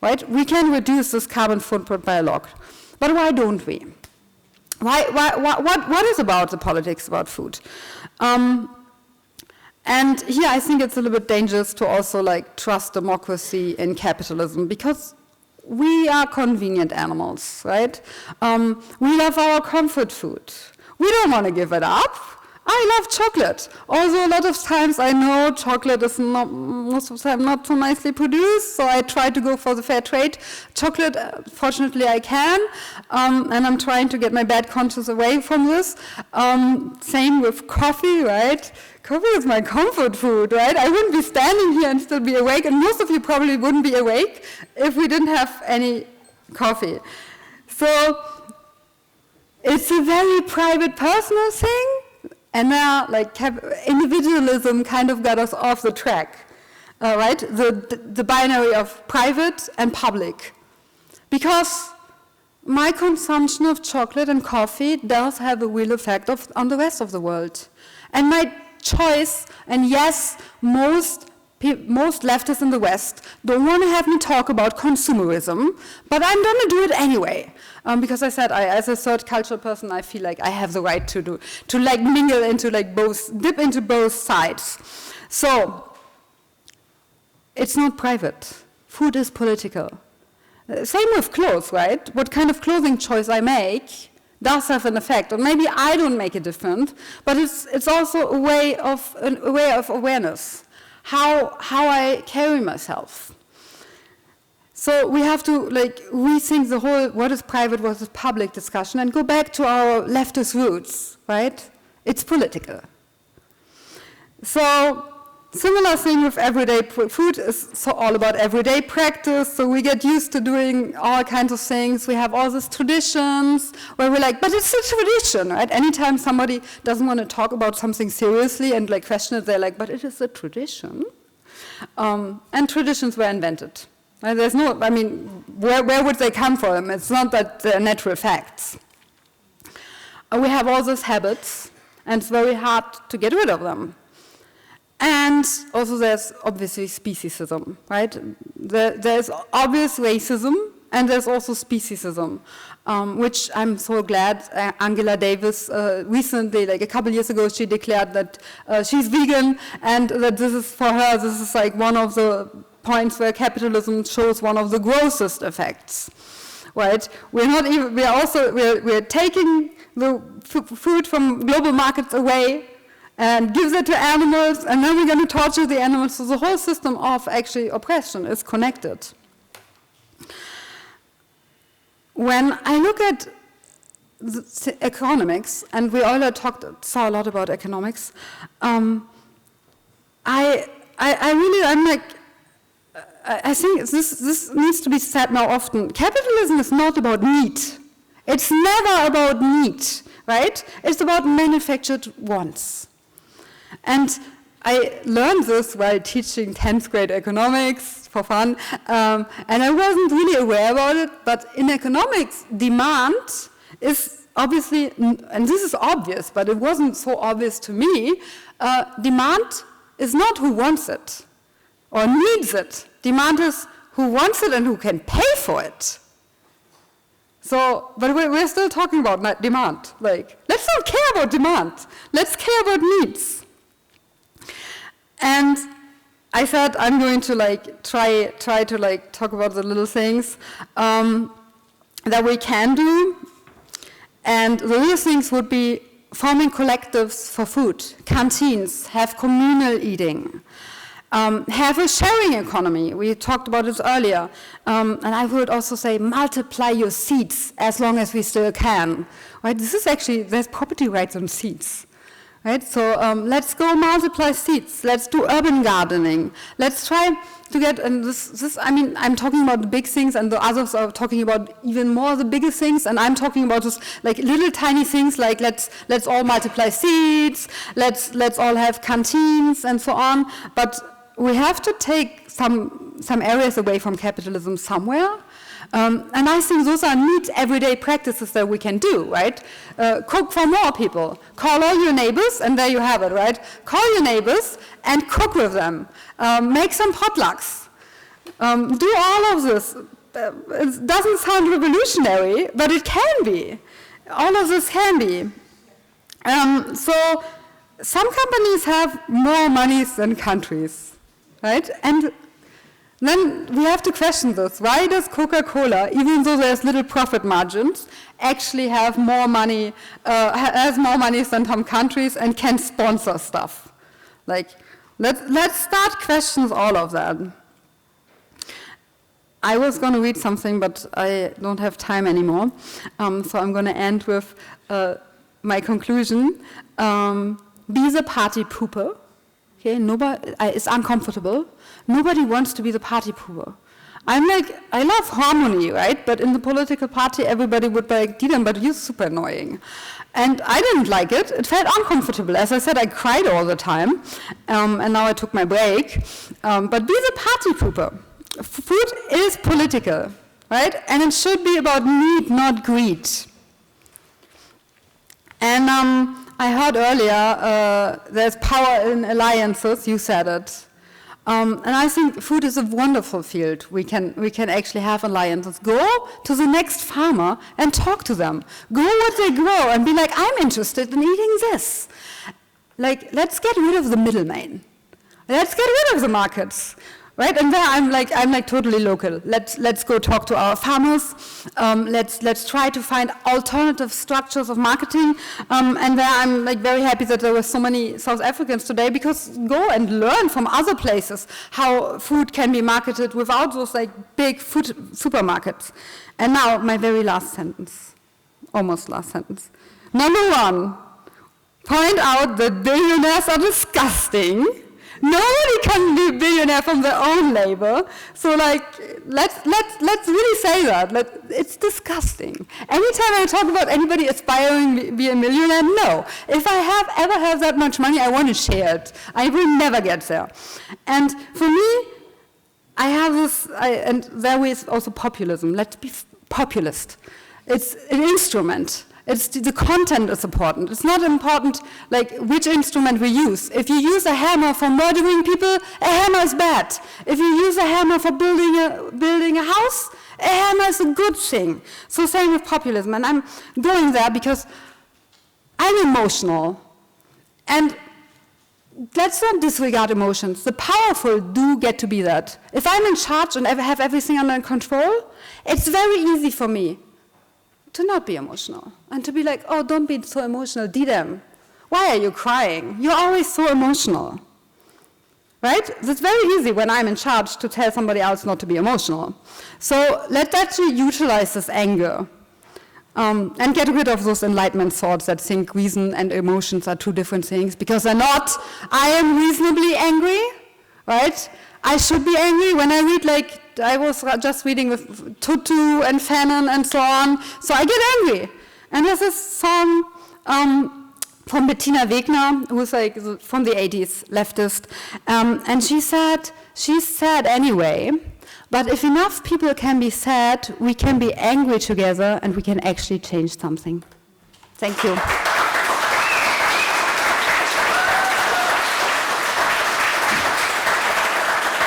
S17: right? We can reduce this carbon footprint by a lot. But why don't we? What is about the politics about food? And here I think it's a little bit dangerous to also trust democracy in capitalism, because we are convenient animals, right? We love our comfort food. We don't want to give it up. I love chocolate. Although a lot of times I know chocolate is most of the time not so nicely produced, so I try to go for the fair trade chocolate. Fortunately, I can, and I'm trying to get my bad conscience away from this. Same with coffee, right? Coffee is my comfort food, right? I wouldn't be standing here and still be awake, and most of you probably wouldn't be awake if we didn't have any coffee. So it's a very private, personal thing. And now, like, individualism kind of got us off the track, right? The binary of private and public. Because my consumption of chocolate and coffee does have a real effect on the rest of the world. And my choice, and yes, most leftists in the West don't want to have me talk about consumerism, but I'm going to do it anyway. Because I said, as a third cultural person, I feel like I have the right to like mingle into like both, dip into both sides. So, it's not private. Food is political. Same with clothes, right? What kind of clothing choice I make does have an effect, or maybe I don't make it different, but it's also a way of awareness. How I carry myself. So we have to like rethink the whole what is private versus public discussion and go back to our leftist roots, right? It's political. So similar thing with everyday food is so all about everyday practice. So we get used to doing all kinds of things. We have all these traditions where we're like, but it's a tradition, right? Anytime somebody doesn't want to talk about something seriously and like question it, they're like, but it is a tradition. And traditions were invented. There's no, I mean, where would they come from? It's not that they're natural facts. We have all those habits, and it's very hard to get rid of them. And also there's obviously speciesism, right? There's obvious racism, and there's also speciesism, which I'm so glad Angela Davis recently, like a couple years ago, she declared that she's vegan, and that this is, for her, this is like one of the points where capitalism shows one of the grossest effects, right? We're taking the food from global markets away and gives it to animals, and then we're going to torture the animals. So the whole system of actually oppression is connected. When I look at the economics, and we all saw a lot about economics, I think this needs to be said now often. Capitalism is not about need. It's never about need, right? It's about manufactured wants. And I learned this while teaching 10th grade economics for fun, and I wasn't really aware about it, but in economics, demand is obviously, and this is obvious, but it wasn't so obvious to me, demand is not who wants it or needs it. Demand is who wants it and who can pay for it. So, but we're still talking about demand. Like, let's not care about demand. Let's care about needs. And I said I'm going to like try to like talk about the little things that we can do. And the little things would be forming collectives for food, canteens, have communal eating. Have a sharing economy. We talked about this earlier. And I would also say multiply your seeds as long as we still can. Right? This is actually, there's property rights on seeds. Right? So let's go multiply seeds. Let's do urban gardening. Let's try to get, and this, I mean, I'm talking about the big things, and the others are talking about even more the bigger things, and I'm talking about just like little tiny things like let's all multiply seeds, let's all have canteens and so on. But we have to take some areas away from capitalism somewhere. And I think those are neat everyday practices that we can do, right? Cook for more people. Call all your neighbors, and there you have it, right? Call your neighbors and cook with them. Make some potlucks. Do all of this. It doesn't sound revolutionary, but it can be. All of this can be. So some companies have more money than countries, right? And Then we have to question this. Why does Coca-Cola, even though there's little profit margins, actually have more money, has more money than some countries and can sponsor stuff? Like, let's start questions all of that. I was going to read something, but I don't have time anymore. So I'm going to end with my conclusion. Be the party pooper. Okay, it's uncomfortable. Nobody wants to be the party pooper. I'm like, I love harmony, right? But in the political party, everybody would be like, Didem, but you're super annoying. And I didn't like it. It felt uncomfortable. As I said, I cried all the time. And now I took my break. But be the party pooper. Food is political, right? And it should be about need, not greed. And I heard earlier, there's power in alliances, you said it. And I think food is a wonderful field. We can actually have alliances. Go to the next farmer and talk to them. Go what they grow and be like, I'm interested in eating this. Like, let's get rid of the middleman. Let's get rid of the markets. Right, and there I'm like totally local. Let's go talk to our farmers. Let's try to find alternative structures of marketing. And there I'm like very happy that there were so many South Africans today, because go and learn from other places how food can be marketed without those like big food supermarkets. And now my very last sentence, almost last sentence. Number one, point out that billionaires are disgusting. Nobody can be a billionaire from their own labor. So like, let's really say that. It's disgusting. Anytime I talk about anybody aspiring to be a millionaire, no. If I ever have that much money, I want to share it. I will never get there. And for me, I have this, and there is also populism. Let's be populist. It's an instrument. The content is important. It's not important like which instrument we use. If you use a hammer for murdering people, a hammer is bad. If you use a hammer for building a house, a hammer is a good thing. So same with populism. And I'm going there because I'm emotional. And let's not disregard emotions. The powerful do get to be that. If I'm in charge and have everything under control, it's very easy for me to not be emotional and to be like, oh, don't be so emotional, Didem. Why are you crying? You're always so emotional, right? It's very easy when I'm in charge to tell somebody else not to be emotional. So let's actually utilize this anger and get rid of those enlightenment thoughts that think reason and emotions are two different things, because they're not. I am reasonably angry, right? I should be angry when I read, like, I was just reading with Tutu and Fanon and so on, so I get angry. And there's this song from Bettina Wegner, who's like from the 80s, leftist, and she's sad anyway, but if enough people can be sad, we can be angry together and we can actually change something. Thank you.